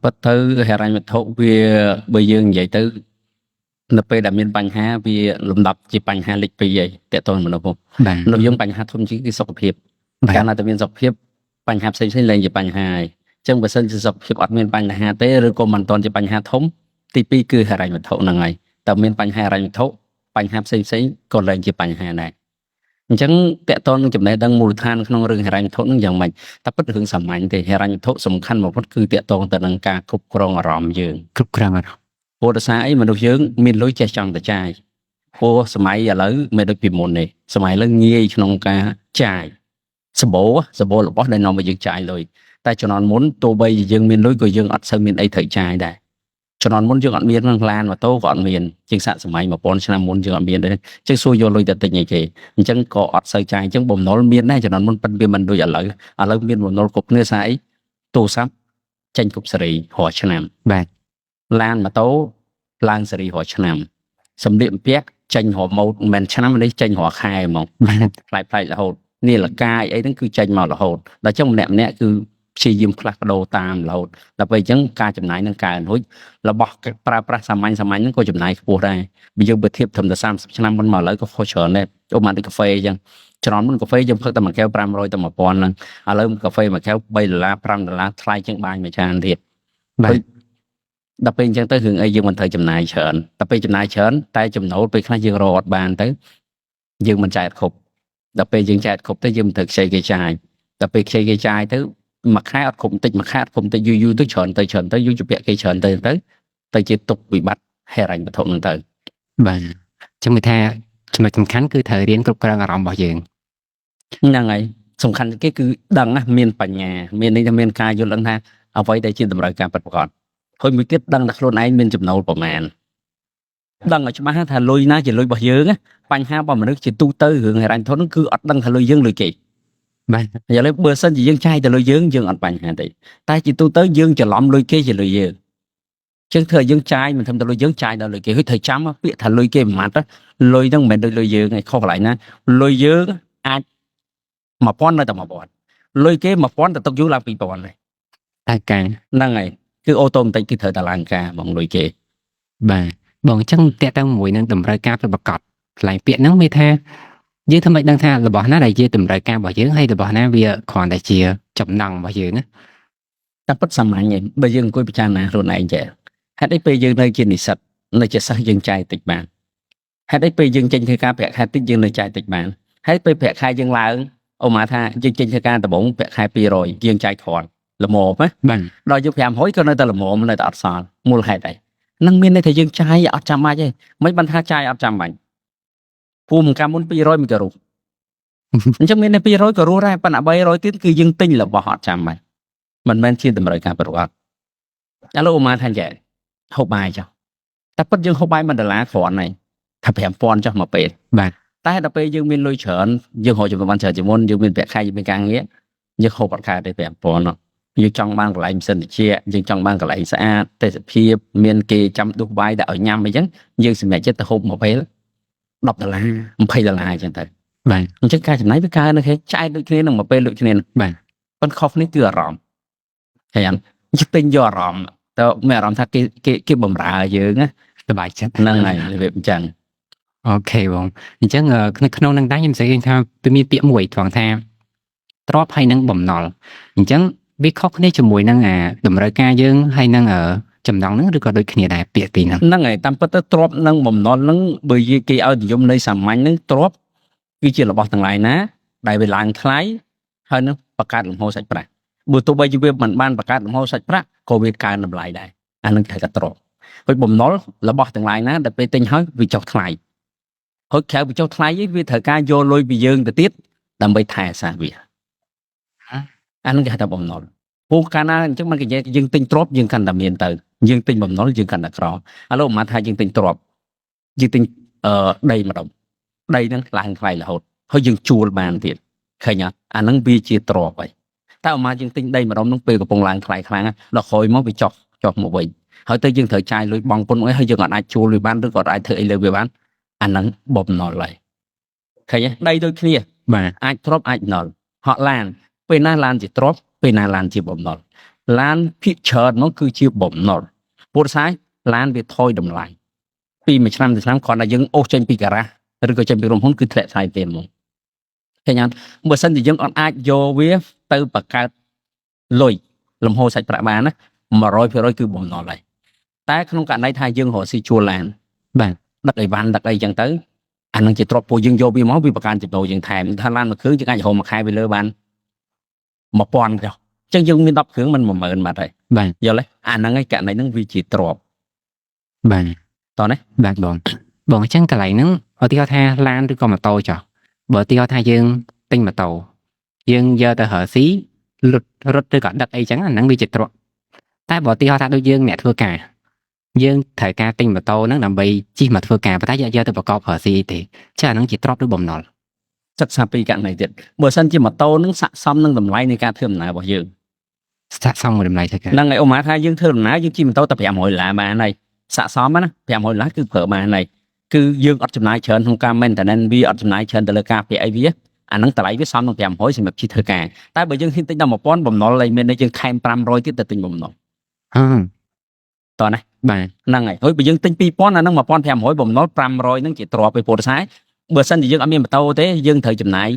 bất thứ hệ ranh mật thụ vì bây giờ vậy tới nó bây đã miền bánh ha vì lùm đập chỉ bánh ha lịch vì vậy tệ tôn mà nó không nó dùng bánh ha thôn chỉ cái sọc hiệp cái nào tự miền sọc hiệp bánh ha xây lên chỉ bánh ha chẳng bữa sân chỉ sọc hiệp ở miền bánh ha tới rồi còn mình toàn chỉ bánh ha thống thì pi cứ hệ ranh mật thụ là ngày tàu miền bánh ha ranh mật thụ bánh ha xây còn lên chỉ bánh ha này chẳng tệ tôn chụp này đang mùi than trong rừng hệ ranh thốt nó dạng mạnh ta bất hưởng sầm mạnh thì hệ ranh thốt sầm khăn một bất cứ tệ tôn từ nâng ca cục rong ròm dương cục rong ô đã sai mà được dương miền lối che chồng tại trai ô sầm ấy giờ lớn mẹ được tìm môn này sầm ấy lớn nghi trong ca trai sầm bố là bó đây nó mà dương trai rồi ta cho nó muốn tô bay dương miền lối của dương ở sân miền ấy thời trai đây cho nó muốn dương ở miền Măng Lan mà tô gọn miền chính xác sầm ấy mà bọn sẽ làm muốn dương ở miền đấy chứ xui vô lối tình như vậy chẳng có ở sợi trai chẳng bồm nó miền này cho nó muốn phân biệt mình đôi ở lớn miền bồm nó cục nơi sai tô sắm tranh cục sợi họ cho làm bạn Lan mà tố Lan sợi họ cho làm sầm điện piếc tranh họ màu mình cho nó đấy tranh họ khai mà lại là hộtนี่là cai ấyนั่นคือใจมาละโหดแล้วจังแหนมเนี่ยคือชียิมคลักโดตามละโหดแล้วไปจังการจำหน่ายนั่งการหุ้ยเราบอกปลาสมัยนั่นก็จำหน่ายพวกได้ไปยังไปเทียบทำแต่30 nămมันมาแล้วก็โคเชิญเนี่ยโอมาในกาแฟยังฉลองมันกาแฟยังเพิ่งแต่มาแก้ว500แต่มาปอนนึงเริ่มกาแฟมาแก้ว$3 ทลายจังบานไม่ใช่อันเดียดแต่เป็นจังtới hưởng ấy dương mình thờiจำหน่ายเชิญแต่เป็นจำหน่ายเชิญแต่จำหน่ายไปขนาดdươngรอดบานtới dương mìnhจ่ายครบđặc biệt những trái khúc tới dùng thực xây cái trái đặc biệt xây cái trái thứ mặt khác không tích mặt khác không tích du tới chọn tới du chụp cái chọn tới tiếp tục bị bắt hè rành bắt thủng tới và trong người ta mà sầm khánh cứ thời điển cục rong ròm bao giờ năng ấy sầm khánh cái cứ đằng á miền bản nhà miền này là miền ca vô lần haเอาไว้ได้ชินตำรายการปฏิบัติthôi mới tiết đăng đặt luôn anh miền chụp nấu của màn đăng ở chỗ má thà lôi ná chỉ lôi bao giờ á bánh ha bao mà nước chỉ tu tư hưởng hay anh thôi nó cứ đăng thà lôi dương lôi chị giờ lấy bữa sân chỉ dương trai thà lôi dương ở bánh ha thì ta chỉ tu tới dương chỉ lõm lôi kia chỉ lôi dương chứ thời dương trai mình thầm thà lôi dương trai đó lôi kia thời chấm á biết thà lôi kia mà đó lôi đang mình lôi dương này không lại nè lôi dương ai mà pon là tao mà bọn lôi kia mà pon là tao chú làm bị bọn này ta càng năng này cứ ô tô tại cái thời ta làm ca bọn lôi kia bà bọn chân tẹt trong mũi năng tầm rơi cao rồi bật cọt lại biển nắng mê tha dưới thâm mệnh đang tha là bỏ nó đại chia tầm rơi cao bỏ dưới hay là bỏ nó bây giờ còn đại chia chậm nòng bỏ dưới nữa ta bất sầm mạnh vậy bây giờ coi bị nè rồi này vậy hết đấy bây giờ nơi trên thì sạch nơi chỉ sao dân trai tịch bản hết đấy bây giờ trên thời ca bẹt hai tích dân nơi trai tịch bản hết bây bẹt hai dân lại ông mà tha dân trên thời ca ta bốn bẹt hai pi rồi dân trai thọn là một á bằng đòi giúp làm hối cái nơi ta là một nơi ta sòn mua hai đây năng miên này thì dương trai ở trăm mai chứ mấy ban tha trai ở trăm mạnh phùm cam muốn pi rồi mình cờ rú trong miên này pi rồi cờ rú ra ban bay rồi tiếng cứ dương tinh là bỏ họ trăm mạnh mình men thiên tầm rồi cả bật quạt alo mà thành vậy hộp bài cho ta bắt dương hộp bài mình là lá phòn này thập hẻm phòn cho mà bể bạn ta đã bê dương miên lôi chởn dương hội chụp ban chởn chỉ muốn dương miên bẹt khai dương miên càng nghĩa dương hộp bật khai để bẹt phòn nó dương trong ban lại mình chia dương trong ban lại sẽ tê phi miền kỳ trăm đục vai đã ở nhâm mấy chứ dương xin mẹ chết ta hôm một bé đọc là không phải là chẳng thể bạn chắc ca chỉ nói với ca nó thế trai đôi khi nó một bé lụi cho nên bạn con khóc nó chưa rõm thấy anh chắc tin do rõm tao mẹ rõm thật cái bầm rạ dương á cái bài chất năng này là việc chẳng ok bon chắc không năng tái em sẽ theo tôi mi tiệm mũi thoáng theo drop hay năng bầm nọ chắc biết khóc này cho mùi năng đùm rơi ca dương hay năng ở chầm nóng nữa được có đôi khi này bịa tí năng ngày tam bất drop năng bầm nọ năng bởi vì cái ở dùng nơi sắm mạnh năng drop cái chuyện là bỏ thằng lại ná đại về làng thái hơn nó bạc cát làm hồ sạch bạc buổi tối bây giờ mình ban bạc cát làm hồ sạch bạc có việc cài làm lại đây anh năng thấy cái drop với bầm nọ là bỏ thằng lại ná để về tinh hết vì chọc thái hồi khéo vì chọc thái với thời ca vô lôi vì dương để tiết làm bị thải xa việc anh cái thằng bầm nọพวกการนั้นจังมันก็ยังติงตรอบยังกันดำเนินเตอยังติงแบบนั้นยังกันดักรออารมณ์มาทายยังติงตรอบยังติงได้มาดมได้นั่งลางไฟละหดเขายังจูลบานติดเคยเนี่ยอันนั้นบีจีตรอบไปถ้าออกมายังติงได้มาดมต้องเปย์กับปงลางไฟครั้งเราคอยมั่งไปจอกหมดไปเขาแต่ยังเถอะใจเลยบางคนไว้ให้ยังอ่อนไอจูเลยบ้านหรือก่อนไอเถอะเลยไปบ้านอันนั้นบ่มนอนเลยเคยเนี่ยได้โดยเคลียร์มาไอตรอบไอนอนhọลานไปหน้าลานจีตรอบไปนาลานจีบอมนอล ឡានភាគច្រើនមកគឺជាបំណុលពុទ្ធសាសឡានវាថយតម្លៃពីមួយឆ្នាំទៅឆ្នាំគ្រាន់តែយើងអូសចេញពីការ៉ាសឬក៏ចេញពីរោងហ៊ុនគឺធ្លាក់ថ្លៃទេហ្មងឃើញអត់បើសិនជាយើងអត់អាចយកវាទៅបង្កើតលុយលំហូរសាច់ប្រាក់បានណា 100% គឺបំណុលហើយតែក្នុងករណីថាយើងរកស៊ីជួលឡាន បាទ ដឹកអីវ៉ាន់ដឹកអីចឹងទៅអានឹងជាទ្រព្យពួកយើងយកវាមកវាបង្កើនចំណូលយើងថែមថាឡានមួយគ្រឿងយើងអាចរកមួយខែវាលើបាន1000ចុះអញ្ចឹងយើងមាន10គ្រឿងមិន10000បាត់ហើយ បាទ យល់ទេអាហ្នឹងឯងករណីហ្នឹងវាជាទ្រព្យ បាទ តោះណា បាទបងអញ្ចឹងកន្លែងហ្នឹងឧទាហរណ៍ថាឡានឬក៏ម៉ូតូចុះបើឧទាហរណ៍ថាយើងទិញម៉ូតូយើងយកទៅរកស៊ីលុតរត់ឬក៏ដឹកអីចឹងអាហ្នឹងវាជាទ្រព្យតែបើឧទាហរណ៍ថាដូចយើងអ្នកធ្វើការយើងត្រូវការទិញម៉ូតូហ្នឹងដើម្បីជិះមកធ្វើការប៉ុន្តែយកទៅប្រកបរកស៊ីទេចាអាហ្នឹងជាទ្រព្យឬបំណុល សិក្សាពីករណីទៀតបើសិនជាម៉ូតូហ្នឹងស័ក្តិសមនឹងតម្លៃនៃការធ្វើដំណើររបស់យើង ស្ថាសមមួយតម្លៃទៅការ ហ្នឹងហើយអូម៉ាថាយើងធ្វើដំណើរយើងជិះម៉ូតូតែ$500បានហើយស័ក្តិសមណា$500គឺប្រើបានហើយគឺយើងអត់ចំណាយច្រើនក្នុងការ maintenance វាអត់ចំណាយច្រើនទៅលើការពាក់អីវាអាហ្នឹងតម្លៃវាសមនឹង$500សម្រាប់ជិះធ្វើការតែបើយើងហ៊ានទិញដល់1000បំណុលហើយមានន័យយើងខែម500ទៀតទៅទិញបំណុល តោះណា បាទ ហ្នឹងហើយហើយបើយើងទិញ2000អាហ្នឹង1500បំណុល500ហ្នឹងជាទ្រព្យឯពុទ្ធសាសនាបើសិនជាយើងអត់មានម៉ូតូទេយើងត្រូវចំណាយ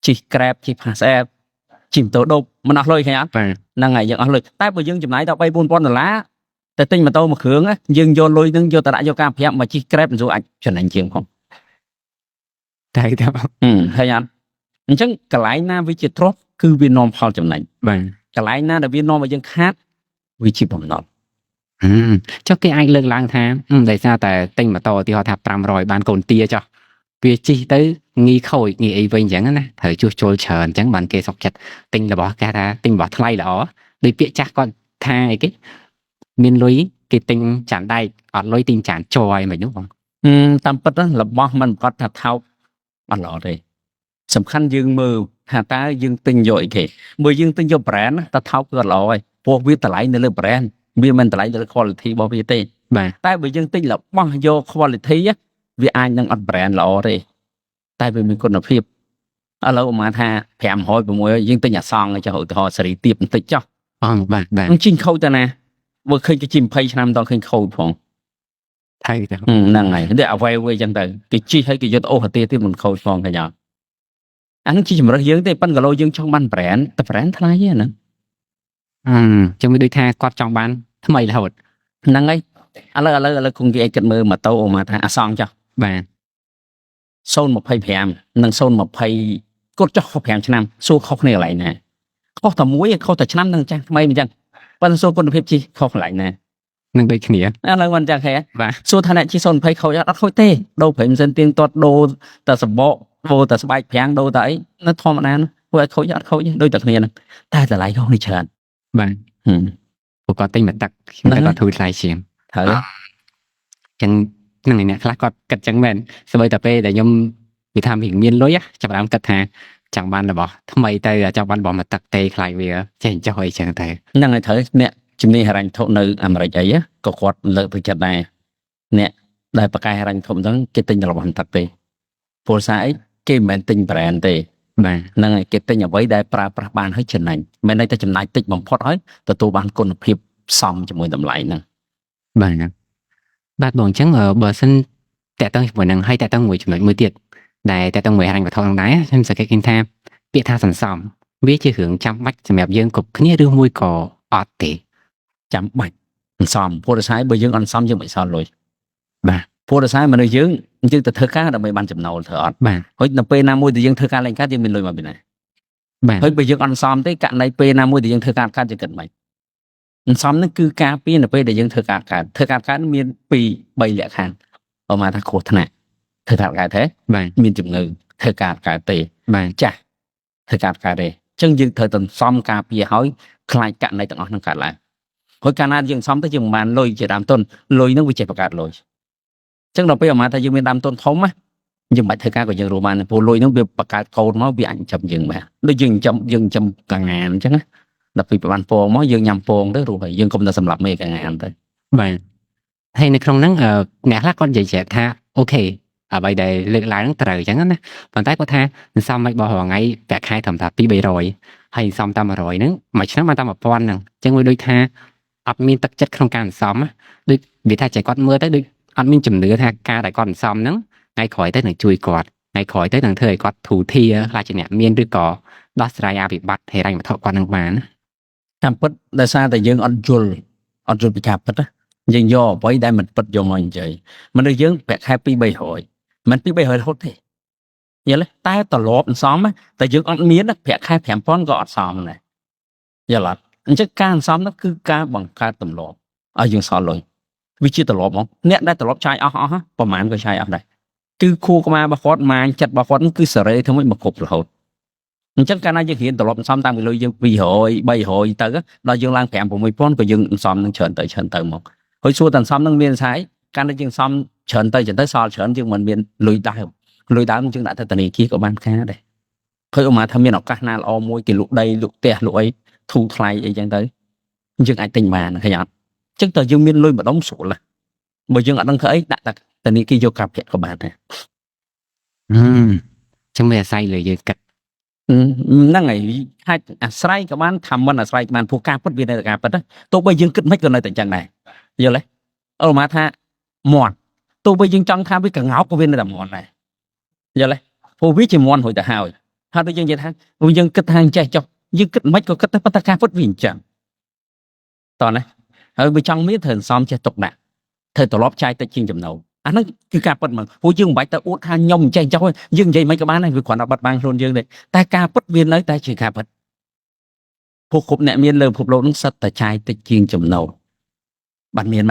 ជិះ Grab ជិះ Pass App ជិះម៉ូតូដប់មិនអស់លុយឃើញអត់ បាទ ហ្នឹងហើយយើងអស់លុយតែបើយើងចំណាយដល់$3-4000ទៅទិញម៉ូតូមួយគ្រឿងណាយើងយកលុយហ្នឹងយកទៅដាក់យកការប្រាក់មកជិះ Grab មិនស្រួលអាចចំណេញជាងផង តែទៅ ឃើញអត់អញ្ចឹងកន្លែងណាវាជាទ្រព្យគឺវានាំផលចំណេញ បាទ កន្លែងណាដែលវានាំឲ្យយើងខាតវាជាបំណុល ចុះគេអាចលើកឡើងថាដោយសារតែទិញម៉ូតូឧទាហរណ៍ថា500បានកូនទាចុះវាជិះទៅងាយខូចងាយអីវិញអញ្ចឹងណាត្រូវជួសជុលច្រើនអញ្ចឹងបានគេសុខចិត្តទិញរបស់គេថាទិញរបស់ថ្លៃល្អដូចពាក្យចាស់គាត់ថាអីគេមានលុយគេទិញចានដែកអត់លុយទិញចានជ័រអីមិននោះបង តាមពិតណារបស់มันប្រកាសថាថោកអត់ល្អទេសំខាន់យើងមើលថាតើយើងទិញយកអីគេបើយើងទិញយក brand ណាតើថោកគឺអត់ល្អហើយព្រោះវាតម្លៃនៅលើ brand វាមិនតម្លៃនៅលើ quality របស់វាទេ បាទ តែបើយើងទិញរបស់យក quality ណាវាអាចនឹងអត់ brand ល្អទេតែវាមានគុណភាពឥឡូវប្រហែលថា500 600យើងទិញអាសងចុះឧទាហរណ៍សេរីទៀបបន្តិចចុះ បាទ នឹងជីងខូចទៅណាបើឃើញគេជី20ឆ្នាំតឃើញខូចផង ថៃទៅ ហ្នឹងហើយតែអ្វីៗចឹងទៅគេជីឲ្យគេយកទៅអូសប្រទេសទៀតមិនខូចផងកញ្ញាអានឹងជាជំរើសយើងទេប៉ុន្តែគីឡូយើងចង់បាន brand តែ brand ថ្លៃហ្នឹង ចឹងវាដូចថាគាត់ចង់បានថ្មីរហូត ហ្នឹងហើយឥឡូវគង់គេឲ្យគិតមើលម៉ូតូអូម៉ាថាអាសងចុះ បាទ 025និង020គាត់ចុះខុស5ឆ្នាំសួរខុសគ្នាកន្លែងណាខុសតែមួយខុសតែឆ្នាំនឹងចាស់ថ្មីមិនចឹងប៉ុន្តែសួរគុណភាពជីខុសកន្លែងណា នឹងដូចគ្នា ឥឡូវមិនចឹងហេ បាទ សួរថាអ្នកជី020ខូចអត់ខូចទេដូរប្រេមសិនទៀងទាត់ដូរតែសបកដូរតែស្បែកប្រាំងដូរតែអីនៅធម្មតាពួកឲ្យខូចអត់ខូចដូចតែគ្នាហ្នឹងតែតម្លៃខុសនេះច្រើន បាទ ហឹម ពួកគាត់ទិញមកទឹកខ្ញុំតែគាត់ធូរថ្លៃជាង ត្រូវ ចឹងហ្នឹងឯអ្នកខ្លះគាត់គិតចឹងមែនស្បីតែពេលដែលខ្ញុំវាថាវាមានលុយចាប់បានគិតថាចង់បានរបស់ថ្មីទៅចង់បានរបស់មកទឹកទេខ្លាចវាចេះចុះអីចឹងទៅ ហ្នឹងហើយត្រូវអ្នកជំនាញហិរញ្ញវត្ថុនៅអាមេរិកអីក៏គាត់លើកទឹកចិត្តដែរអ្នកដែលបកកែហិរញ្ញវត្ថុហ្នឹងគេទិញរបស់ទឹកទេពលសាអីគេមិនមែនទិញ brand ទេ បាទ ហ្នឹងហើយគេទិញអ្វីដែលប្រើប្រាស់បានហើយចំណេញមិនន័យតែចំណាយតិចបំផុតហើយទទួលបានគុណភាពសមជាមួយតម្លៃហ្នឹង បាទហ្នឹងបាទបងអញ្ចឹងបើសិនតើតើជាមួយនឹងហើយតើតើមួយចំណុចមួយទៀតដែលតើតើមួយហិរញ្ញវត្ថុហ្នឹងដែរខ្ញុំសង្កេតឃើញថាពាក្យថាសន្សំវាជារឿងចាំបាច់សម្រាប់យើងគ្រប់គ្នាឬមួយក៏អត់ទេ ចាំបាច់អន្សំពលសាយបើយើងអន្សំយើងមិនសល់លុយ បាទ ពលសាយមនុស្សយើងយើងទៅធ្វើការដើម្បីបានចំណូលធ្វើអត់ បាទ ហើយនៅពេលណាមួយដែលយើងធ្វើការលេងកាត់យើងមានលុយមកពីណា បាទ ហើយបើយើងអន្សំទេករណីពេលណាមួយដែលយើងធ្វើការកាត់យើងគិតមិនអន្សំហ្នឹងគឺការពារនៅពេលដែលយើងធ្វើការកាត់មាន2 3លក្ខខណ្ឌអមថាគ្រោះថ្នាក់ធ្វើការកាត់ទេ បាទ មានជំងឺធ្វើការកាត់ទេ បាទ ចាស់ធ្វើការកាត់ទេអញ្ចឹងយើងត្រូវតែអន្សំការពារឲ្យខ្លាចករណីទាំងអស់ហ្នឹងកើតឡើងហើយកាលណាយើងអន្សំទៅយើងមិនបានលុយជាដើមទុនលុយហ្នឹងវាចេះបង្កើតលុយអញ្ចឹងដល់ពេលអមថាយើងមានដើមទុនធំណាយើងមិនបាច់ធ្វើការក៏យើងរស់បានព្រោះលុយហ្នឹងវាបង្កើតកូនមកវាអាចចាំយើងបានដូចយើងចាំកងានអញ្ចឹងណាដល់ពេលបានពងមកយើងញ៉ាំពងទៅរស់ហើយយើងកុំតែសម្រាប់មេកងានទៅ បាទហើយនៅក្នុងហ្នឹងអ្នកខ្លះគាត់និយាយថាអូខេអ្វីដែលលើកឡើងហ្នឹងត្រូវអញ្ចឹងណាប៉ុន្តែគាត់ថាសន្សំមិនបោះរាល់ថ្ងៃប្រាក់ខែត្រឹមតែ2-300 ហើយសំតាម100ហ្នឹងមួយឆ្នាំបានតាម1000ហ្នឹងអញ្ចឹងវាដូចថាអត់មានទឹកចិត្តក្នុងការសំដូចវាថាចេះគាត់មើលទៅដូចអត់មានជំនឿថាការដែលគាត់សំហ្នឹងថ្ងៃក្រោយទៅនឹងជួយគាត់ថ្ងៃក្រោយទៅនឹងធ្វើឲ្យគាត់ធូរធារខ្លាចជាអ្នកមានឬក៏ដោះស្រាយអភិបត្តិហិរញ្ញវត្ថុគាត់នឹងបាន តាមពិតដោយសារតែយើងអត់យល់ពីការពិតណាយើងយកអ្វីដែលមិនពិតយកមកនិយាយមនុស្សយើងប្រាក់ខែ2 300មិន2 300រហូតទេយល់ទេតែត្រឡប់សំតែយើងអត់មានប្រាក់ខែ 5000 ក៏អត់សមដែរយល់អត់អញ្ចឹងការសំនោះគឺការបង្កើតទម្លាប់ឲ្យយើងសល់លុយវាជាទម្លាប់ហ្មងអ្នកដែលត្រឡប់ចាយអស់ប្រហែលក៏ចាយអស់ដែរគឺខួរក្បាលរបស់គាត់ម៉ាញចិត្តរបស់គាត់គឺសេរីធ្វើមិនមកគ្រប់រហូតអញ្ចឹងកាលណាយើងរៀនត្រឡប់សំតាមពីលុយយើង200 300ទៅដល់យើងឡើង5 6000ក៏យើងសំនឹងច្រើនទៅមកហើយសួរតែសំនឹងមានស្អីកាលណាយើងសំច្រើនទៅសល់ច្រើនយើងមិនមានលុយដើមយើងដាក់ទៅធនាគារក៏បានការដែរឃើញអូម៉ាថាមានឱកាសណាល្អមួយគេលក់ដីលក់ផ្ទះលក់អីធូរថ្លៃអីចឹងទៅយើងអាចទិញបានឃើញអត់អញ្ចឹងតើយើងមានលុយម្ដងស្រួលបើយើងអត់ដឹងធ្វើអីដាក់តែធនាគារយកកាប់ប្រាក់ក៏បានដែរចឹងវាអាស្រ័យលើយើងគិតហ្នឹងហើយអាចអាស្រ័យក៏បានថាមិនអាស្រ័យក៏បានព្រោះការពិតវានៅតែការពិតទោះបីយើងគិតមិនក៏នៅតែចឹងដែរយល់ទេអូម៉ាថាមាត់ទោះបីយើងចង់ថាវាកងោកក៏វានៅតែមាត់ដែរយល់ទេព្រោះវាជាមាត់រួចទៅហើយដូចយើងនិយាយថាយើងគិតថាចេះចុះយើងគិតមិនក៏គិតទៅប៉ុន្តែការពិតវាអញ្ចឹងតោះណាហើយបើចង់មានត្រូវសំចេះទុកដាក់ត្រូវត្រឡប់ចាយតិចជាងចំណូលអាហ្នឹងគឺការពិតមកព្រោះយើងមិនបាច់ទៅអួតថាខ្ញុំចេះចុះយើងនិយាយមិនក៏បានដែរវាគ្រាន់តែបាត់បង់ខ្លួនយើងទេតែការពិតវានៅតែជាការពិតព្រោះគ្រប់អ្នកមានលើពិភពលោកហ្នឹងសិតតែចាយតិចជាងចំណូលបានមាន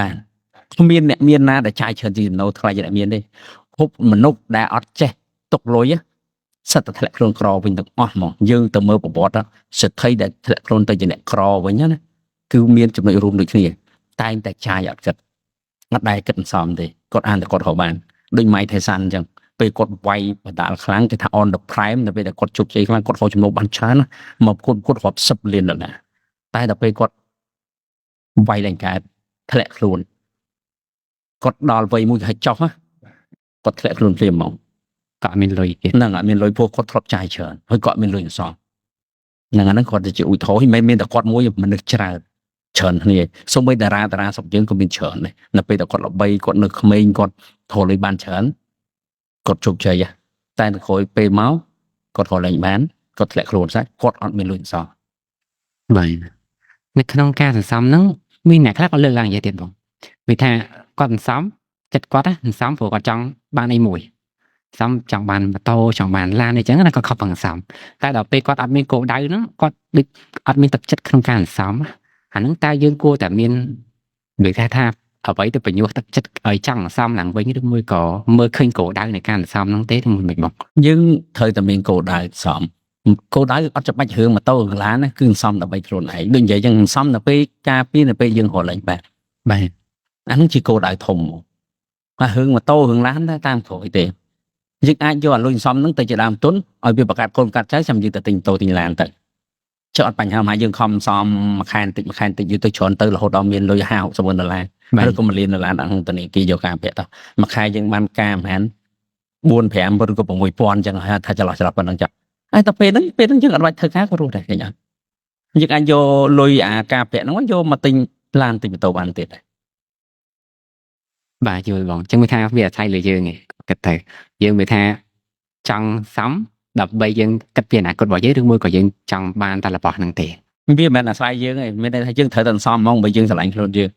គ្មានអ្នកមានណាដែលចាយច្រើនជាងចំណូលថ្លៃជាអ្នកមានទេគ្រប់មនុស្សដែលអត់ចេះទុកលុយសិតតែធ្លាក់ខ្លួនក្រវិញទាំងអស់ហ្មងយើងទៅមើលប្រវត្តិសិទ្ធិដែលធ្លាក់ខ្លួនទៅជាអ្នកក្រវិញណាគឺមានចំណុចរួមដូចគ្នាតែងតែចាយអត់គិតអត់ដែលគិតសំទេគាត់អានតែគាត់រកបានដូចម៉ៃថៃសាន់អញ្ចឹងពេលគាត់វាយបដាល់ខ្លាំងគេថា on the prime នៅពេលដែលគាត់ជោគជ័យខ្លាំងគាត់រកចំណូលបានច្រើនមកគាត់រាប់10 លានដុល្លារតែដល់ពេលគាត់វាយឡើងកើតធ្លាក់ខ្លួនគាត់ដល់វ័យមួយគេចុះគាត់ធ្លាក់ខ្លួនភ្លាមហ្មងក៏អត់មានលុយទៀតហ្នឹងអត់មានលុយព្រោះគាត់ធ្លាប់ចាយច្រើនហើយគាត់មានលុយអសោះហ្នឹងអាហ្នឹងគាត់ទៅជាឧទាហរណ៍មិនមែនតែគាត់មួយមនុស្សច្រើនគ្នាសូម្បីតារាស្រុកយើងក៏មានច្រើនដែរនៅពេលតែគាត់ល្បីគាត់នៅក្មេងគាត់ធលុយបានច្រើនគាត់ជោគជ័យតែទៅក្រោយពេលមកគាត់រកឡើងបានគាត់ធ្លាក់ខ្លួនស្អាតគាត់អត់មានលុយអសោះបាទនៅក្នុងការសន្សំហ្នឹងមានអ្នកខ្លះក៏លើកឡើងនិយាយទៀតបងវាថាគាត់សន្សំចិត្តគាត់សន្សំព្រោះគាត់ចង់បានអីមួយសំចង់បានម៉ូតូចង់បានឡានអីចឹងណាគាត់ខំប្រឹងសន្សំតែដល់ពេលគាត់អត់មានគោលដៅហ្នឹងគាត់ដូចអត់មានទឹកចិត្តក្នុងការសន្សំអាហ្នឹងតើយើងគួរតែមានដូចថាអ្វីទៅបញ្ញុះទឹកចិត្តឲ្យចង់សន្សំឡើងវិញឬមួយក៏មើលឃើញគោលដៅនៃការសន្សំហ្នឹងទេមិនបងយើងត្រូវតែមានគោលដៅសន្សំគោលដៅអត់ចាំបាច់រឿងម៉ូតូឬឡានណាគឺសន្សំដើម្បីខ្លួនឯងដូចនិយាយចឹងសន្សំដល់ពេលការពារនៅពេលយើងរកឡើងបាទអាហ្នឹងជាគោលដៅធំតែរឿងម៉ូតូរឿងឡានតែតាមក្រោយទេយើងអាចយកអាលុយសន្សំហ្នឹងទៅជាដើមទុនឲ្យវាបង្កើតកូនកាត់ចៅចាំយើងទៅទិញម៉ូតូទិញឡានទៅចុះអត់បញ្ហាមកយើងខំសន្សំមួយខែតិចយើងទៅច្រើនទៅរហូតដល់មានលុយ50 $60,000ឬក៏1 លានដុល្លារដល់ធនាគារយកការពាក់ទៅមួយខែយើងបានការប្រហែល4 5ឬក៏6000អញ្ចឹងថាច្រឡោះប៉ុណ្្នឹងចាហើយតែពេលហ្នឹងយើងអត់បាច់ធ្វើការក៏រស់ដែរឃើញអត់យើងអាចយកលុយអាការពាក់ហ្នឹងយកមកទិញឡានទិញម៉ូតូបានទៀតដែរបាទយល់បងអញ្ចឹងវាថាវាអាស្រ័យលើយើងឯងគិតទៅយើងវាថាចង់សំដើម្បីយើងគិតពីអនាគតរបស់យើងឬមួយក៏យើងចង់បានតែរបស់ហ្នឹងទេវាមិនមែនអាស្រ័យយើងទេមានន័យថាយើងត្រូវតែសំហ្មងបើយើងស្រឡាញ់ខ្លួនយើង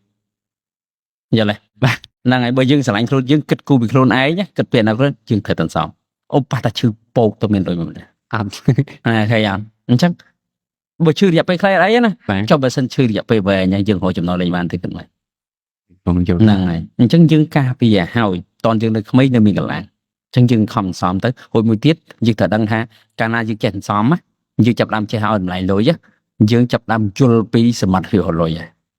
យល់ទេបាទហ្នឹងហើយបើយើងស្រឡាញ់ខ្លួនយើងគិតគូរពីខ្លួនឯងគិតពីអនាគតយើងត្រូវតែសំអូប៉ះតែឈឺពោកទៅមានលុយមកដែរអត់ឃើញអត់អញ្ចឹងបើឈឺរយៈពេលខ្លីអីណាចុះបើសិនឈឺរយៈពេលវែងយើងរកចំណូលលេងបានទេគិតមកបងយល់ហ្នឹងហើយអញ្ចឹងយើងការពារឲ្យតនយើងនៅក្មេងនៅមានកន្លែងអញ្ចឹងយើងខំសន្សំទៅរួចមួយទៀតយើងត្រូវដឹងថាកាលណាយើងចេះសន្សំយើងចាប់ដើមចេះឲ្យតម្លៃលុយយើងចាប់ដើមយល់ពីសមត្ថភាពរបស់លុយ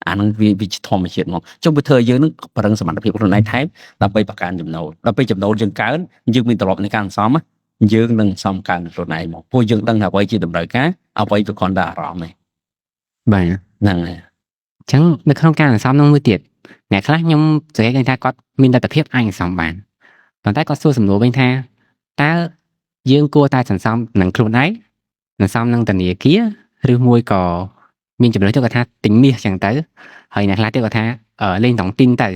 អាហ្នឹងវាជាធម្មជាតិមកចុះវាធ្វើឲ្យយើងនឹងប្រឹងសមត្ថភាពខ្លួនឯងថែមដើម្បីបង្កើនចំណូលដល់ពេលចំណូលយើងកើនយើងមានទ្រព្យនៃការសន្សំយើងនឹងសន្សំកើនខ្លួនឯងមកព្រោះយើងដឹងថាអ្វីជាតម្រូវការអ្វីក៏គ្រាន់តែអារម្មណ៍ឯងបាទហ្នឹងហើយអញ្ចឹងនៅក្នុងការសន្សំនោះមួយទៀតអ្នកខ្លះខ្ញុំនិយាយថាគាត់មានលទ្ធភាពអាចសន្សំបានប៉ុន្តែគាត់សួរសំណួរវិញថាតើយើងគួរតែសន្សំនឹងខ្លួនឯងសន្សំនឹងធនាគារ ឬមួយក៏មានចំណុចទៅគាត់ថាទិញមាសចឹងទៅហើយអ្នកខ្លះទៀតគាត់ថាលេងតង់ទីនទៅ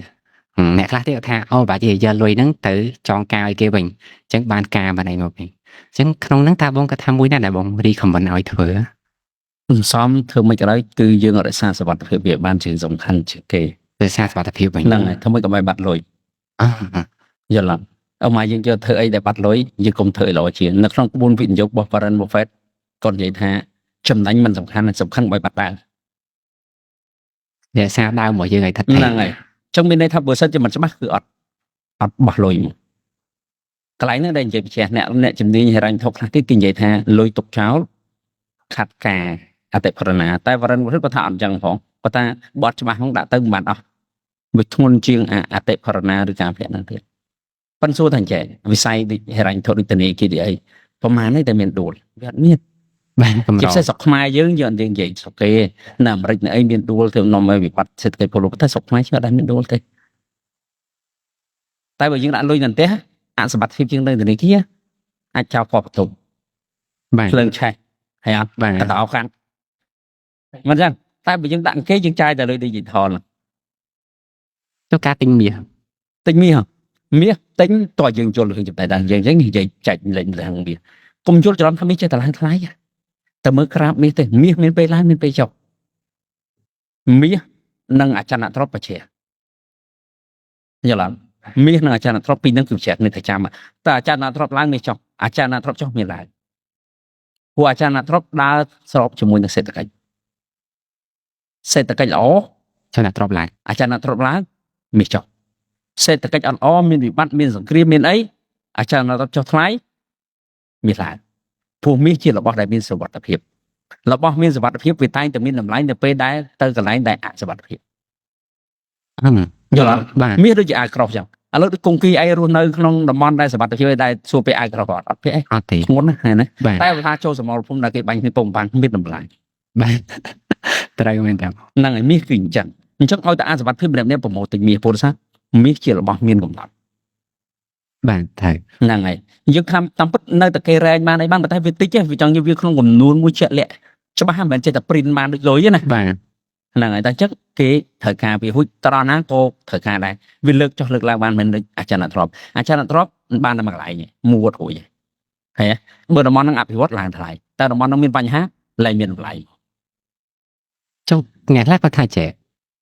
អ្នកខ្លះទៀតគាត់ថាអូបើនិយាយលុយហ្នឹងទៅចងការឲ្យគេវិញអញ្ចឹងបានការបានអីមកវិញអញ្ចឹងក្នុងហ្នឹងតើបងគាត់ថាមួយណាដែលបង recommend ឲ្យធ្វើ សំធ្វើមិនក៏ដោយគឺយើងរក្សាសុវត្ថិភាពវាបានជាសំខាន់ជាងគេ ដោយសារសុខភាពវិញ ហ្នឹងហើយធ្វើមិនក៏មិនបាត់លុយ អឺ យល់អត់មកយើងយកធ្វើអីដែលបាត់លុយយើងកុំធ្វើឲ្យល្អជាងនៅក្នុងក្បួនវិនិយោគរបស់ Warren Buffett គាត់និយាយថាចំណេញមិនសំខាន់សំខាន់បើបាត់ដើម ដោយសារដើមរបស់យើងឲ្យថា ហ្នឹងហើយអញ្ចឹងមានន័យថាបើសិនជាមិនច្បាស់គឺអត់បោះលុយមកកន្លែងហ្នឹងដែលនិយាយបញ្ជាក់អ្នកជំនាញហិរញ្ញវត្ថុខ្លះទៀតគេនិយាយថាលុយទុកចោលខាត់ការអតិផរណាតែ Warren Buffett គាត់ថាអត់អញ្ចឹងផងគាត់ថាបត់ច្បាស់ហ្នឹងដាក់ទៅមិនបានអស់វាធ្ងន់ជាងអតិផរណាឬការប្រាក់ហ្នឹងទៀតប៉ុន្តែសួរថាអញ្ចឹងវិស័យហិរញ្ញវត្ថុដូចធនាគារអីប្រហែលនេះតែមានដួលវាអត់មាន បានកម្ ជា រ ពិសេសស្រុកខ្មែរយើងអត់និយាយស្រុកគេនៅអាមេរិកនៅអីមានដួលទៅនាំឲ្យវិបត្តិសេដ្ឋកិច្ចពលរដ្ឋតែស្រុកខ្មែរchưaអត់មានដួលទេតែបើយើងដាក់លុយនៅផ្ទះអសបត្តិភាពជាងនៅធនាគារអាចចោលខុសបន្ទប់ បាន ភ្លើងឆេះហើយអត់ បាន កតោខាងមិនចឹងតែបើយើងដាក់គេយើងចាយតែលុយ digital ហ្នឹង ទៅការទិញមាស ទិញមាសទិញតើយើងយល់រឿងចំណេះដឹងយើងអញ្ចឹងនិយាយចាច់លេងរឿងមាសកុំយល់ច្រឡំថាមាសចេះតែឡើងថ្លៃតែមើលក្រាបមាសទេមាសមានពេលឡើងមានពេលចុះមាសនិងអចលនទ្រព្យបច្ចេកយល់អត់មាសនិងអចលនទ្រព្យពីរហ្នឹងគឺប្រឆាំងគ្នាតែចាំតែអចលនទ្រព្យឡើងមាសចុះអចលនទ្រព្យចុះមាសឡើងព្រោះអចលនទ្រព្យដើរស្របជាមួយនឹងសេដ្ឋកិច្ចល្អ ចំណាក់ទ្របឡើង អចលនទ្រព្យឡើងមាសចុះសេដ្ឋកិច្ចអត់ល្អមានវិបត្តិមានសង្គ្រាមមានអីអចលនទ្រព្យចុះថ្លៃមាសឡើងព្រោះមាសជារបស់ដែលមានសុវត្ថិភាពរបស់មានសុវត្ថិភាពវាតែងតែមានតម្លៃនៅពេលដែលទៅកន្លែងដែលអសុវត្ថិភាព យល់អត់ បាទ មាសដូចជាអាវក្រោះចឹងឥឡូវដូចគង្គីអីរស់នៅក្នុងតំបន់ដែលសុវត្ថិភាពដែលសួរពេលអាវក្រោះអត់ពេលអី អត់ទេ ធ្ងន់ណាស់ហ្នឹងណា បាទ តែបើថាចូលសមរភូមិដែលគេបាញ់គ្នាពុំបាំងមានតម្លៃ បាទ ត្រូវមែនតើ ហ្នឹងហើយមាសគឺអញ្ចឹងឲ្យតែអសុវត្ថិភាពម្នាក់ៗប្រមូលទិញមាសពលសាមាសជារបស់មានកំណត់ បាទត្រូវ ហ្នឹងហើយយើងខំតាមពិតនៅតែគេរែងបានអីបានតែវាតិចទេវាចង់យកវាក្នុងចំនួនមួយជាក់លាក់ច្បាស់មិនមែនចេះតែ print បានដូចលុយទេណា បាទ ហ្នឹងហើយតែអញ្ចឹងគេត្រូវការវាហួចត្រង់ណាក៏ត្រូវការដែរវាលើកចុះលើកឡើងបានមិនដូចអចលនទ្រព្យបានតែមួយកន្លែងមួតរួចហើយបើតំបន់ហ្នឹងអភិវឌ្ឍឡើងថ្លៃតែតំបន់ហ្នឹងមានបញ្ហាលែងមានតម្លៃ ចុះអ្នកខ្លះគាត់ថាចេះ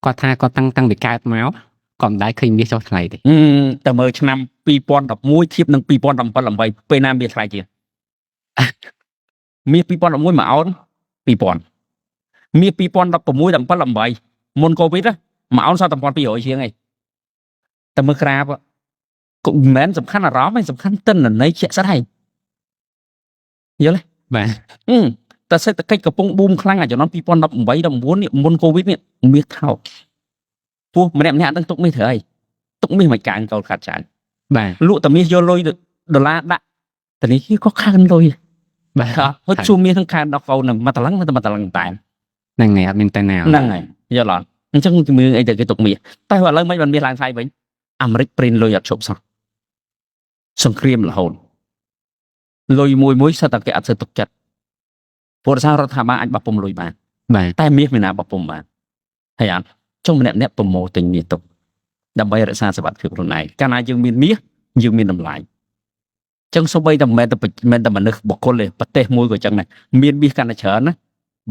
គាត់ថាគាត់តាំងពីកើតមកគាត់មិនដែលឃើញមាសចុះថ្លៃទេ តែមើលឆ្នាំ2011ធៀបនឹង2017 8ពេលណាមាសថ្លៃជាងមាស2011មួយអោន2000មាស2016 17 18មុនកូវីដមួយអោនសត1200ជាងឯងតែមើលក្រាបក៏មិនមែនសំខាន់អារម្មណ៍ឯងសំខាន់ទិន្នន័យជាក់ស្ដែងយល់ទេ បាទ តែសេដ្ឋកិច្ចកំពុងប៊ូមខ្លាំងអាចំនួន2018 19នេះមុនកូវីដនេះមាសថោកពោះម្នាក់នឹងទុកមាសត្រូវអីទុកមាសមិនកើនកោលខាត់ចាយ បាទ លក់តែមាសយកលុយដុល្លារដាក់ធនាគារក៏កើនលុយ បាទ ហើយជួមាសនឹងកើនដល់កូនមកតឡឹងតែ ហ្នឹងហើយអត់មានតែណា ហ្នឹងហើយយល់អត់អញ្ចឹងជំនឿអីទៅគេទុកមាសតែឥឡូវមិនបានមាសឡើងថ្លៃវិញអាមេរិកព្រីនលុយអត់ឈប់សោះសង្គ្រាមរហូតលុយមួយសិតតែគេអត់ស្ទើរទុកចិត្តពលរដ្ឋរដ្ឋាភិបាលអាចបោះពុំលុយបាន បាទ តែមាសមានណាបោះពុំបានហើយអត់ចុះម្នាក់ប្រមូលទិញមាសទុកដើម្បីរក្សាសុវត្ថិភាពខ្លួនឯងកាលណាយើងមានមាសយើងមានតម្លៃចឹងសូម្បីតែមិនមែនតែមនុស្សបុគ្គលទេប្រទេសមួយក៏ចឹងដែរមានមាសកាន់តែច្រើនណា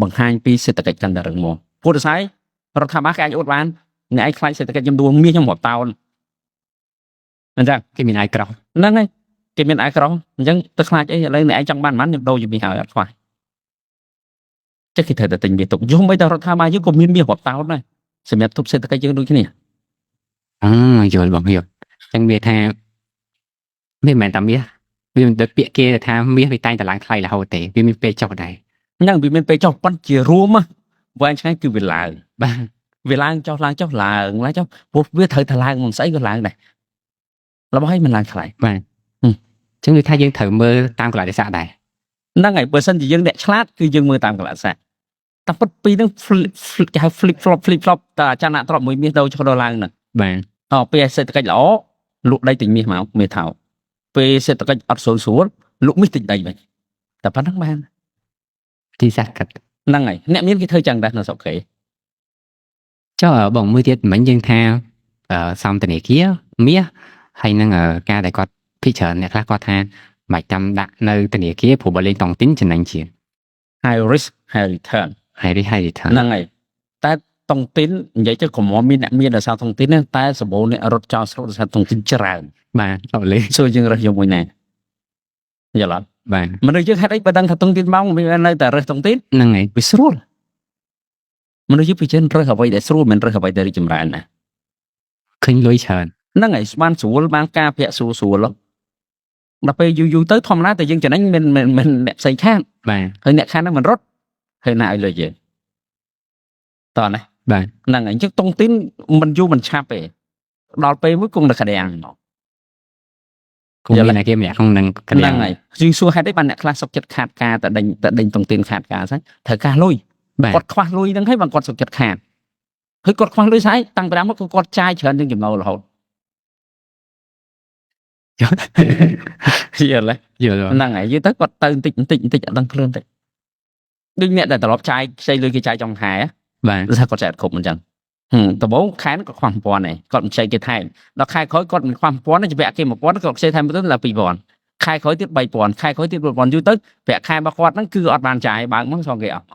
បង្ហាញពីសេដ្ឋកិច្ចកាន់តែរឹងមាំពលរដ្ឋរដ្ឋាភិបាលគេអាចអួតបានអ្នកឯងខ្លាចសេដ្ឋកិច្ចខ្ញុំដួលមាសខ្ញុំរាប់តោនអញ្ចឹង គេមានអាយក្រោះ ហ្នឹងហើយគេមានអាយក្រោះអញ្ចឹងទៅខ្លាចអីឥឡូវអ្នកឯងចង់បានប៉ុន្មានខ្ញុំដូរជំនាញឲ្យអត់ខ្វះចេះគេត្រូវតែទិញមាសទុកយំបីតែរដ្ឋាភិបាលយើងក៏មានមាសរាប់តោនដែរសម្រាប់ទប់សេដ្ឋកិច្ចយើងដូចគ្នា យល់បងយល់អញ្ចឹងវាថាវាមិនមែនតែមាសវាមិនដូចពាក្យគេថាមាសវាតែងតែឡើងថ្លៃរហូតទេវាមានពេលចុះដែរ ហ្នឹងវាមានពេលចុះប៉ុន្តែជារួមវែងឆ្ងាយគឺវាឡើង បាទ វាឡើងចុះឡើងចុះឡើងចុះព្រោះវាត្រូវតែឡើងមិនស្អីក៏ឡើងដែររបស់ឲ្យមិនឡើងថ្លៃ បាទអញ្ចឹងវាថាយើងត្រូវមើលតាមកលៈទេសៈដែរ ហ្នឹងហើយបើសិនជាយើងអ្នកឆ្លាតគឺយើងមើលតាមកលៈទេសៈតែពិតពីហ្នឹង គេហៅ flip flop តើអាចារ្យណាទ្របមួយមាសដូរចុះដូរឡើងហ្នឹង បាទ ពេលសេដ្ឋកិច្ចល្អលក់ដីទិញមាសមកមាសថោកពេលសេដ្ឋកិច្ចអត់ស្រួលលក់មាសទិញដីវិញតែប៉ុណ្្នឹងបាន ទីសាស្ត្រកាត់ ហ្នឹងហើយអ្នកមានគេធ្វើចឹងដែរនៅស្រុកគេ ចុះបងមួយទៀតមិញយើងថាសំធនាគារមាសហើយនឹងការដែលគាត់ភិកច្រើនអ្នកខ្លះគាត់ថាមិនចាំដាក់នៅធនាគារព្រោះបើលេងតុងទីនចំណេញជាង high risk high return ហើយreturn ហ្នឹងហើយតែតុងទីននិយាយទៅក៏មានអ្នកមានដោយសារតុងទីនណាតែសម្បូរអ្នករត់ចោលស្រុកដោយសារតុងទីនច្រើន បាទអត់លេង សួរយើងរើសយកមួយណាយល់អត់ បាទ មនុស្សយើងហេតុអីបើដឹងថាតុងទីនមកវានៅតែរើសតុងទីន ហ្នឹងហើយ វាស្រួលមនុស្សយើងពីចិនរើសអ្វីដែលស្រួលមិនរើសអ្វីដែលរីកចម្រើនណា ឃើញលុយច្រើន ហ្នឹងហើយបានស្រួលបានការពាក់ស្រួលស្រួលដល់ពេលយូរទៅធម្មតាតែយើងចំណេញមិនអ្នកផ្សេងខាត បាទ ហើយអ្នកខាតហ្នឹងមិនរត់ហើយណាឲ្យលុយយើងតោះណា បាទ ហ្នឹងហើយអញ្ចឹងតុងទីនមិនយូរមិនឆាប់ទេដល់ពេលមួយគង់តែក្តាំងមក គង់មានអ្នកគេម្នាក់ក្នុងនឹងក ហ្នឹ ណ្ដា ង ល ហើយយើងសួរហេតុអីបានអ្នកខ្លះសុកចិត្តខាតការតែដេញតុងទីនខាតការស្អីត្រូវការលុយ បាទ គាត់ខ្វះលុយហ្នឹងហើយបានគាត់សុកចិត្តខាតហើយគាត់ខ្វះលុយស្អីតាំងពីដើមមកគាត់ចាយច្រើនជាងចំណូលរហូត យល់ទេ យល់ ហ្នឹងហើយយល់ទៅគាត់ទៅបន្តិចអត់ដឹងខ្លួនទេដូចអ្នកដែលត្រឡប់ចាយខ្ចីលុយគេចាយចុងខែ បាទ គឺថាគាត់ចាយអត់គ្រប់អញ្ចឹងដំបូងខែហ្នឹងគាត់ខ្វះ 1000 ឯងគាត់មិនខ្ចីគេថែមដល់ខែក្រោយគាត់មិនខ្វះ 1000 ទេជពាក់គេ 1000 គាត់ខ្ចីថែមទៅដល់ 2000 ខែក្រោយទៀត 3000 ខែក្រោយទៀត 4000 យូរទៅប្រាក់ខែរបស់គាត់ហ្នឹងគឺអត់បានចាយបើកមកសងគេអស់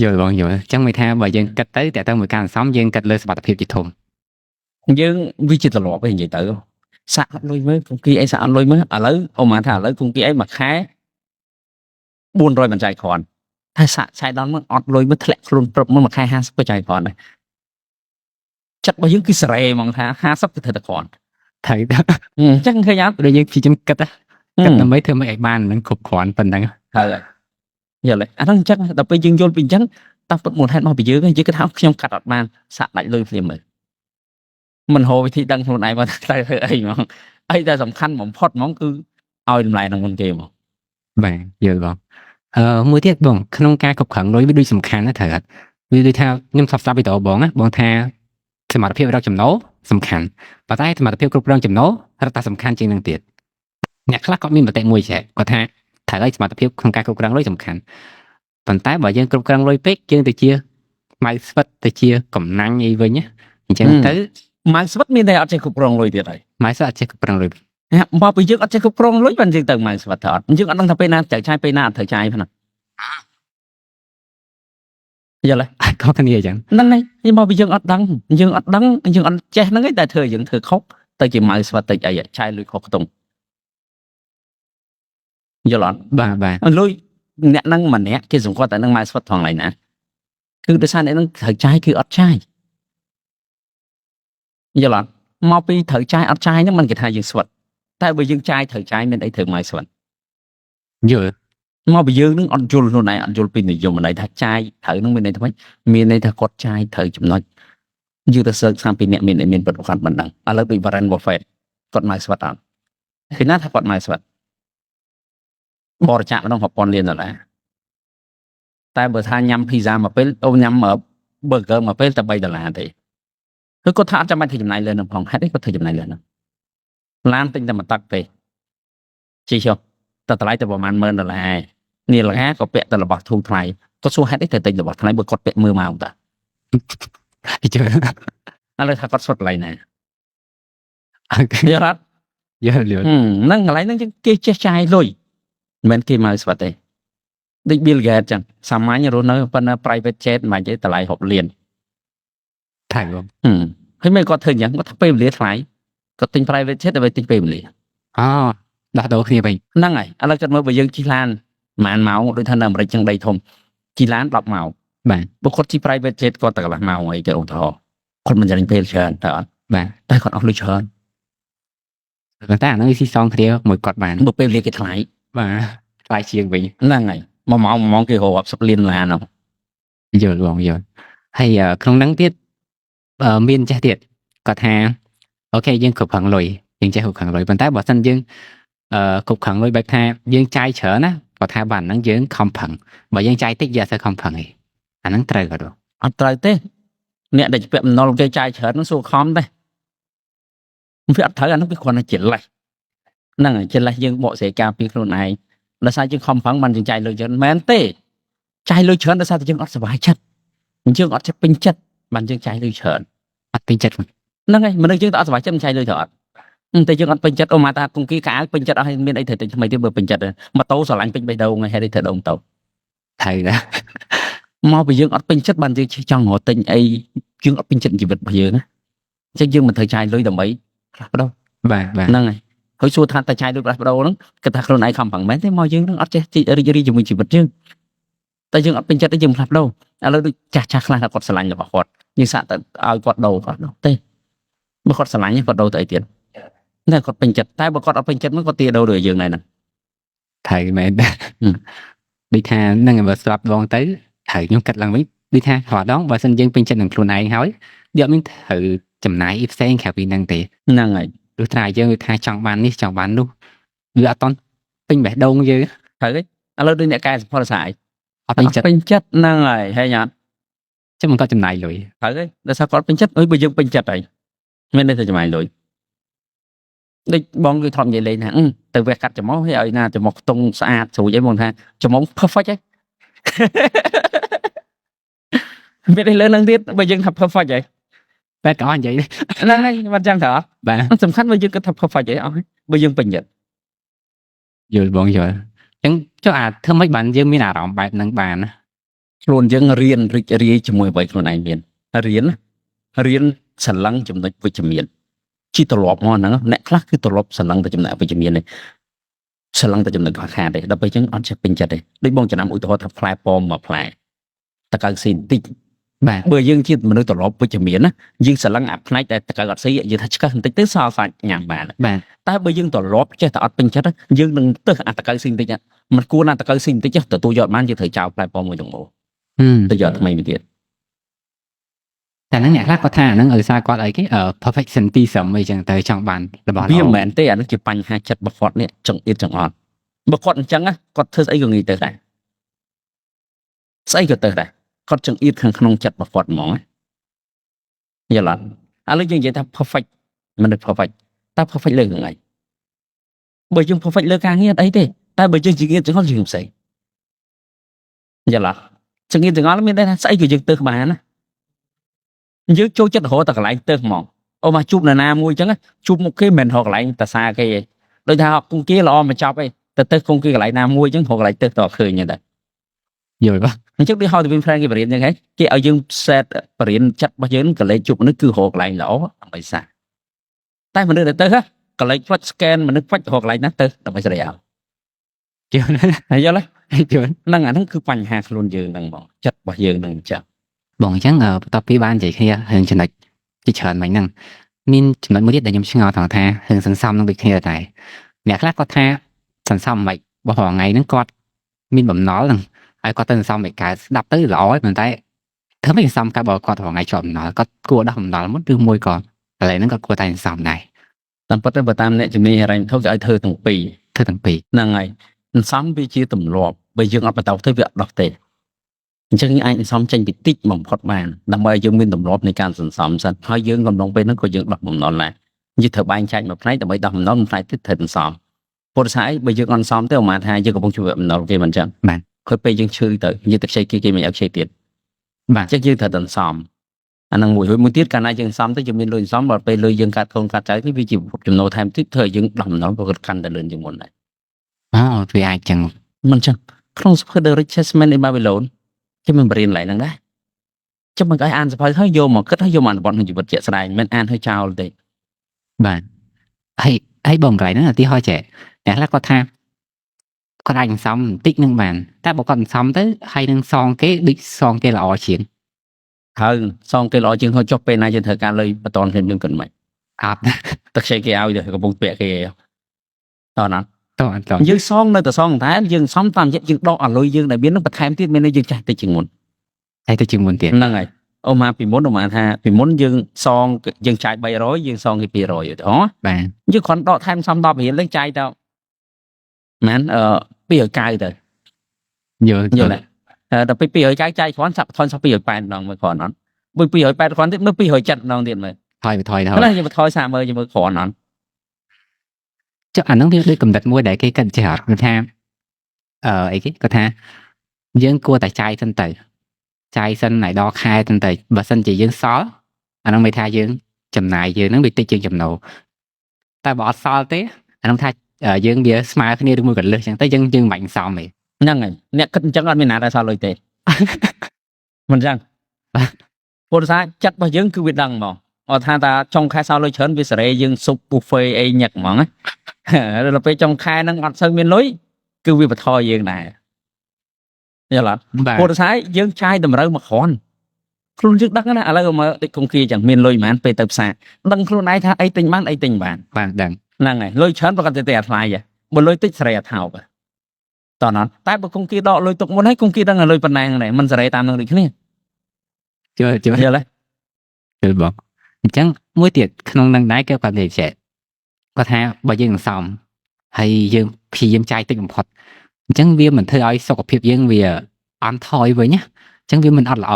យល់បងយល់អញ្ចឹងមានថាបើយើងគិតទៅតែទៅមួយការសន្សំយើងគិតលើសុខភាពជាធំ យើងវាជាទម្លាប់ឯងនិយាយទៅសាក់អត់លុយមើលគង្គីអីសាក់អត់លុយមើលឥឡូវអូម៉ាថាឥឡូវគង្គីអីមួយខែ 400មិនចាយគ្រាន់តែសាក់ឆៃដល់មកអត់លុយមើលធ្លាក់ខ្លួនព្រឹបមកមួយខែ 50ក៏ចាយគ្រាន់ដែរចិត្តរបស់យើងគឺសេរីហ្មងថា50គឺធ្វើតែគ្រាន់ ត្រូវទៅ អញ្ចឹងឃើញអត់ ដូចយើងព្យាយាមគិតដើម្បីធ្វើមិនឲ្យបាននឹងគ្រប់គ្រាន់ប៉ុណ្ណឹង ហើយយល់ទេអាហ្នឹងអញ្ចឹងដល់ពេលយើងយល់ពីអញ្ចឹងតាមពិតមូលហេតុមកពីយើងយើងគិតថាខ្ញុំកាត់អត់បានសាក់ដាច់លុយភ្លាមមើលមិនហៅវិធីដឹងខ្លួនឯងមកថាត្រូវធ្វើអីហ្មងអីដែលសំខាន់បំផុតហ្មងគឺឲ្យតម្លៃនឹងមុនគេហ្មង បាទយល់បងមួយទៀតបងក្នុងការគ្រប់គ្រងលុយវាដូចសំខាន់ណាស់ត្រូវអត់វាដូចថាខ្ញុំស្បស្ដាប់ពីតបងណាបងថាសមត្ថភាពរកចំណូលសំខាន់ប៉ុន្តែសមត្ថភាពគ្រប់គ្រងចំណូលរត់តែសំខាន់ជាងនឹងទៀតអ្នកខ្លះគាត់មានមតិមួយចែកគាត់ថាត្រូវឲ្យសមត្ថភាពក្នុងការគ្រប់គ្រងលុយសំខាន់ប៉ុន្តែបើយើងគ្រប់គ្រងលុយពេកយើងទៅជាម៉ៅស្វិតទៅជាកំណាញ់អីវិញណាអញ្ចឹងទៅ ម៉ៅស្វិតមានតែអត់ចេះគ្រប់គ្រងលុយទៀតហើយ ម៉ៅស្វិតអត់ចេះគ្រប់គ្រងលុយ មកពីយើងអត់ចេះគ្រប់គ្រងលុយបានយើងទៅម៉ៅស្វិតទៅអត់យើងអត់ដឹងថាពេលណាត្រូវចាយពេលណាអត់ត្រូវចាយផងណាយល់ទេ អត់ខុសគ្នាអញ្ចឹង ហ្នឹងហើយមកពីយើងអត់ដឹងយើងអត់ចេះហ្នឹងឯងតែធ្វើយើងធ្វើខុសទៅជាម៉ៅស្វិតតិចអីចាយលុយខុសខ្ទង់យល់អត់ បាទ លុយអ្នកហ្នឹងម្នាក់គេសង្កត់តែនឹងម៉ៅស្វិតថងឡើយណាគឺដោយសារអ្នកហ្នឹងត្រូវចាយគឺអត់ចាយយល់អត់មកពីត្រូវចាយអត់ចាយហ្នឹងមិនគេថាយើងស្វិតតែបើយើងចាយត្រូវចាយមានអីត្រូវម៉ៅស្វិត យល់ មកពីយើងនឹងអត់យល់ខ្លួនឯងអត់យល់ពីនិយមន័យថាចាយត្រូវនឹងមានន័យថាម៉េចមានន័យថាគាត់ចាយត្រូវចំណុចយើងទៅសើចខាងពីអ្នកមានប្រវត្តិមិនដឹងឥឡូវដូច Warren Buffett គាត់ម៉ៅស្វិតអត់ពីណាថាគាត់ម៉ៅស្វិតបរិច្ចាគក្នុង$1000 លានតែបើថាញ៉ាំ pizza មួយពេលអូញ៉ាំ burger មួយពេលតែ$3ទេគឺគាត់ថាអត់ចាំបាច់ធ្វើចំណាយលើនឹងផងហេតុអីគាត់ធ្វើចំណាយលើនឹងឡានទិញតែមួយទឹកទេជីចុះតែតម្លៃតែប្រហែល$10000នេះលងាក៏ពាក់តែរបស់ធូរថ្លៃគាត់សួរហេតុអីទៅទិញរបស់ថ្លៃបើគាត់ពាក់មើលមកតា យល់ ឥឡូវថាគាត់ស្វិតកន្លែងណា អូខេ យល់អត់ យល់ ហ្នឹងកន្លែងហ្នឹងគេចេះចាយលុយមិនមែនគេមកស្វិតទេដូច Bill Gates ចឹងសាមញ្ញរស់នៅប៉ុន្តែ private jet មិនទេតម្លៃ60 លាន ថៃបង ហើយមិនគាត់ធ្វើអញ្ចឹងគាត់ថាពេលវេលាថ្លៃគាត់ទិញ private jet ដើម្បីទិញពេលវេលា អូដោះដូរគ្នាវិញ ហ្នឹងហើយឥឡូវគាត់មើលបើយើងជិះឡានប្រហែលម៉ោងដូចថានៅអាមេរិកចឹងដីធំជិះឡាន10ម៉ោង បាទ បើគាត់ជិះ private jet គាត់តែកន្លះម៉ោងអីគេឧទាហរណ៍គាត់មិនចំណេញពេលច្រើនតើអត់ បាទ តែគាត់អស់លុយច្រើន ប៉ុន្តែអាហ្នឹងវាស៊ីសងគ្នាមួយគាត់បាន បើពេលវេលាគេថ្លៃ បាទថ្លៃជាងវិញ ហ្នឹងហើយមួយម៉ោងគេរក10លានឡានហ្នឹង យល់បងយល់ហើយក្នុងហ្នឹងទៀតមានចេះទៀតគាត់ថាអូខេយើងគ្រប់គ្រងលុយយើងចេះគ្រប់គ្រងលុយប៉ុន្តែបើសិនយើងគ្រប់គ្រងលុយបែបថាយើងចាយច្រើនណាគាត់ថាបានហ្នឹងយើងខំប្រឹងបើយើងចាយតិចយើងអត់សូវខំប្រឹងទេអាហ្នឹងត្រូវគាត់ អត់ត្រូវទេអ្នកដែលពាក់បំណុលគេចាយច្រើនហ្នឹងសួរខំទេវាអត់ត្រូវអាហ្នឹងវាគ្រាន់តែជាលេសហ្នឹងហើយជាលេសយើងបកស្រាយការពីខ្លួនឯង ដោយសារយើងខំប្រឹងបានយើងចាយលុយច្រើនមែនទេចាយលុយច្រើនដោយសារតែយើងអត់សុបាយចិត្តយើងអត់ចេះពេញចិត្តបានយើងចាយលុយច្រើន អត់ពេញចិត្ត ហ្នឹងហើយមនុស្សយើងទៅអត់សុបាយចិត្តចាយលុយទៅអត់តែយើងអត់ពេញចិត្តអូមកតាគង្គីកៅពេញចិត្តអត់ហើយមានអីត្រូវតែថ្មីទៀតបើពេញចិត្តម៉ូតូស្រឡាញ់ពេញបេះដូងហើយហេតុអីត្រូវដងទៅ ត្រូវដែរ មកពីយើងអត់ពេញចិត្តបានយើងចង់រកទិញអីយើងអត់ពេញចិត្តជីវិតរបស់យើងណាអញ្ចឹងយើងមិនត្រូវចាយលុយដើម្បីផ្លាស់ប្ដូរ បាទបាទ ហ្នឹងហើយហើយសួរថាតើចាយលុយផ្លាស់ប្ដូរហ្នឹងគាត់ថាខ្លួនឯងខំប្រឹងមែនទេមកយើងហ្នឹងអត់ចេះរីករាយជាមួយជីវិតយើងតែយើងអត់ពេញចិត្តទេយើងផ្លាស់ប្ដូរឥឡូវដូចចាស់ខ្លះថាគាត់ស្រឡាញ់របស់គាត់យើងសាកទៅឲ្យគាត់ដូរគាត់ដូរទេបើគាត់ស្រឡាញ់គាត់ដូរទៅអីទៀតតែគាត់ពេញចិត្តតែបើគាត់អត់ពេញចិត្តហ្នឹងគាត់ទាដូរដូចយើងដែរហ្នឹង ត្រូវមែនដែរដូចថានឹងបើស្លាប់ដងទៅត្រូវខ្ញុំកាត់ឡើងវិញដូចថារាល់ដងបើសិនយើងពេញចិត្តនឹងខ្លួនឯងហើយយើងអត់មានត្រូវចំណាយផ្សេងក្រៅពីហ្នឹងទេ ហ្នឹងហើយ ព្រោះថាយើងថាចង់បាននេះចង់បាននោះវាអត់តន់ពេញបេះដូងយើង ត្រូវហើយឥឡូវដូចអ្នកកែសម្ផស្សសាយ អត់ពេញចិត្ត ពេញចិត្តហ្នឹងហើយហើយអត់ ចឹងមិនតចំណាយលុយ ត្រូវហើយដោយសារគាត់ពេញចិត្តអុយបើយើងពេញចិត្តហើយមានតែចំណាយលុយដូចបងគឺធំនិយាយលេងថាទៅវះកាត់ច្រមុះហើយឲ្យណាច្រមុះខ្ទង់ស្អាតស្រួយអីបងថាច្រមុះ perfect ហើយ មានអីលើនឹងទៀតបើយើងថា perfect ហើយ បែបក៏អត់និយាយ ហ្នឹងហើយមិនចឹងទៅអត់ បាទ សំខាន់បើយើងគិតថា perfect ហើយអស់ហើយបើយើងពេញចិត្ត យល់បងយល់ចឹងចុះអាធ្វើម៉េចបានយើងមានអារម្មណ៍បែបហ្នឹងបានណា ខ្លួនយើងរៀនរីករាយជាមួយអ្វីខ្លួនឯងមានរៀនស្រឡឹងចំណុចវិជ្ជមានជីត្រឡប់មកហ្នឹងអ្នកខ្លះគឺត្រឡប់ស្រឡឹងទៅចំណុចវិជ្ជមាននេះស្រឡឹងទៅចំណុចខ្វះខាតទេដល់ពេលចឹងអត់ចេះពេញចិត្តទេដូចបងចំណាំឧទាហរណ៍ថាផ្លែប៉ោមមួយផ្លែតកៅស៊ីបន្តិច បាទ បើយើងជាមនុស្សត្រឡប់វិជ្ជមានណាយើងស្រឡឹងអាផ្នែកតែតកៅអត់ស៊ីយើងថាឆ្កឹះបន្តិចទៅសល់សាច់ញ៉ាំបាន បាទ តែបើយើងត្រឡប់ចេះតែអត់ពេញចិត្តយើងនឹងទៅអាតកៅស៊ីបន្តិចមិនគួរណាតកៅស៊ីបន្តិចទទួលយកបានយើងត្រូវចោលផ្លែប៉ោមមួយទាំងមូលទៅយកថ្មីមួយទៀត តែហ្នឹងអ្នកខ្លះគាត់ថាហ្នឹងឲ្យសារគាត់អីគេperfectionism អីចឹងទៅចង់បានរបស់ វាមិនមែនទេអានោះជាបញ្ហាចិត្តរបស់គាត់នេះចង្អៀតចង្អត់បើគាត់អញ្ចឹងគាត់ធ្វើស្អីក៏ងាយទៅដែរស្អីក៏ទៅដែរគាត់ចង្អៀតខាងក្នុងចិត្តរបស់គាត់ហ្មងយល់អត់ឥឡូវយើងនិយាយថា perfect មិន perfect តែ perfect លើហ្នឹងឯងបើយើង perfect លើការងារអត់អីទេតែបើយើងចង្អៀតចង្អត់យើងផ្សេងយល់អត់ចង្អៀតចង្អត់មានតែថាស្អីក៏យើងទៅបានណាយើងចូលចិត្តរហូតតែកន្លែងទៅហ្មងអូមកជួបនរណាមួយអញ្ចឹងជួបមុខគេមិនរកកន្លែងតាសាគេឯងដូចថាគង្គីល្អមកចប់ឯងទៅគង្គីកន្លែងណាមួយអញ្ចឹងរកកន្លែងទៅតឃើញហ្នឹងដែរ យល់បាទ អញ្ចឹងដូចហៅទៅវិញ plan គេបរៀនអញ្ចឹងហ៎គេឲ្យយើង set បរៀនចិត្តរបស់យើងកន្លែងជួបមនុស្សគឺរកកន្លែងល្អដើម្បីសាតែមនុស្សទៅកន្លែងផ្លាច់ scan មនុស្សផ្លាច់រកកន្លែងណាទៅដើម្បីស្រីអោ យល់ ហើយយល់ទេ យល់ ហ្នឹងអាហ្នឹងគឺបញ្ហាខ្លួនយើងហ្នឹងបងចិត្តរបស់យើងហ្នឹងអញ្ចឹង បងអញ្ចឹងបន្ទាប់ពីបាននិយាយគ្នារឿងចំណុចជាច្រើនមិញហ្នឹងមានចំណុចមួយទៀតដែលខ្ញុំឆ្ងល់ថងថារឿងសន្សំនឹងដូចគ្នាតែអ្នកខ្លះគាត់ថាសន្សំមិនបោះរាល់ថ្ងៃហ្នឹងគាត់មានបំណុលហ្នឹងហើយគាត់ទៅសន្សំមិនកើតស្ដាប់ទៅល្អហើយប៉ុន្តែធ្វើមិនសន្សំកើតបើគាត់រាល់ថ្ងៃជាប់បំណុលគាត់គួរដោះបំណុលមុនឬមួយក៏កន្លែងហ្នឹងគាត់គួរតែសន្សំដែរ តាមពិតទៅបើតាមអ្នកជំនាញហិរញ្ញវត្ថុគេឲ្យធ្វើទាំងពីរ ធ្វើទាំងពីរ ហ្នឹងហើយសន្សំវាជាទម្លាប់បើយើងអត់បន្តទៅវាអត់ដោះទេអញ្ចឹងយើងអាចសន្សំចេញពីតិចបំផុតបានដើម្បីឲ្យយើងមានទម្លាប់នៃការសន្សំសិនហើយយើងកំឡុងពេលហ្នឹងក៏យើងដោះបំណុលដែរយើងត្រូវបែងចែកមួយផ្នែកដើម្បីដោះបំណុលមួយផ្នែកទៀតត្រូវសន្សំព្រោះថាបើយើងអត់សន្សំទេអាថាយើងកំពុងជួបបំណុលគេមិនអញ្ចឹងគាត់ពេលយើងឈឺទៅយើងទៅខ្ចីគេមិនឲ្យខ្ចីទៀតបាទអញ្ចឹងយើងត្រូវសន្សំអាហ្នឹងមួយទៀតកាលណាយើងសន្សំទៅយើងមានលុយសន្សំបើពេលលុយយើងកាត់កូនកាត់ចៅនេះវាជាចំណូលថែមទៀតធ្វើឲ្យយើងដោះបំណុលក៏កាន់តែលឿនជាងមុនដែរ អូវាអាចចឹង មិនចឹងក្នុងសភៅ The Richest Man in Babylon គេមិនបរៀនឡើយហ្នឹងដែរចាំមិនឲ្យអានសភៅហើយយកមកគិតហើយយកមកអនុវត្តក្នុងជីវិតជាក់ស្ដែងមិនអានហើយចោលទេ បាទហើយបងកន្លែងហ្នឹងឧទាហរណ៍ចេះអ្នកខ្លះគាត់ថាគាត់អាចសន្សំបន្តិចនឹងបានតែបើគាត់សន្សំទៅហើយនឹងសងគេដូចសងគេល្អជាង ហើយសងគេល្អជាងហើយចុះពេលណាយើងត្រូវការលុយបន្តខ្ញុំយើងគិតមិន អត់ តែខ្ចីគេឲ្យទៅកំពុងពាក់គេតោះណា តោះអត់ យើងសងនៅតែសងតែយើងសំតាមចិត្តយើងដកឲ្យលុយយើងដែលមាននឹងបន្ថែមទៀតមានន័យយើងចាស់តិចជាងមុន ហើយទៅជាងមុនទៀត ហ្នឹងហើយអូមកពីមុនអូមកថាពីមុនយើងសងយើងចាយ300យើងសងគេ200ឧទាហរណ៍ បាទ យើងគ្រាន់ដកថែមសំ10រៀលលេងចាយទៅមែន290ទៅ យល់ យល់ទេដល់ពេល290ចាយគ្រាន់សាប់ថនសោះ280ដងមើលគ្រាន់អត់បើ280គ្រាន់ទៀតមើល270ដងទៀតមើល ថយទៅ ឥឡូវយើងបន្ថយសាមើលយើងមើលគ្រាន់អត់ ចុះអាហ្នឹងវាដូចកំណត់មួយដែលគេគិតចេះអត់គឺថា អីគេគាត់ថាយើងគួរតែចាយសិនទៅចាយសិនឲ្យដល់ខែសិនទៅបើសិនជាយើងសល់អាហ្នឹងមិនថាយើងចំណាយយើងហ្នឹងវាតិចជាងចំណូលតែបើអត់សល់ទេអាហ្នឹងថាយើងវាស្មើគ្នាឬមួយក៏លើសចឹងទៅយើងមិនបាច់សំទេ ហ្នឹងហើយអ្នកគិតអញ្ចឹងអត់មានណាដែលសល់លុយទេ មិនអញ្ចឹងពលសាចិត្តរបស់យើងគឺវាដឹងហ្មងអត់ថាតាចុងខែសល់លុយច្រើនវាសេរីយើងស៊ុបប៊ូហ្វេអីញឹកហ្មងណា ដល់ពេលចុងខែហ្នឹងអត់សូវមានលុយគឺវាបន្ថយយើងដែរយល់អត់ បាទ ពលសាយើងចាយតម្រូវមកគ្រាន់ខ្លួនយើងដឹងណាឥឡូវមើលតិចគង្គាចឹងមានលុយប៉ុន្មានពេលទៅផ្សារដឹងខ្លួនឯងថាអីទិញបានអីទិញបាន បាទដឹង ហ្នឹងហើយលុយច្រើនប្រកាសតែអាថ្លៃហ៎បើលុយតិចសេរីអាថោកតោះណាតែបើគង្គាដកលុយទុកមុនហើយគង្គាដឹងថាលុយប៉ុណ្ណាហ្នឹងដែរមិនសេរីតាមនឹងដូចគ្នា ជឿ យល់ទេ ជឿបងអញ្ចឹងមួយទៀតក្នុងនឹងដែរគេគាត់និយាយគាត់ថាបើយើងសំហើយយើងព្យាយាមចាយតិចបំផុតអញ្ចឹងវាមិនធ្វើឲ្យសុខភាពយើងវាអន់ថយវិញណាអញ្ចឹងវាមិនអត់ល្អ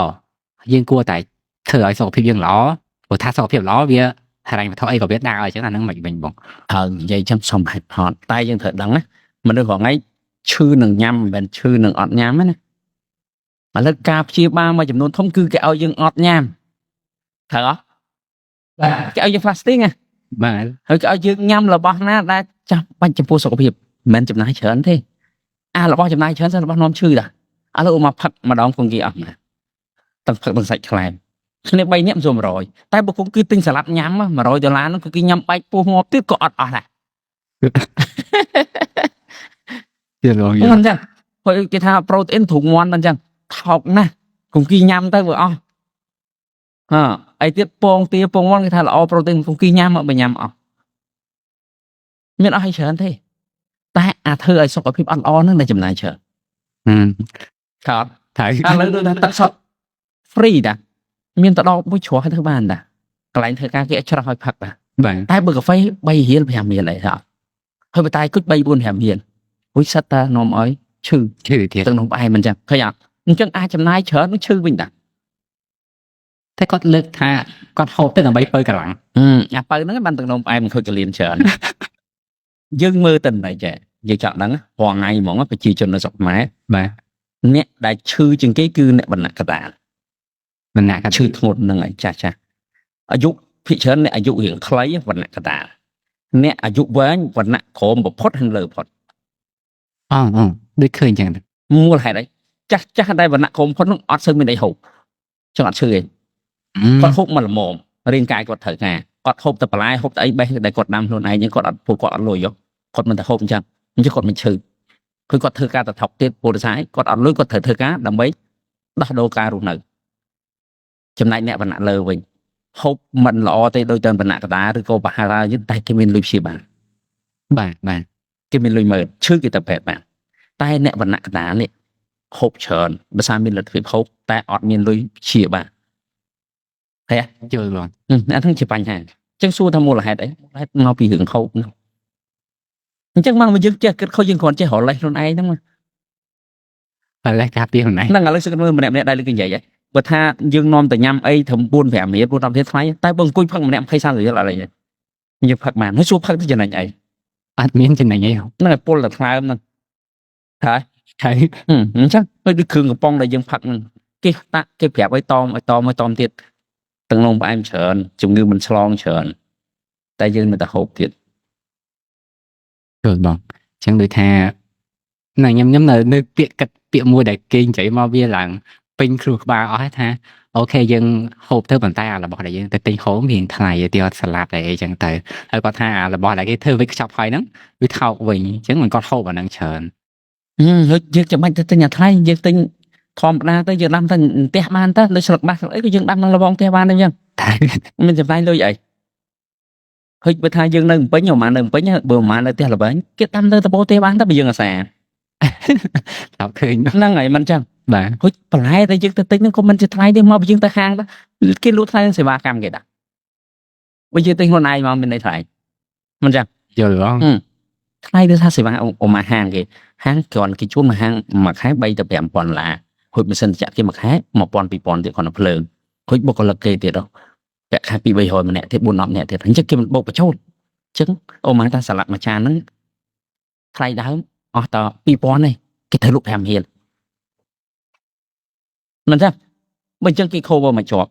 យើងគួរតែធ្វើឲ្យសុខភាពយើងល្អព្រោះថាសុខភាពល្អវាហិរញ្ញវត្ថុអីក៏វាដើរអញ្ចឹងអាហ្នឹងមិនវិញបង ហើយនិយាយចឹងសុំហេតុផលតែយើងត្រូវដឹងណាមនុស្សរងថ្ងៃឈឺនឹងញ៉ាំមិនមែនឈឺនឹងអត់ញ៉ាំណាឥឡូវការព្យាបាលមួយចំនួនធំគឺគេឲ្យយើងអត់ញ៉ាំត្រូវអត់បាទគេឲ្យយើង fasting ណា បាទ ហើយគេឲ្យយើងញ៉ាំរបស់ណាដែលចាស់បាច់ចំពោះសុខភាពមិនមែនចំណាយច្រើនទេរបស់ចំណាយច្រើនសិនរបស់នាំឈឺតាឥឡូវមកផឹកម្ដងគង្គាអស់ណាទឹកផឹកទឹកសាច់ខ្លែមគ្នា3នាក់មិនសម100តែបើគង្គាទិញសាឡាត់ញ៉ាំ$100ហ្នឹងគឺគេញ៉ាំបែកពោះងាប់ទៀតក៏អត់អស់ដែរ ជឿបង ហ្នឹងអញ្ចឹងព្រោះគេថាប្រូតអ៊ីនទ្រូងមាន់អញ្ចឹងថោកណាស់គង្គាញ៉ាំទៅវាអស់អីទៀតពងទាពងមាន់គេថាល្អប្រូតអ៊ីនគង្គាញ៉ាំមកបើញ៉ាំអស់មានអស់ឲ្យច្រើនទេតែអាធ្វើឲ្យសុខភាពអត់ល្អហ្នឹងតែចំណាយច្រើន ខោត ត្រូវ ឥឡូវដូចថាទឹកសុទ្ធ free តាមានទៅដល់មួយជ្រោះឲ្យធ្វើបានតាកន្លែងធ្វើការគេឲ្យច្រោះឲ្យផឹកតា បាទ តែបើកាហ្វេ3រៀល5រៀលអីថាហើយបើតែគុជ3 4 5រៀលហួយសិតតានាំឲ្យឈឺ ជឿទៀត ទឹកនំផ្អែមមិនចឹងឃើញអត់អញ្ចឹងអាចចំណាយច្រើននឹងឈឺវិញតា តែគាត់លើកថាគាត់ហូបទៅដើម្បីបើកម្លាំង អាបើហ្នឹងបានទឹកនំផ្អែមមិនខូចកលៀនច្រើន យើងមើលទៅណៃចេះយើងចង់ដឹងរាល់ថ្ងៃហ្មងប្រជាជននៅស្រុកខ្មែរ បាទ អ្នកដែលឈឺជាងគេគឺអ្នកបណ្ណៈកតាល មិនណាគាត់ ឈឺធ្ងន់ហ្នឹងឯងចាស់ចាស់អាយុភិកច្រើនអ្នកអាយុរៀងខ្លីវណ្ណៈកតាលអ្នកអាយុវែងវណ្ណៈក្រោមបំផុតហើយលើបំផុត អូដូចឃើញចឹង មូលហេតុអីចាស់ចាស់ដែលវណ្ណៈក្រោមបំផុតហ្នឹងអត់សូវមានអីហូបចឹងអត់ឈឺទេគាត់ហូបមកល្មមរាងកាយគាត់ត្រូវការគាត់ហូបតែបន្លែហូបតែអីបេះដែលគាត់ដាំខ្លួនឯងហ្នឹងគាត់អត់ពួកគាត់អត់លុយគាត់មិនតែហូបអញ្ចឹងគាត់មិនឈឺគឺគាត់ធ្វើការតែថប់ទៀតពលរដ្ឋគាត់អត់លុយគាត់ត្រូវធ្វើការដើម្បីដោះដូរការរស់នៅចំណែកអ្នកវណ្ណៈលើវិញហូបមិនល្អទេដូចទៅវណ្ណៈកតាឬក៏បហារយើងតែគេមានលុយព្យាបាល បាទ គេមានលុយមើលឈឺគេទៅពេទ្យបានតែអ្នកវណ្ណៈកតានេះហូបច្រើនបើសារមានលទ្ធភាពហូបតែអត់មានលុយព្យាបាលហេ ជឿបង អាហ្នឹងជាបញ្ហាអញ្ចឹងសួរថាមូលហេតុអីមូលហេតុមកពីរឿងហូបហ្នឹងអញ្ចឹងមកយើងចេះគិតខុសយើងគ្រាន់ចេះរលេះខ្លួនឯងហ្នឹង តែលេះការពីខ្លួនឯង ហ្នឹងឥឡូវសឹកមើលម្នាក់ៗដែលលើកនិយាយហ៎បើថាយើងនាំទៅញ៉ាំអីត្រឹម4 5រៀល4 10រៀលថ្លៃតែបើអង្គុយផឹកម្នាក់20 30រៀលអត់អីទេយើងផឹកបានហើយសួរផឹកទៅចំណេញអី អត់មានចំណេញអី ហ្នឹងឯងពុលតែថ្លើមហ្នឹងហើយ ហើយ អញ្ចឹងដូចគ្រឿងកំប៉ុងដែលយើងផឹកហ្នឹងគេតាក់គេប្រាប់ឲ្យតមទៀតទាំងនំផ្អែមច្រើនជំងឺមិនឆ្លងច្រើនតែយើងនៅតែហូបទៀត ជឿបងអញ្ចឹងដូចថាណាខ្ញុំនៅពាក្យកាត់ពាក្យមួយដែលគេនិយាយមកវាឡើងពេញគ្រួក្បាលអស់ហើយថាអូខេយើងហូបទៅប៉ុន្តែអារបស់ដែលយើងទៅទិញហូបវាថ្លៃទៀតអត់សាឡាត់អីចឹងទៅហើយគាត់ថាអារបស់ដែលគេធ្វើវិកខ្ចប់ហើយហ្នឹងវាថោកវិញអញ្ចឹងមិនគាត់ហូបអាហ្នឹងច្រើន ហើយយើងចាំបាច់ទៅទិញអាថ្លៃយើងទិញធម្មតាទៅយើងដាំទៅផ្ទះបានទៅដូចស្លឹកបាសអីក៏យើងដាំក្នុងលបងផ្ទះបានដែរអញ្ចឹង តែ មិនចំណាយលុយអីហើយបើថាយើងនៅភ្នំពេញប្រហែលនៅភ្នំពេញបើប្រហែលនៅផ្ទះល្បែងគេដាំទៅតបោផ្ទះបានទៅបើយើងអាសា ដល់ឃើញ ហ្នឹងហើយមិនអញ្ចឹង បាទ ហុយបន្លែតែយើងទៅទិញហ្នឹងក៏មិនជាថ្លៃទេមកបើយើងទៅហាងទៅគេលក់ថ្លៃនឹងសេវាកម្មគេដាក់បើយើងទិញខ្លួនឯងមកមានន័យថ្លៃមិនអញ្ចឹង យល់បង ថ្លៃទៅថាសេវាមកហាងគេហាងគ្រាន់គេជួលមកហាងមួយខែ3ទៅ5,000ដុល្លារហុយម៉ាស៊ីនចាក់គេមួយខែ1000 2000ទៀតគាត់នៅភ្លើងហុយបុគ្គលិកគេទៀតពាក់ខែ2 300ម្នាក់ទៀត4 10នាក់ទៀតអញ្ចឹងគេមិនបោកបញ្ចូលអញ្ចឹងអូម៉ាថាសាឡាត់មួយចានហ្នឹងថ្លៃដើមអស់ត2000ទេ cái thời lúc hàm hiền mình ra mình chân cái khô vào mà chọt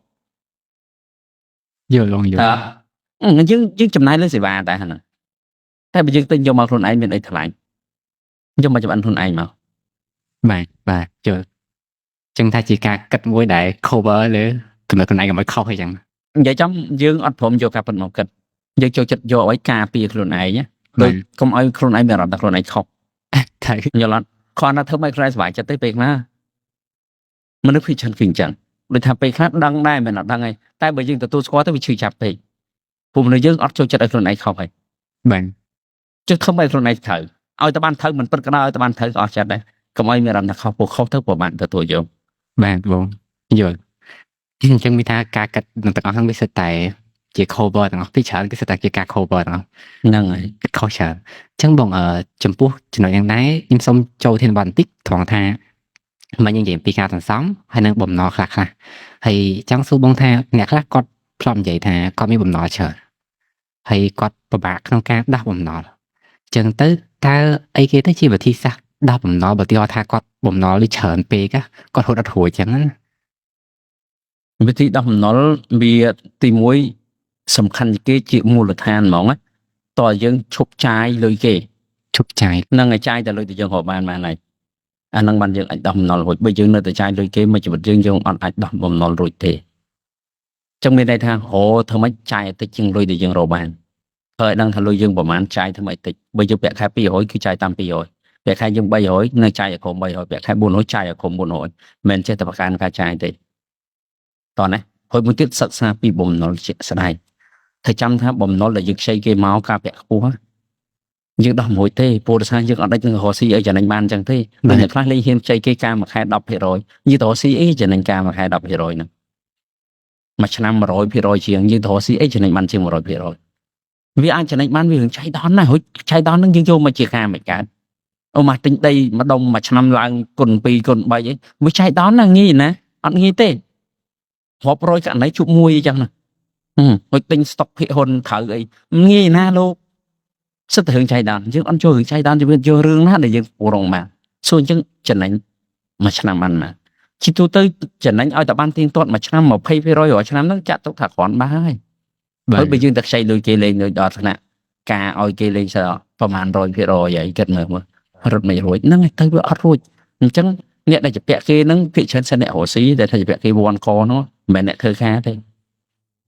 យល់បងយល់ យើងចំណាយលើសេវាតែហ្នឹងតែបើយើងទិញយកមកខ្លួនឯងមានអីថ្លៃយកមកចម្អិនខ្លួនឯងមក បាទយល់ចឹងថាជាការគិតមួយដែល cover លើកំណត់ខ្លួនឯងកុំឲ្យខុសអីចឹង និយាយចំយើងអត់ព្រមយកការពិតមកគិតយើងចូលចិត្តយកឲ្យការពារខ្លួនឯងណាដូចកុំឲ្យខ្លួនឯងមានអារម្មណ៍ថាខ្លួនឯងខុស តែ យល់អត់គ្រាន់តែធ្វើឲ្យខ្លួនឯងសុបាយចិត្តទេពេលណាមនុស្សភាគច្រើនគឺអញ្ចឹងដូចថាពេលខ្លះដឹងដែរមិនអត់ដឹងឯងតែបើយើងទទួលស្គាល់ទៅវាឈឺចាប់ពេកព្រោះមនុស្សយើងអត់ចូលចិត្តឲ្យខ្លួនឯងខុសហើយ បាទ ចុះធ្វើឲ្យខ្លួនឯងត្រូវឲ្យតែបានត្រូវមិនពិតក៏ដោយឲ្យតែបានត្រូវក៏អស់ចិត្តដែរកុំឲ្យមានអារម្មណ៍ថាខុសពួកខុសទៅព្រោះបានទទួលយក បាទបងយល់អញ្ចឹងមានថាការគិតនឹងទាំងអស់ហ្នឹងវាសិតតែជា cover ទាំងអស់ពីច្រើនគឺសិតតែជាការ cover ទាំងអស់ ហ្នឹងហើយ គិតខុសច្រើនអញ្ចឹងបងចំពោះចំណុចយ៉ាងដែរខ្ញុំសូមចូលធានបទបន្តិចត្រង់ថាមិនយើងនិយាយពីការសន្សំហើយនឹងបំណុលខ្លះហើយចង់សួរបងថាអ្នកខ្លះគាត់ផ្លប់និយាយថាគាត់មានបំណុលច្រើនហើយគាត់ពិបាកក្នុងការដោះបំណុលអញ្ចឹងទៅតើអីគេទៅជាវិធីសាស្ត្រដោះបំណុលបើទីថាគាត់បំណុលនេះច្រើនពេកគាត់ហត់អត់រួចអញ្ចឹងណា វិធីដោះបំណុលវាទី1សំខាន់ជាងគេជាមូលដ្ឋានហ្មងណាតើយើងឈប់ចាយលុយគេ ឈប់ចាយ នឹងឲ្យចាយតែលុយដែលយើងរកបានហើយអាហ្នឹងបានយើងអាចដោះបំណុលរួចបើយើងនៅតែចាយលុយគេមួយជីវិតយើងអត់អាចដោះបំណុលរួចទេចឹងមានន័យថាធ្វើម៉េចចាយតិចជាងលុយដែលយើងរកបានហើយដឹងថាលុយយើងប្រហែលចាយធ្វើម៉េចតិចបើយើងប្រាក់ខែ200គឺចាយតាម200ប្រាក់ខែយើង300នៅចាយឲ្យក្រុម300ប្រាក់ខែ400ចាយឲ្យក្រុម400មិនចេះតែប្រកាន់ការចាយទេតោះណាហើយមួយទៀតសិក្សាពីបំណុលជាក់ស្ដែងតែចាំថាបំណុលដែលយើងខ្ចីគេមកការប្រាក់ខ្ពស់យើងដោះមួយទេពលរដ្ឋយើងអត់ដាច់នឹងរកស៊ីអីចំណេញបានអញ្ចឹងទេបើអ្នកខ្លះលេងហ៊ានខ្ចីគេការមួយខែ 10% និយាយទៅរកស៊ីអីចំណេញការមួយខែ 10% ហ្នឹងមួយឆ្នាំ 100% ជាងយើងទៅរកស៊ីអីចំណេញបានជាង 100% វាអាចចំណេញបានវារឿងឆៃដនណារួចឆៃដនហ្នឹងយើងយកមកជាការមិនកើតអូមកទិញដីម្ដុំមួយឆ្នាំឡើងគុណ2គុណ3អីវាឆៃដនណាងាយណាអត់ងាយទេរាប់រយករណីជួបមួយអញ្ចឹងណារួចទិញស្តុកភាគហ៊ុនត្រូវអីងាយណាលោកសិតតែរឿងឆៃដនយើងអត់ចូលរឿងឆៃដនយើងយករឿងណាដែលយើងពូរងបានសួរអញ្ចឹងចំណេញមួយឆ្នាំបានណាជីទូទៅចំណេញឲ្យតែបានទៀងទាត់មួយឆ្នាំ 20% រាល់ឆ្នាំហ្នឹងចាក់ទុកថាគ្រាន់បានហើយហើយបើយើងតែខ្ចីលុយគេលេងលុយដល់ថ្នាក់ការឲ្យគេលេងសើប្រហែល 100% ហើយគិតមើលរត់មិនរួចហ្នឹងទៅវាអត់រួចអញ្ចឹងអ្នកដែលជាពាក់គេហ្នឹងគេច្រើនសិនអ្នករស់ស៊ីដែលថាជាពាក់គេវ៉ាន់កនោះមិនមែនអ្នកធ្វើការទេ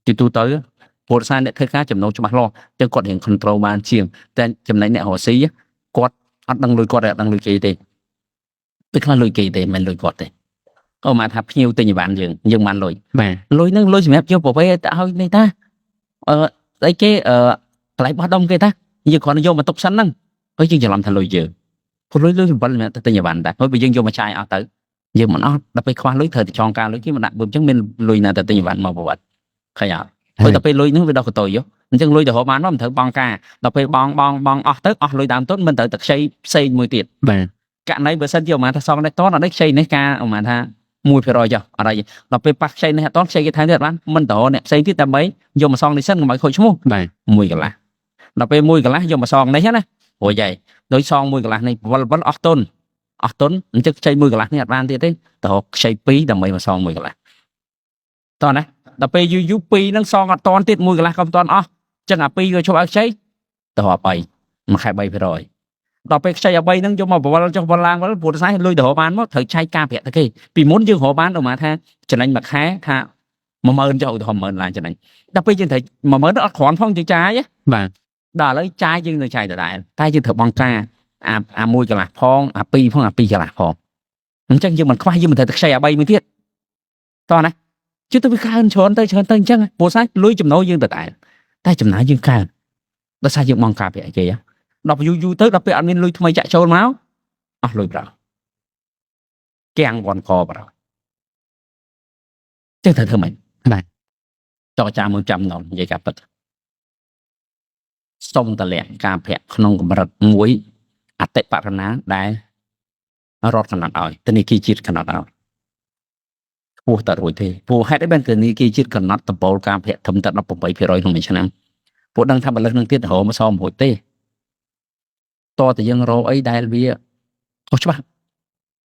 ជីទូទៅពលរដ្ឋអ្នកធ្វើការចំណូលច្បាស់លាស់តែគាត់រៀង control បានជាងតែចំណែកអ្នករស់ស៊ីគាត់អត់ដឹងលុយគាត់អត់ដឹងលុយគេទេពេលខ្លះលុយគេទេមិនលុយគាត់ទេអូមកថាភ្ញៀវទិញអីវ៉ាន់យើងបានលុយ បាទ លុយហ្នឹងលុយសម្រាប់យកប្រវេទៅឲ្យនេះតាស្អីគេកន្លែងបោះដុំគេតាយើងគ្រាន់តែយកមកទុកសិនហ្នឹងហើយយើងច្រឡំថាលុយយើងព្រោះលុយសម្បត្តិសម្រាប់ទៅទិញអីវ៉ាន់តាហើយបើយើងយកមកចាយអស់ទៅយើងមិនអត់ដល់ពេលខ្វះលុយត្រូវតែចងការលុយគេមកដាក់បើអញ្ចឹងមានលុយណាទៅទិញអីវ៉ាន់មកប្រវត្តិឃើញអត់ហើយដល់ពេលលុយហ្នឹងវាដល់កតយអញ្ចឹងលុយទៅរកបានមកមិនត្រូវបង់ការដល់ពេលបងអស់ទៅអស់លុយដើមទុនមិនត្រូវតែខ្ចីផ្សេងមួយទៀត បាទ ករណីបើសិនជាមកថាសងនេះតអត់នេះខ្ចីនេះការមកថា 1% ចុះអត់ហើយដល់ពេលប៉ះខ្ចីនេះអត់តខ្ចីគេថែមទៀតបានមិនតអ្នកផ្សេងទៀតដើម្បីយកមកសងនេះសិនកុំឲ្យខូចឈ្មោះ បាទ 1 កន្លះដល់ពេល1 កន្លះយកមកសងនេះណារួចហើយដូចសង1 កន្លះនេះវល់អស់ទុនអញ្ចឹងខ្ចី1 កន្លះនេះអត់បានទៀតទេតខ្ចី2ដើម្បីមកសង1 កន្លះតោះណាដល់ពេលយូរ2ហ្នឹងសងអត់តទៀត1 កន្លះក៏មិនតអស់អញ្ចឹងអា2ក៏ឈប់ឲ្យខ្ចីត3មួយខែ 3% ដល់ពេលខ្ចីអា3ហ្នឹងយកមកបវលចុះបវលឡើងវល់ព្រោះតែលុយទៅរកបានមកត្រូវឆៃការប្រាក់ទៅគេពីមុនយើងរកបានដល់មកថាចំណេញមួយខែថា 10000 ចុះឧទាហរណ៍ 10000 ឡើងចំណេញដល់ពេលយើងត្រូវ 10000 អត់គ្រាន់ផងយើងចាយ បាទ ដល់ឥឡូវចាយយើងនៅចាយដដែលតែយើងត្រូវបង់ការអា1 កន្លះផងអា2ផងអា2 កន្លះផងអញ្ចឹងយើងមិនខ្វះយើងមិនត្រូវតែខ្ចីអា3មួយទៀតតោះណាជឿទៅវាកើនច្រើនទៅអញ្ចឹងព្រោះលុយចំណូលយើងដដែលតែចំណាយយើងកើនដោយសារយើងបង់ការប្រាក់គេដល់យូរទៅដល់ពេលអត់មានលុយថ្មីចាក់ចូលមកអស់លុយប្រោគាំងវ៉ាន់កប្រោចឹងត្រូវធ្វើម៉េចបាទចរចាមួយចាំដល់និយាយការពិតសុំតលាក់ការប្រាក់ក្នុងកម្រិតមួយអតិបរណាដែលរដ្ឋកំណត់ឲ្យធនាគារជាតិកំណត់ឲ្យខ្ពស់តើរួចទេព្រោះហេតុអីបានធនាគារជាតិកំណត់តម្រូវការប្រាក់ត្រឹមតែ 18% ក្នុងមួយឆ្នាំព្រោះដឹងថាបលិសនឹងទៀតរហូតមកសមរួចទេតើតើយើងរកអីដែលវាខុសច្បាប់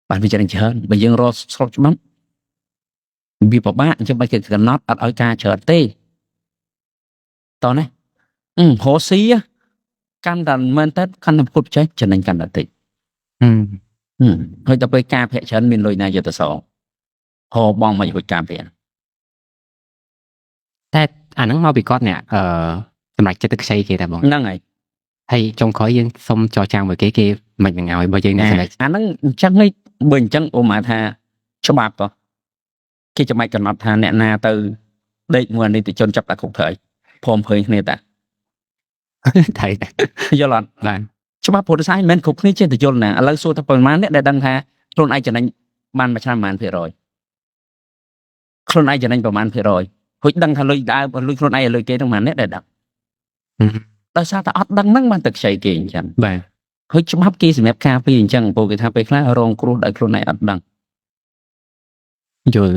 bạn bây giờ đang chờ bây giờ rồi sốt mắm vì bảo bạn chứ bây giờ cần nót ở ca chờ tê tao này hồ sĩ á căn đàn men tết căn làm cúp chết cho nên căn đàn tị ហើយទៅពេលការភាកច្រើនមានលុយណាយកទៅសងហោបងមកជួយការភាក តែអាហ្នឹងមកពីគាត់អ្នកសម្រាប់ចិត្តទឹកខ្ចីគេតែបង ហ្នឹងហើយ ហើយចុងក្រោយយើងសុំចរចាមួយគេមិននឹងឲ្យបើយើងអ្នកសម្រាប់ អាហ្នឹងអញ្ចឹងហីបើអញ្ចឹងអូម៉ាថាច្បាប់ក៏គេចាំបាច់កំណត់ថាអ្នកណាទៅដេកមួយនីតិជនចាប់ដាក់គុកត្រូវព្រមភើញគ្នាតា ថៃ យល់អត់ បាទ ច្បាប់ពុទ្ធសាសនាមិនគ្រប់គ្នាចេះតែយល់ណាឥឡូវសួរថាប៉ុន្មានអ្នកដែលដឹងថាខ្លួនឯងចំណេញបានមួយឆ្នាំប៉ុន្មានភាគរយខ្លួនឯងចំណេញប្រហែលភាគរយហុចដឹងថាលុយដើរលុយខ្លួនឯងលុយគេទាំងប៉ុន្មានអ្នកដែលដឹងដោយសារតែអត់ដឹងហ្នឹងបានទឹកខ្ចីគេអញ្ចឹង បាទ ហើយច្បាប់គេសម្រាប់ការពីអញ្ចឹងពួកគេថាពេលខ្លះរងគ្រោះដោយខ្លួនឯងអត់ដឹង យល់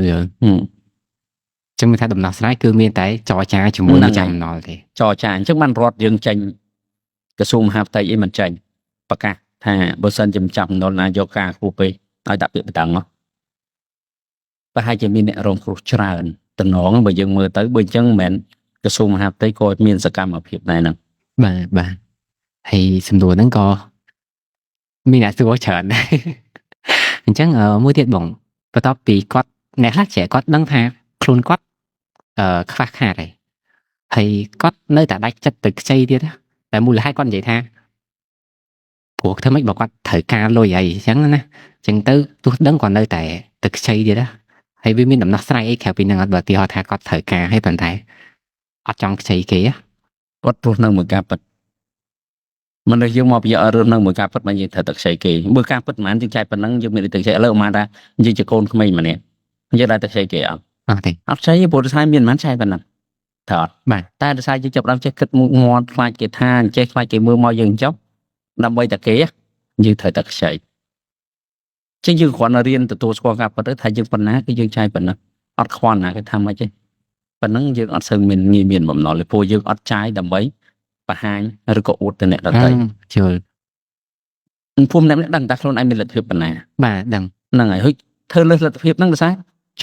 ចឹងមានថាដំណោះស្រាយគឺមានតែចរចាជាមួយម្ចាស់អំណុលទេ ចរចាអញ្ចឹងបានរត់យើងចេញក្រសួងមហាផ្ទៃអីមិនចេញប្រកាសថាបើសិនជាម្ចាស់អំណុលណាយកការគូពេកឲ្យដាក់ពាក្យបណ្ដឹងមកប្រហែលជាមានអ្នករងគ្រោះច្រើនតំណងបើយើងមើលទៅបើអញ្ចឹងមិនមែនក្រសួងមហាផ្ទៃក៏មានសកម្មភាពដែរហ្នឹង បាទហើយសំណួរហ្នឹងក៏មានអ្នកសួរច្រើនដែរ អញ្ចឹងមួយទៀតបងបន្ទាប់ពីគាត់អ្នកខ្លះចេះគាត់ដឹងថាខ្លួនគាត់ខ្វះខាតហើយគាត់នៅតែដាច់ចិត្តទៅខ្ចីទៀតតែមូលហេតុគាត់និយាយថាព្រោះធ្វើម៉េចបើគាត់ត្រូវការលុយអីអញ្ចឹងណាអញ្ចឹងទៅទោះដឹងគាត់នៅតែទៅខ្ចីទៀតហើយវាមានដំណោះស្រាយអីក្រៅពីហ្នឹងអត់បើទីហោថាគាត់ត្រូវការហើយប៉ុន្តែអត់ចង់ខ្ចីគេ គាត់រស់នៅមួយការពិតមិនដែលយើងមកពីរស់នៅមួយការពិតមកយើងត្រូវតែខ្ចីគេមើលការពិតមិនយើងចែកប៉ុណ្ណឹងយើងមានតែខ្ចីឥឡូវមកថាយើងជាកូនក្មេងម្នាក់យើងដែរតែខ្ចីគេអត់ អត់ទេ អត់ខ្ចីទេព្រោះថាមានមិនចែកប៉ុណ្ណឹងតើអត់ បាទ តែដោយសារយើងចាប់ផ្ដើមចេះគិតមុខមាត់ខ្លាចគេថាចេះខ្លាចគេមើលមកយើងចប់ដើម្បីតែគេយើងត្រូវតែខ្ចីចឹងយើងគ្រាន់តែរៀនទទួលស្គាល់ការពិតទៅថាយើងប៉ុណ្ណាគឺយើងចែកប៉ុណ្ណឹងអត់ខ្វល់ណាគេថាមិនទេប៉ុណ្ណឹងយើងអត់សូវមានងាយមានបំណុលទេព្រោះយើងអត់ចាយដើម្បីបង្ហាញឬក៏អួតទៅអ្នកដទៃ ជឿ ភូមិអ្នកដឹងតែខ្លួនឯងមានលទ្ធភាពប៉ុណ្ណា បាទដឹង ហ្នឹងហើយហុចធ្វើលើសលទ្ធភាពហ្នឹងដោយសារ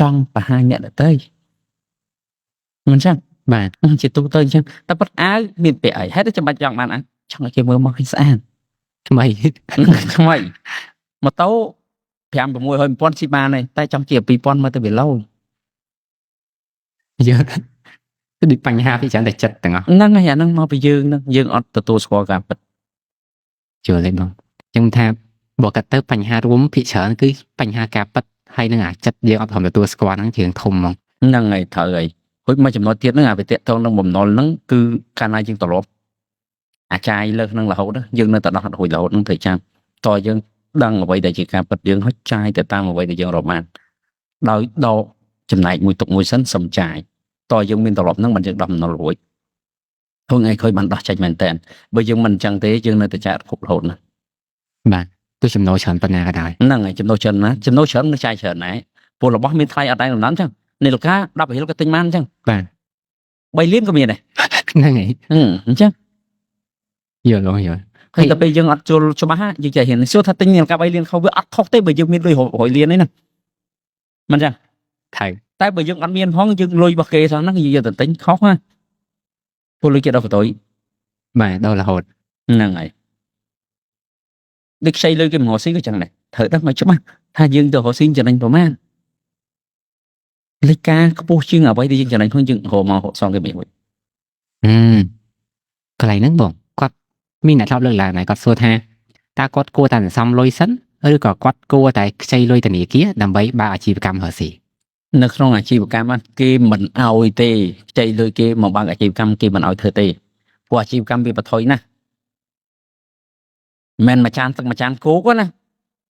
ចង់បង្ហាញអ្នកដទៃមិនចឹង បាទ ជាទូទៅអញ្ចឹងតែប៉ាត់អាវមានពាក់អីហេតុតែចាំបាច់ចង់បានចង់ឲ្យគេមើលមកឃើញស្អាត ថ្មី ថ្មីម៉ូតូ 5 600 1000ស៊ីបានហើយតែចង់ជា 2000 មកទៅវាឡូ យល់គឺដូចបញ្ហាពីច្រើនតែចិត្តទាំងអស់ ហ្នឹងហើយអាហ្នឹងមកពីយើងហ្នឹងយើងអត់ទទួលស្គាល់ការពិត ជឿទេបងអញ្ចឹងថាបើកាត់ទៅបញ្ហារួមភាគច្រើនគឺបញ្ហាការប៉ັດហើយនឹងអាចិត្តយើងអត់ព្រមទទួលស្គាល់ហ្នឹងជាងធំហ្មង ហ្នឹងហើយត្រូវហើយហុចមកចំណុចទៀតហ្នឹងអាវិទ្យាតងនឹងបំណុលហ្នឹងគឺកាលណាយើងត្រឡប់អាចារ្យលើសហ្នឹងរហូតយើងនៅតែដោះរួចរហូតហ្នឹងត្រូវចាំតើយើងដឹងអ្វីដែលជាការពិតយើងហុចចាយទៅតាមអ្វីដែលយើងរកបានដោយដកចំណែកមួយទុកមួយសិនសំចាយតើយើងមានត្រឡប់ហ្នឹងមិនយើងដោះបំណុលរួចហ្នឹងឯងឃើញបានដោះចេញមែនតើបើយើងមិនអញ្ចឹងទេយើងនៅតែចាយរហូតណា បាទទោះចំណូលច្រើនប៉ុណ្ណាក៏ដោយ ហ្នឹងហើយចំណូលច្រើនណាចំណូលច្រើននឹងចាយច្រើនដែរពលរបស់មានថ្លៃអត់ដែរដំណាំអញ្ចឹងនាឡិកា10រៀលក៏ទិញបានអញ្ចឹង បាទ 3លានក៏មានដែរ ហ្នឹងហើយ អញ្ចឹង យល់បងយល់ ហើយតែពេលយើងអត់ចូលច្បាស់យើងចេះហ៊ានសួរថាទិញនាឡិកា3លានខុសវាអត់ខុសទេបើយើងមានលុយ100លានឯហ្នឹងមិនអញ្ចឹង ថៃ តែបើយើងអត់មានផងយើងលុយរបស់គេហ្នឹងយើងយកទៅទិញខុសណាពលលុយគេដល់កតុយ បាទដល់រហូត ហ្នឹងហើយដូចខ្ចីលុយគេមករកស៊ីក៏ចឹងដែរត្រូវដឹងឲ្យច្បាស់ថាយើងទៅរកស៊ីចំណេញប្រមាណលេខការខ្ពស់ជាងអ្វីដែលយើងចំណេញខ្លួនយើងរកមកសងគេមិនរួច កន្លែងហ្នឹងបងគាត់មានអ្នកធ្លាប់លើកឡើងហើយគាត់សួរថាតើគាត់គួរតែសន្សំលុយសិនឬក៏គាត់គួរតែខ្ចីលុយធនាគារដើម្បីបើកអាជីវកម្មរកស៊ី នៅក្នុងអាជីវកម្មគេមិនអោយទេខ្ចីលុយគេមកបើកអាជីវកម្មគេមិនអោយធ្វើទេព្រោះអាជីវកម្មវាបថុយណាស់មិនមួយចានទឹកមួយចានគោកណា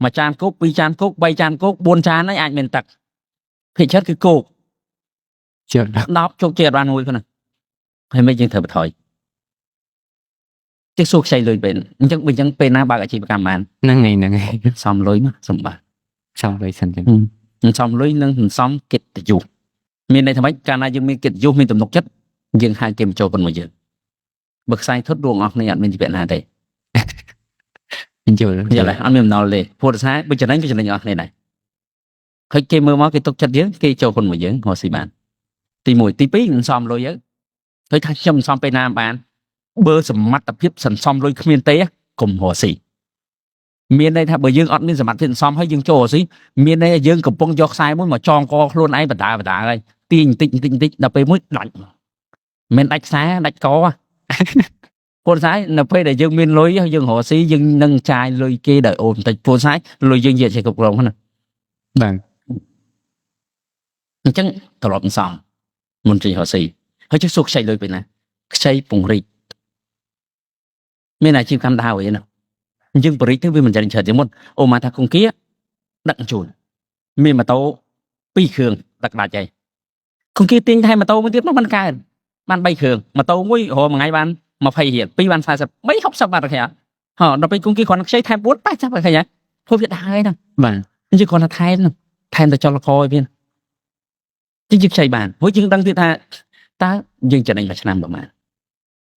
មួយចានគោក2ចានគោក3ចានគោក4ចានហើយអាចមានទឹកភាគច្រើនគឺគោក ជឿដល់ 10ជោគជ័យអត់បានមួយហ្នឹងហើយមិនយើងត្រូវបថុយជាសួរខ្ចីលុយពេលអញ្ចឹងបើអញ្ចឹងពេលណាបើកអាជីវកម្មបាន ហ្នឹងហើយ សំលុយមកសំបាទ សំលុយសិនចឹង សំលុយនិងសំកិត្តិយសមានន័យថាម៉េចកាលណាយើងមានកិត្តិយសមានទំនុកចិត្តយើងហៅគេមកចូលប៉ុនមកយើងបើខ្សែធុតរួងអស់គ្នាអត់មានជីវិតណាទេ mình chưa យល់ហើយអត់មានបំណុលទេព្រោះដោយសារបើចំណេញក៏ចំណេញអស់គ្នាដែរហើយគេមើលមកគេទុកចិត្តយើងគេចូលខ្លួនមកយើងរកស៊ីបានទី1ទី2មិនសមលុយទៅថាខ្ញុំមិនសមពេលណាបានបើសមត្ថភាពសន្សំលុយគ្មានទេកុំរកស៊ីមានន័យថាបើយើងអត់មានសមត្ថភាពសន្សំហើយយើងចូលរកស៊ីមានន័យថាយើងកំពុងយកខ្សែមួយមកចងកខ្លួនឯងបដាហើយទាញបន្តិចដល់ពេលមួយដាច់មិនដាច់ខ្សែដាច់កព្រោះស្អីនៅពេលដែលយើងមានលុយយើងរកស៊ីយើងនឹងចាយលុយគេដោយអូនបន្តិចព្រោះស្អីលុយយើងនិយាយចេះគ្រប់គ្រងហ្នឹង បាទ អញ្ចឹងត្រឡប់សំមុនចេញរកស៊ីហើយចុះសួរខ្ចីលុយពេលណាខ្ចីពង្រីកមានអាជីវកម្មដើរអីណាយើងបរិយទៅវាមិនចាំច្រើនជាងមុនអូមកថាគង្គាដឹកជូនមានម៉ូតូ2គ្រឿងដឹកដាច់ហើយគង្គាទិញថែម៉ូតូមួយទៀតនោះมันកើនបាន3គ្រឿងម៉ូតូមួយរហមួយថ្ងៃបាន20រៀល2បាន40 3 60បាត់ឃើញហ៎ដល់ពេលគង្គាគ្រាន់ខ្ចីថែម4 80ឃើញហ៎ព្រោះវាដើរហើយហ្នឹង បាទ អញ្ចឹងគ្រាន់តែថែមតែចលកឲ្យវាយើងខ្ចីបានព្រោះយើងដឹងទៀតថាតើយើងចំណេញមួយឆ្នាំប្រហែល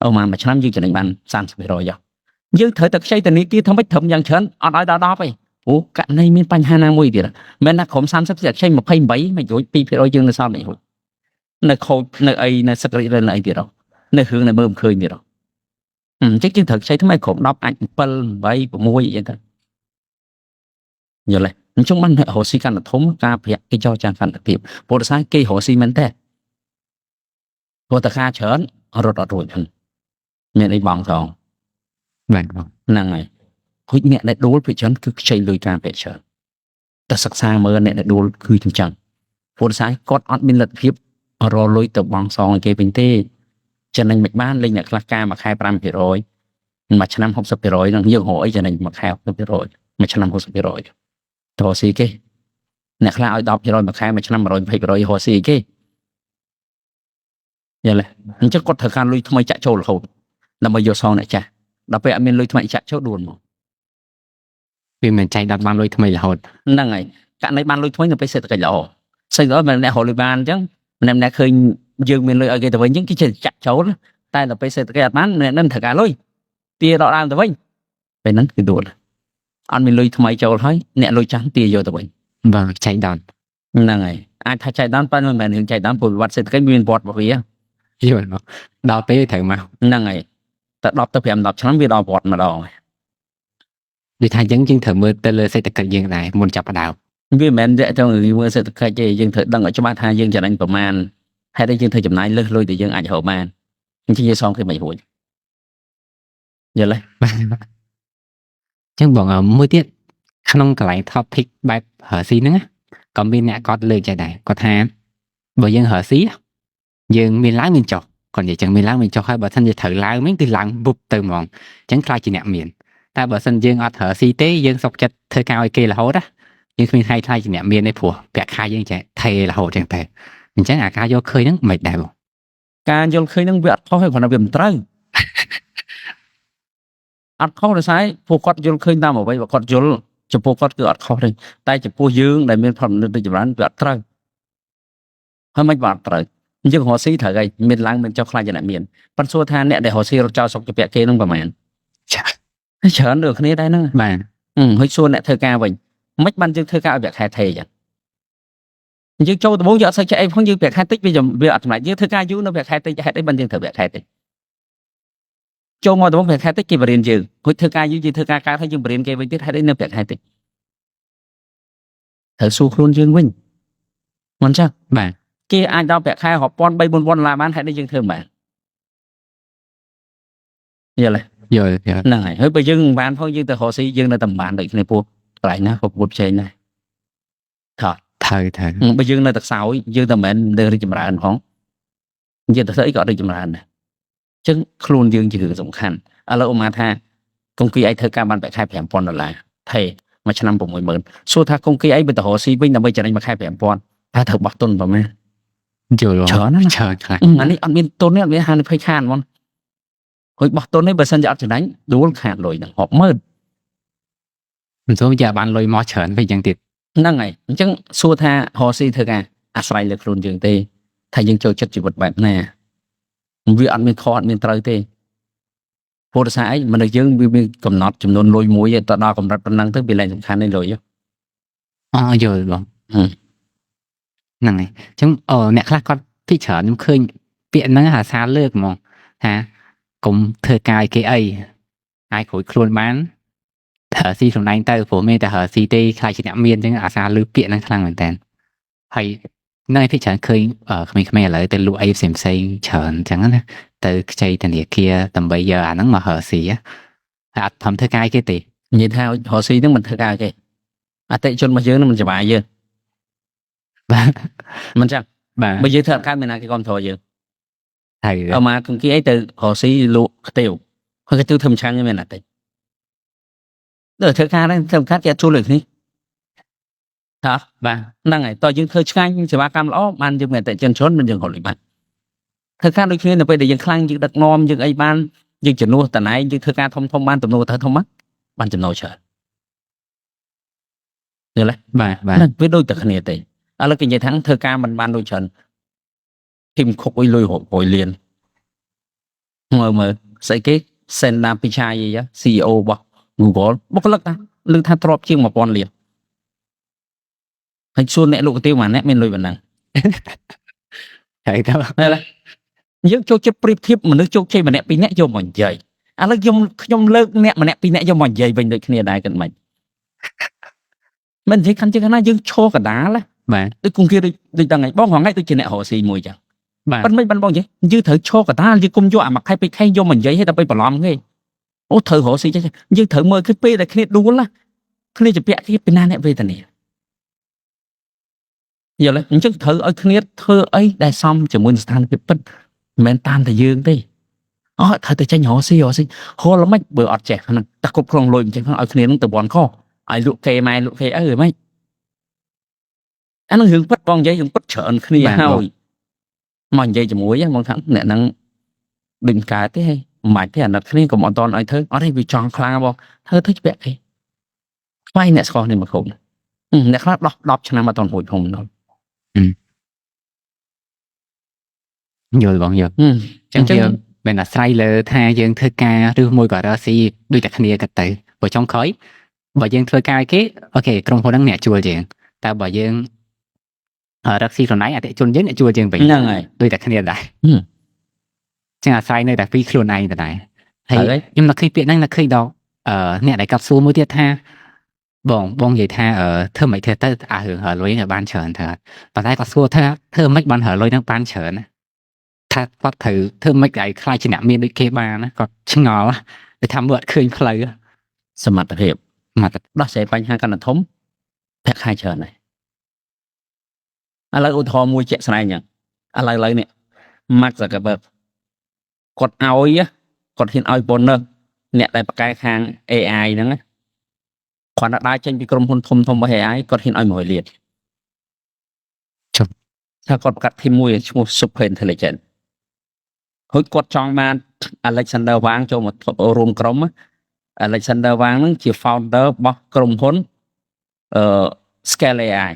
អូមកមួយឆ្នាំយើងចំណេញបាន 30% យើងត្រូវតែខ្ចីធនាគារធ្វើម៉េចត្រឹមយ៉ាងច្រើនអត់ឲ្យដល់10ទេអូករណីមានបញ្ហាណាមួយទៀតមិនណាក្រុម30ខ្ចី28មិនរួច 2% យើងនៅសល់មិនរួចនៅខូចនៅអីនៅសិទ្ធិរិទ្ធិនៅអីទៀតនៅរឿងនៅមើលមិនឃើញទៀតអញ្ចឹងយើងត្រូវខ្ចីថ្មីក្រុម10អាច7 8 6អីចឹងទៅយល់ទេអញ្ចឹងបានរកស៊ីកាន់តែធំការប្រាក់គេចរចាកាន់តែទៀតព្រោះដោយសារគេរកស៊ីមែនទេព្រោះតែការច្រើនរត់អត់រួចហ្នឹងមានអីបងសង បាទ ហ្នឹងហើយហុចអ្នកដែលដួលភាគច្រើនគឺខ្ចីលុយការពាក់ច្រើនតែសិក្សាមើលអ្នកដែលដួលគឺអញ្ចឹងព្រោះដោយសារគាត់អត់មានលទ្ធភាពរកលុយទៅបងសងឲ្យគេវិញទេចំណេញមិនបានលេងអ្នកខ្លះការមួយខែ 5% មួយឆ្នាំ 60% ហ្នឹងយើងរកអីចំណេញមួយខែ 60% មួយឆ្នាំ 60% តោះស៊ីគេអ្នកខ្លះឲ្យ 10% មួយខែមួយឆ្នាំ 120% រកស៊ីគេយល់ទេអញ្ចឹងគាត់ត្រូវការលុយថ្មីចាក់ចូលរហូតដើម្បីយកសងអ្នកចាស់ដល់ពេលអត់មានលុយថ្មីចាក់ចូលដួលមក វាមិនចៃដល់បានលុយថ្មីរហូត ហ្នឹងហើយករណីបានលុយថ្មីនៅពេលសេដ្ឋកិច្ចល្អសេដ្ឋកិច្ចល្អមិនអ្នករកលុយបានអញ្ចឹងម្នាក់ឃើញយើងមានលុយឲ្យគេទៅវិញអញ្ចឹងគេចេះចាក់ចូលតែដល់ពេលសេដ្ឋកិច្ចអត់បានអ្នកនឹងត្រូវការលុយទាដកដើមទៅវិញពេលហ្នឹងគឺដួលអត់មានលុយថ្មីចូលហើយអ្នកលុយចាស់ទាយកទៅវិញ បាទចៃដល់ ហ្នឹងហើយអាចថាចៃដន្យប៉ុន្តែមិនមែនរឿងចៃដន្យព្រោះវិបត្តិសេដ្ឋកិច្ចមានវត្តរបស់វា យល់មកដល់ពេលត្រូវមក ហ្នឹងហើយតែ10ទៅ5 10ឆ្នាំវាដល់វត្តម្ដង ដូចថាយើងត្រូវមើលទៅលើសេដ្ឋកិច្ចយើងដែរមុនចាប់ផ្ដើម វាមិនមែនតែទៅមើលសេដ្ឋកិច្ចទេយើងត្រូវដឹងឲ្យច្បាស់ថាយើងចំណេញប្រមាណហេតុអីយើងត្រូវចំណាយលើសលុយដែលយើងអាចរកបានអញ្ចឹងយើងសងគេមិនរួចយល់ទេ ចឹងបងមួយទៀតក្នុងកន្លែង topic បែបរកស៊ីហ្នឹងណាក៏មានអ្នកគាត់លើកចែកដែរគាត់ថាបើយើងរកស៊ីយើងមានឡើងមានចុះគាត់និយាយចឹងមានឡើងមានចុះហើយបើសិនជាត្រូវឡើងវិញគឺឡើងបុបទៅហ្មងចឹងខ្លាចជាអ្នកមានតែបើសិនយើងអត់រកស៊ីទេយើងសុកចិត្តធ្វើការឲ្យគេរហូតណាយើងគ្មានខ្លាចជាអ្នកមានទេព្រោះប្រាក់ខែយើងចេះថេរហូតចឹងតែអញ្ចឹងអាការយកឃើញហ្នឹងមិនដែរបង ការយល់ឃើញហ្នឹងវាអត់ខុសទេគ្រាន់តែវាមិនត្រូវអត់ខុសដោយសារពួកគាត់យល់ឃើញតាមអ្វីបើគាត់យល់ចំពោះគាត់គឺអត់ខុសទេតែចំពោះយើងដែលមានផលនិតចម្រើនវាអត់ត្រូវហើយមិនបាទត្រូវយើងរកស៊ីត្រូវហើយមានឡើងមានចុះខ្លាចជាអ្នកមានប៉ុន្តែសួរថាអ្នកដែលរកស៊ីរត់ចោលសុកជាពាក់គេហ្នឹងប្រហែលច្រើនដូចគ្នាដែរហ្នឹង បាទ ហើយសួរអ្នកធ្វើការវិញមិនបានយើងធ្វើការឲ្យប្រាក់ខែថេរចឹងយើងចូលដំបូងយើងអត់សូវចេះអីផងយើងប្រាក់ខែតិចវាអត់ចំណាយយើងធ្វើការយូរនៅប្រាក់ខែតិចហេតុអីបានយើងត្រូវប្រាក់ខែតិចចូលមកដំបូងប្រាក់ខែតិចគេបរៀនយើងហួចធ្វើការយូរយើងធ្វើការកើតហើយយើងបរៀនគេវិញទៀតហេតុអីនៅប្រាក់ខែតិចត្រូវសួរខ្លួនយើងវិញមិនចឹង បាទ គេអាចដល់ប្រាក់ខែរាប់ពាន់3 4ពាន់ដុល្លារបានហេតុអីយើងធ្វើមិនបានយល់ទេ យល់ ហ្នឹងហើយបើយើងមិនបានផងយើងទៅរកស៊ីយើងនៅតែមិនបានដូចគ្នាពួកកន្លែងណាក៏ពួតផ្សេងដែរថត ត្រូវ បើយើងនៅតែខ្សោយយើងតែមិននៅរីកចម្រើនផងយើងទៅធ្វើអីក៏រីកចម្រើនដែរអញ្ចឹងខ្លួនយើងជារឿងសំខាន់ឥឡូវឧមាថាកុំគីអីធ្វើការបានប្រាក់ខែ $5,000 ថេមួយឆ្នាំ 60,000 សួរថាកុំគីអីបើទៅរកស៊ីវិញដើម្បីចំណេញមួយខែ $5,000 តែត្រូវបោះទុនប្រហែល យល់ ច្រើនណាស់ ច្រើនខ្លះ អានេះអត់មានទុនទេអត់មានហានិភ័យខាតហ្មងហួចបោះទុននេះបើសិនជាអត់ចំណេញដួលខាតលុយហ្នឹង60,000 មិនសូមជាបានលុយមកច្រើនវិញចឹងទៀត ហ្នឹងហើយអញ្ចឹងសួរថារកស៊ីធ្វើការអាស្រ័យលើខ្លួនយើងទេថាយើងចូលចិត្តជីវិតបែបណាវាអត់មានខុសអត់មានត្រូវទេព្រ ពោលសារអីមនុស្សយើងវាមានកំណត់ចំនួនលុយមួយទៅដល់កម្រិតប៉ុណ្ណឹងទៅវាលែងសំខាន់នៃលុយ អូយល់បងហ្នឹងហើយអញ្ចឹងអ្នកខ្លះគាត់ពីច្រើនខ្ញុំឃើញពាក្យហ្នឹងអាសាលើកហ្មងថាកុំធ្វើការឲ្យគេអីអាចគ្រួចខ្លួនបានត្រូវស៊ីខ្លួនឯងទៅព្រោះមានតែហើស៊ីទេខ្លាចជាអ្នកមានអញ្ចឹងអាសាលើពាក្យហ្នឹងខ្លាំងមែនតើហើយនៅពីច្រើនឃើញក្មេងៗឥឡូវទៅលក់អីផ្សេងច្រើនអញ្ចឹងណាទៅខ្ចីធនាគារដើម្បីយកអាហ្នឹងមកហើស៊ីហើយអត់ធំធ្វើការឲ្យគេទេ និយាយថារកស៊ីហ្នឹងមិនធ្វើការគេអតិជនរបស់យើងនឹងមិនសុបាយយើង បាទ មិនចឹង បាទ បើយើងធ្វើអត់កើតមានណាគេគ្រប់គ្រងយើង ហើយ អមកគង្គាអីទៅរកស៊ីលក់ខ្ទៀវហើយខ្ទៀវធ្វើមិនឆាញ់មានអត់ទេដល់ធ្វើការហ្នឹងធ្វើកាត់គេជួលលើនេះថា បាទ ហ្នឹងហើយតើយើងធ្វើឆ្ងាញ់សេវាកម្មល្អបានយើងមានអតិជនច្រើនមិនយើងរកលុយបានធ្វើការដូចគ្នានៅពេលដែលយើងខ្លាំងយើងដឹកនាំយើងអីបានយើងជំនួសតណៃយើងធ្វើការធំបានទំនួលទៅធំបានចំណូលច្រើនយល់ទេ បាទបាទ ហ្នឹងវាដូចតែគ្នាទេឥឡូវគេនិយាយថាធ្វើការមិនបានដូចច្រើនធីមខុកអុយលុយ100លានមើលស្អីគេសេនដាពីឆាយអី CEO របស់ Google បុគ្គលិកតាលើថាទ្របជាង1000លានហើយសួរអ្នកលក់កាទៀវមួយអ្នកមានលុយប៉ុណ្ណឹង ហើយទៅ មែនទេយើងចូលចិត្តប្រៀបធៀបមនុស្សជោគជ័យម្នាក់ពីរនាក់យកមកនិយាយឥឡូវខ្ញុំលើកអ្នកម្នាក់ពីរនាក់យកមកនិយាយវិញដូចគ្នាដែរគិតមិនមិននិយាយខាន់ជាងណាយើងឈរកដាល បាទ ដូចគង្គាដូចដល់ថ្ងៃបងថ្ងៃដូចជាអ្នករកស៊ីមួយចឹង បាទ ប៉ុន្តែមិនបងនិយាយយើងត្រូវឈរកដាលយើងគុំយកអាមួយខែពីរខែយកមកនិយាយឲ្យតែបន្លំគេអូត្រូវរកស៊ីចឹងយើងត្រូវមើលគឺពេលដែលគ្នាដួលណាគ្នាជាពាក់គ្នាពីណាអ្នកវេទនាយល់ទេអញ្ចឹងត្រូវឲ្យគ្នាធ្វើអីដែលសមជាមួយស្ថានភាពពិតមិនមែនតាមតែយើងទេអូត្រូវតែចេញរកស៊ីហូលមិនបើអត់ចេះហ្នឹងតែគ្រប់គ្រងលុយអញ្ចឹងឲ្យគ្នានឹងទៅបន់ខឲ្យលក់គេម៉ែលក់គេអើមិនអានឹងរឿងពិតបងនិយាយរឿងពិតច្រើនគ្នាហើយមកនិយាយជាមួយហ្មងថាអ្នកហ្នឹងដូចកើតទេមិនបាច់ទេអាណិតគ្នាកុំអត់តន់ឲ្យធ្វើអត់ទេវាចង់ខ្លាំងបងធ្វើទៅច្បាក់គេខ្វាយអ្នកស្គាល់នេះមកគ្រប់អ្នកខ្លះដោះ10ឆ្នាំអត់តន់រួចខ្ញុំដល់ យល់បងយល់ អ អញ្ចឹងវាមិនអាស្រ័យលើថាយើងធ្វើការឬមួយក៏រកស៊ីដូចតែគ្នាក៏ទៅព្រោះចុងក្រោយបើយើងធ្វើការឲ្យគេអូខេក្រុមហ៊ុនហ្នឹងអ្នកជួលយើងតែបើយើងរកស៊ីខ្លួនឯងអតិជនយើងអ្នកជួលយើងវិញ ហ្នឹងហើយ ដូចតែគ្នាដែរអញ្ចឹងអាស្រ័យនៅតែពីខ្លួនឯងតែដែរហើយ ហើយ ខ្ញុំនឹកឃើញពាក្យហ្នឹងនឹកឃើញដល់អ្នកដែលកាប់សួរមួយទៀតថាបងនិយាយថាធ្វើមិនធ្វើទៅអារឿងរលុយហ្នឹងបានច្រើនថាប៉ុន្តែគាត់សួរថាធ្វើមិនបានរលុយហ្នឹងបានច្រើនណា ថាគាត់ត្រូវធ្វើមិនឲ្យខ្លាចជាអ្នកមានដូចគេបានណាគាត់ឆ្ងល់តែថាមើលអត់ឃើញផ្លូវ សមត្ថភាព មក ដោះស្រាយបញ្ហាកាន់តែធំប្រាក់ខែច្រើនហើយឥឡូវឧទាហរណ៍មួយជាក់ស្ដែងចឹងឥឡូវនេះ Mark Zuckerberg គាត់ឲ្យគាត់ហ៊ានឲ្យ bonus អ្នកដែលបកកែខាង AI ហ្នឹងគាត់ដាក់ដើរចេញពីក្រុមហ៊ុនធំរបស់ AI គាត់ហ៊ានឲ្យ100លានថាគាត់បង្កើត team មួយឈ្មោះ Super Intelligent ហើយគាត់ចង់បាន Alexander Wang ចូលមករួមក្រុម Alexander Wang ហ្នឹងជា founder របស់ក្រុមហ៊ុនScale AI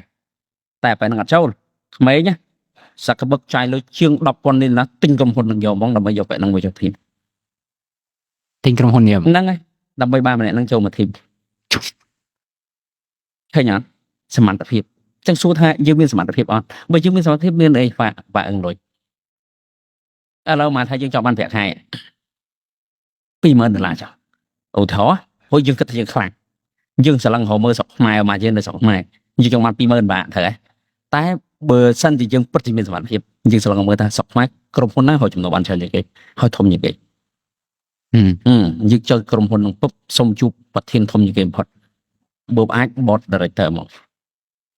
តែពេលហ្នឹងអត់ចូលក្មេងណា Zuckerberg ចាយលុយជាង 10,000 លានណាទិញក្រុមហ៊ុននឹងយកហ្មងដើម្បីយកពេលហ្នឹងមកយក team ទិញក្រុមហ៊ុននេះ ហ្នឹងហើយដើម្បីបានម្នាក់ហ្នឹងចូលមក team ឃើញអត់សមត្ថភាពអញ្ចឹងសួរថាយើងមានសមត្ថភាពអត់បើយើងមានសមត្ថភាពមានអីបាក់អឹងលុយឥឡូវមកថាយើងចង់បានប្រាក់ខែ$20,000ចុះឧទាហរណ៍ហួយយើងគិតថាយើងខ្លាំងយើងស្រឡឹងរមើលស្រុកខ្មែរមកយើងនៅស្រុកខ្មែរយើងចង់បាន$20,000បាក់ត្រូវតែបើសិនជាយើងពិតជាមានសមត្ថភាពយើងស្រឡឹងមើលថាស្រុកខ្មែរក្រុមហ៊ុនណាហៅចំណូលបានច្រើនជាងគេហើយធំជាងគេយើងចូលក្រុមហ៊ុននឹងពុបសុំជួបប្រធានធំជាងគេបំផុតបើអាច board director មក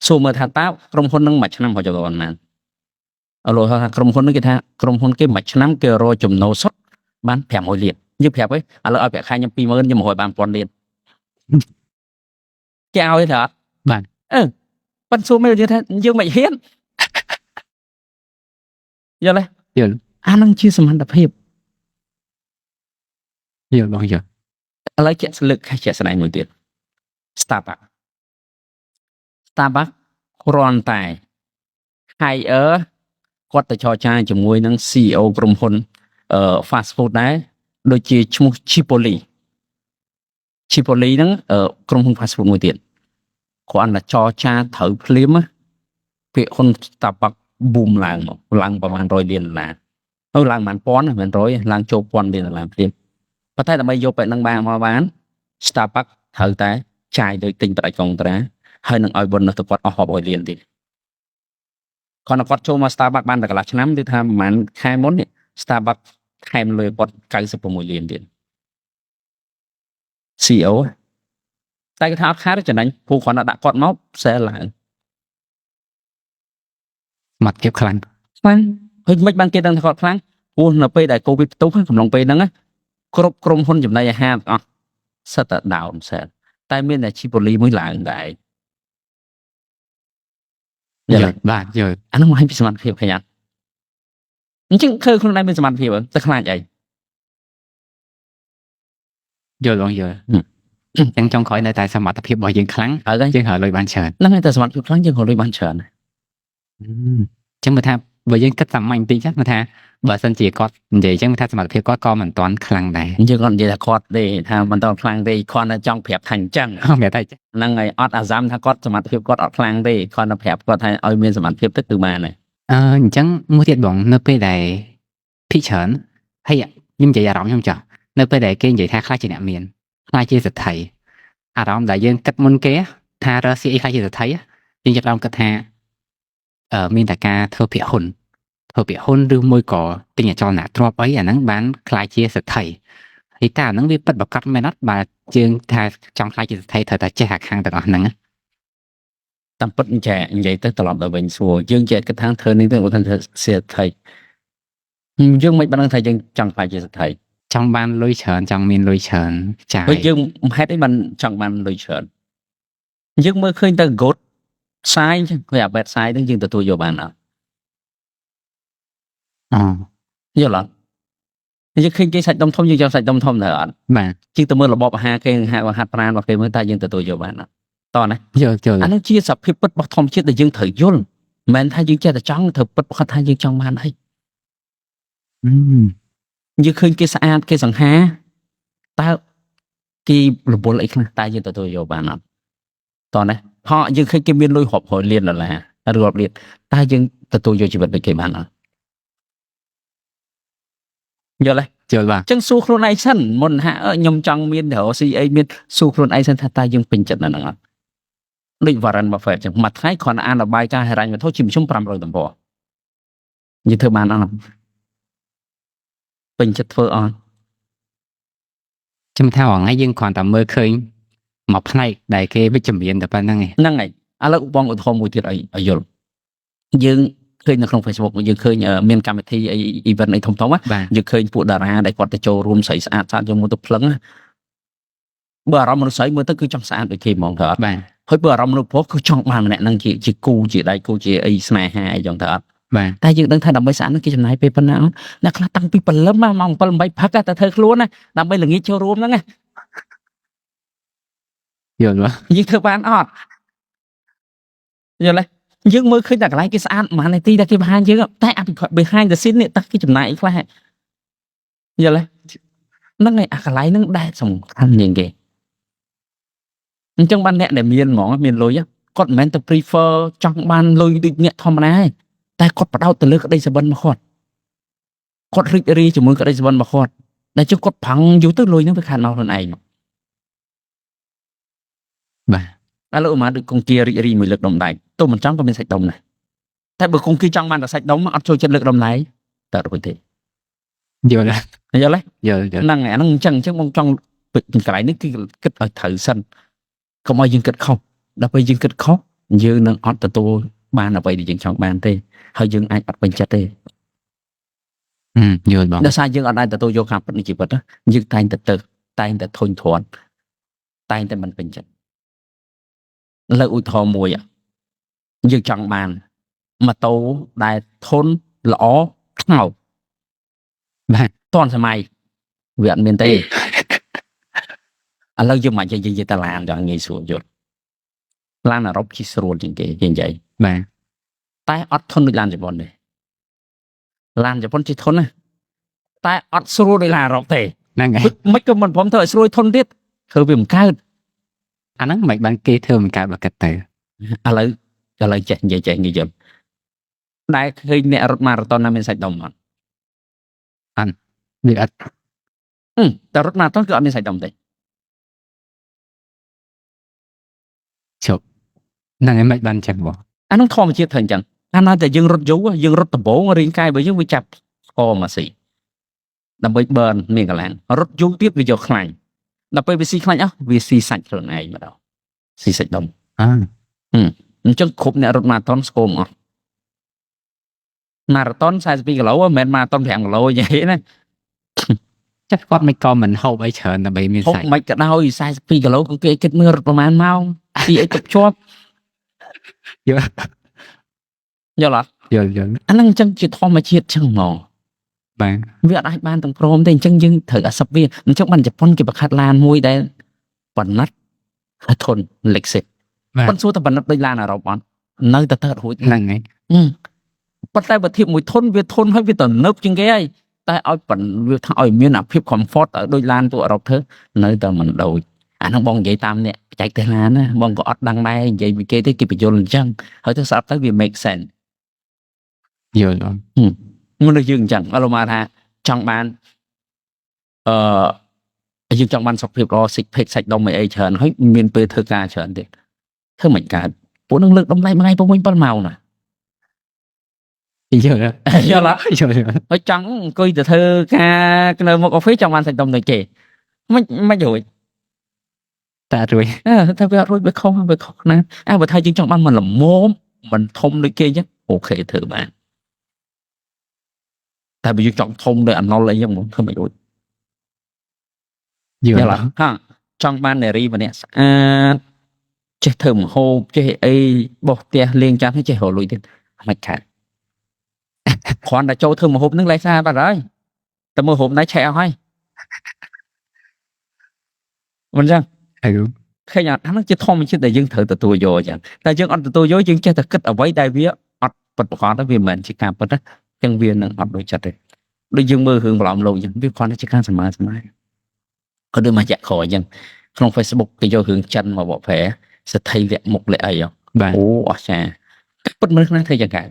សួរមើលថាតើក្រុមហ៊ុននឹងមួយឆ្នាំហៅចំណូលបានប៉ុន្មាន អរថាក្រុមហ៊ុននេះគេថាក្រុមហ៊ុនគេមួយឆ្នាំគេរកចំណូលសុទ្ធបាន500លានយើងប្រាប់ហីឥឡូវឲ្យប្រាក់ខែខ្ញុំ20,000ខ្ញុំ100បាន1000លានគេឲ្យទេអត់បានប៉ុន្តែសួរមើលយើងថាយើងមិនហ៊ានយល់ទេយល់អានឹងជាសមត្ថភាពយល់បងយល់ឥឡូវជាក់ស្លឹកជាក់ស្ដែងមួយទៀត Starbucks គ្រាន់តែ hire គាត់ទៅចរចាជាមួយនឹង CEO ក្រុមហ៊ុនfast food ដែរ ដូចជាឈ្មោះ Chipoli ហ្នឹងក្រុមហ៊ុន fast food មួយទៀតគ្រាន់តែចរចាត្រូវភ្លាមពាក្យហ៊ុន Starbucks boom ឡើងមកឡើងប្រហែល$100 លានឡើងប្រហែលពាន់មិន100ឡើងចូល$1000 លានភ្លាមប៉ុន្តែដើម្បីយកពាក្យហ្នឹងបាន Starbucks ត្រូវតែចាយដោយទិញបដិកុងត្រាហើយនឹងឲ្យ bonus ទៅគាត់អស់រាប់រយលានទៀតគាត់ចូលមក Starbucks បានតែកន្លះឆ្នាំគឺថាប្រហែលខែមុននេះ Starbucks ថែមលុយគាត់96 លានទៀត CEO តែគេថាអត់ខាតចំណេញព្រោះគាត់ដាក់គាត់មកផ្សេងឡើង មកគៀបខ្លាំង ហើយមិនបានគេដឹងថាគាត់ខ្លាំងព្រោះនៅពេលដែល COVID ផ្ទុះកំឡុងពេលហ្នឹងគ្រប់ក្រុមហ៊ុនចំណីអាហារទាំងអស់សិតតែ down ផ្សេងតែមានតែ Chipoli មួយឡើងដែរយល់បាទយល់ អានោះមកឲ្យពីសមត្ថភាពឃើញអត់អញ្ចឹងឃើញខ្លួនឯងមានសមត្ថភាពទៅខ្លាចអី យល់បងយល់អញ្ចឹងចុងក្រោយនៅតែសមត្ថភាពរបស់យើងខ្លាំង ហើយ យើងហើយលុយបានច្រើន ហ្នឹងហើយតែសមត្ថភាពខ្លាំងយើងក៏លុយបានច្រើន អញ្ចឹងមើលថាបើយើងគិតសាមញ្ញបន្តិចចាមើលថាបើសិនជាគាត់និយាយអញ្ចឹងថាសមត្ថភាពគាត់ក៏មិនទាន់ខ្លាំងដែរ យើងគាត់និយាយថាគាត់ទេថាមិនតខ្លាំងទេគាត់តែចង់ប្រាប់ថាអញ្ចឹង មែនតែ ហ្នឹងហើយអត់អាសាមថាគាត់សមត្ថភាពគាត់អត់ខ្លាំងទេគាត់តែប្រាប់គាត់ថាឲ្យមានសមត្ថភាពទៅគឺបានហើយ អញ្ចឹងមួយទៀតបងនៅពេលដែលភិកច្រើនហើយខ្ញុំនិយាយអារម្មណ៍ខ្ញុំចាស់នៅពេលដែលគេនិយាយថាខ្លាចជាអ្នកមានខ្លាចជាសេដ្ឋីអារម្មណ៍ដែលយើងគិតមុនគេថារកស៊ីអីខ្លាចជាសេដ្ឋីយើងចាប់ផ្ដើមគិតថាមានតែការធ្វើពាក្យហ៊ុនឬមួយក៏ទិញអចលនទ្រព្យអីអាហ្នឹងបានខ្លាចជាសេដ្ឋីហើយតើអាហ្នឹងវាពិតប្រកបមែនអត់បើយើងថាចង់ខ្លាចជាសេដ្ឋីត្រូវតែចេះអាខាងទាំងអស់ហ្នឹង តាមពិតនិយាយទៅត្រឡប់ទៅវិញសួរយើងចេះគិតថាធ្វើនេះទៅគាត់ថាសេដ្ឋីយើងមិនបានដឹងថាយើងចង់ខ្លាចជាសេដ្ឋី ចង់បានលុយច្រើនចង់មានលុយច្រើនចា៎ ហើយយើងហេតុអីបានចង់បានលុយច្រើនយើងមើលឃើញតែ goat ផ្សាយចឹងគឺអាបែបផ្សាយហ្នឹងយើងទទួលយកបានអត់យល់អត់យើងឃើញគេសាច់ដុំធំយើងចង់សាច់ដុំធំទៅអត់ បាទ ជាងទៅមើលរបបអាហារគេហាត់ប្រាណរបស់គេមើលតែយើងទទួលយកបានអត់តោះណា យល់ អានោះជាសភាពពិតរបស់ធម្មជាតិដែលយើងត្រូវយល់មិនមែនថាយើងចេះតែចង់ត្រូវពិតគាត់ថាយើងចង់បានអីយើងឃើញគេស្អាតគេសង្ហាតើគេរវល់អីខ្លះតើយើងទទួលយកបានអត់តោះណាហោះយើងឃើញគេមានលុយរាប់រយលានដុល្លាររាប់លានតើយើងទទួលយកជីវិតដូចគេបានអត់យល់ទេ យល់បាទ អញ្ចឹងសួរខ្លួនឯងសិនមុនថាខ្ញុំចង់មានរកស៊ីអីមានសួរខ្លួនឯងសិនថាតើយើងពេញចិត្តនៅហ្នឹងអត់ដូច Warren Buffett ចឹងមួយថ្ងៃគ្រាន់តែអានរបាយការណ៍ហិរញ្ញវត្ថុជាមធ្យម500ទំព័រនិយាយធ្វើបានអត់ពេញចិត្តធ្វើអត់ ខ្ញុំថាថ្ងៃយើងគ្រាន់តែមើលឃើញមកផ្នែកដែលគេវិជ្ជមានតែប៉ុណ្្នឹងឯង ហ្នឹងហើយឥឡូវបងឧទាហរណ៍មួយទៀតឲ្យយល់យើងឃើញនៅក្នុង Facebook យើងឃើញមានកម្មវិធីអី event អីធំៗយើងឃើញពួកតារាដែលគាត់ទៅចូលរួមស្រីស្អាតស្អាតយកមកទៅភ្លឹងបើអារម្មណ៍មនុស្សស្រីមើលទៅគឺចង់ស្អាតដូចគេហ្មងទៅអត់ បាទ ហើយបើអារម្មណ៍មនុស្សប្រុសគឺចង់បានម្នាក់ហ្នឹងជាគូជាដៃគូជាអីស្នេហាអីចឹងទៅអត់ បាទ តែយើងដឹងថាដើម្បីស្អាតហ្នឹងគេចំណាយពេលប៉ុណ្ណាអត់អ្នកខ្លះតាំងពីព្រលឹមម៉ោង7 8ផឹកតែធ្វើខ្លួនណាដើម្បីល្ងាចចូលរួមហ្នឹង យល់បាទ យើងធ្វើបានអត់យល់ទេយើងមើលឃើញតែកន្លែងគេស្អាតប៉ុន្មាននាទីតែគេបង្ហាញយើងតែអភិខ behind the scene នេះតើគេចំណាយអីខ្លះយល់ទេហ្នឹងហើយអាកន្លែងហ្នឹងដែលសំខាន់ជាងគេអញ្ចឹងបានអ្នកដែលមានហ្មងមានលុយគាត់មិនមែនទៅ prefer ចង់បានលុយដូចអ្នកធម្មតាទេតែគាត់បដោតទៅលើក្តីសុបិនរបស់គាត់រីករាយជាមួយក្តីសុបិនរបស់គាត់ដែលជិះគាត់ប្រឹងយូរទៅលុយហ្នឹងវាខាត់មកខ្លួនឯង បាទ ឥឡូវមកដូចគង្គារីករាយមួយលើកដុំដែកទៅមិនចង់ក៏មានសាច់ដុំដែរតែបើគង្គាចង់បានតែសាច់ដុំអត់ចូលចិត្តលើកដុំដែកតើរួចទេ យល់ យល់ទេ យល់ ហ្នឹងហើយអាហ្នឹងអញ្ចឹងបងចង់កន្លែងនេះគឺគិតឲ្យត្រូវសិនកុំឲ្យយើងគិតខុសដល់ពេលយើងគិតខុសយើងនឹងអត់ទទួលបានអ្វីដែលយើងចង់បានទេហើយយើងអាចអត់ពេញចិត្តទេ យល់បង ដោយសារយើងអត់អាចទទួលយកការពិតនៃជីវិតយើងតែងតែតែងតែធុញទ្រាន់តែងតែមិនពេញចិត្តលើកឧទាហរណ៍មួយយើងចង់បានម៉ូតូដែលធន់ល្អខ្មៅ បាទ តន់សម័យវាអត់មានទេ ឥឡូវយើងមិននិយាយតែឡានដល់ងាយស្រួលយល់ឡានអឺរ៉ុបជិះស្រួលជាងគេនិយាយ បាទ តែអត់ធន់ដូចឡានជប៉ុនទេឡានជប៉ុនជិះធន់ណាតែអត់ស្រួលដូចឡានអឺរ៉ុបទេ ហ្នឹងហើយ មិនក៏មិនព្រមធ្វើឲ្យស្រួយធន់ទៀតធ្វើវាមិនកើត អាហ្នឹងមិនបានគេធ្វើមិនកើតបើកាត់ទៅ ឥឡូវចេះនិយាយយើងដែលឃើញអ្នករត់ម៉ារ៉ាតុនណាមានសាច់ដុំអត់ វាអត់ តែរត់ម៉ារ៉ាតុនគឺអត់មានសាច់ដុំទេ ជប់ហ្នឹងហើយមិនបានចឹងបង អានោះធម្មជាតិធ្វើអញ្ចឹងកាលណាតែយើងរត់យូរយើងរត់ដំបងរាងកាយរបស់យើងវាចាប់ស្គរមកស៊ីដើម្បី burn មានកន្លែងរត់យូរទៀតវាយកខ្លាញ់ដល់ពេលវាស៊ីខ្លាញ់អស់វាស៊ីសាច់ខ្លួនឯងម្ដងស៊ីសាច់ដុំ អើ អញ្ចឹងគ្រប់អ្នករត់ម៉ារ៉ាតុនស្គមអស់ម៉ារ៉ាតុន42គីឡូមិនមែនម៉ារ៉ាតុន5គីឡូទេណា ចាស់គាត់មិនក៏មិនហូបអីច្រើនដើម្បីមាន ហូប សាច់ មិនក៏ដោយ42គីឡូគឺគេគិតមើលរត់ប្រហែលម៉ោងពីអីទៅជាប់ យល់ យល់អត់ យល់យល់ អាហ្នឹងអញ្ចឹងជាធម្មជាតិចឹងហ្មង បាទ វាអត់អាចបានទាំងព្រមទេអញ្ចឹងយើងត្រូវអាសឹបវាអញ្ចឹងបានជប៉ុនគេបង្ខិតឡានមួយដែលបណ្ណិតហើយធន់លេខសិក បាទ ប៉ុន្តែសួរតែបណ្ណិតដូចឡានអឺរ៉ុបអត់នៅតែទៅរួច ហ្នឹងហើយ ប៉ុន្តែបើធៀបមួយធន់វាធន់ហើយវាទៅនឹបជាងគេហើយតែឲ្យវាថាឲ្យមានអាភាព comfort ឲ្យដូចឡានទូអឺរ៉ុបធ្វើនៅតែមិនដូចអាហ្នឹងបងនិយាយតាមអ្នកបច្ចេកទេសឡានណាបងក៏អត់ដឹងដែរនិយាយពីគេទេគេបញ្យល់អញ្ចឹងហើយទៅស្រាប់ទៅវា make sense យល់បង មនុស្សយើងអញ្ចឹងឥឡូវមកថាចង់បានយើងចង់បានសុខភាពល្អ six pack សាច់ដុំអីច្រើនហើយមានពេលធ្វើការច្រើនទៀតធ្វើមិនកើតពួកនឹងលើកតម្លៃមួយថ្ងៃ6 7ម៉ោងណា យល់ យល់អត់ យល់យល់ ហើយចង់អង្គុយទៅធ្វើការនៅមុខ office ចង់បានសាច់ដុំដូចគេមិនរួច តែរួយ តែវាអត់រួចវាខុសណាបើថាយើងចង់បានមិនល្មមមិនធំដូចគេអញ្ចឹងអូខេធ្វើបានតែបើយើងចង់ធំដូចអាណុលអីអញ្ចឹងធ្វើមិនរួច យ យ ល់ ល់អត់ហាចង់បាននារីម្នាក់ស្អាតចេះធ្វើម្ហូបចេះអីបោះផ្ទះលេងចានហើយចេះរលួយទៀតមិនខាតគ្រាន់តែចូលធ្វើម្ហូបនឹងលែងស្អាតបាត់ហើយតែមើលហូបណៃឆែកអស់ហើយមិនចឹង អឺ ឃើញអត់អានោះជាធម្មជាតិដែលយើងត្រូវទទួលយកអញ្ចឹងតែយើងអត់ទទួលយកយើងចេះតែគិតអ្វីដែលវាអត់ពិតប្រាកដវាមិនមែនជាការពិតទេអញ្ចឹងវានឹងអត់ដូចចិត្តទេដូចយើងមើលរឿងប្រឡំលោកអញ្ចឹងវាគ្រាន់តែជាការសម័យក៏ដូចមកចាក់ក្រអញ្ចឹងក្នុង Facebook គេយករឿងចិនមកបកប្រែសទ្ធិវៈមុខលៈអី បាទ អូអស្ចារ្យពិតមនុស្សណាធ្វើយ៉ាងកើត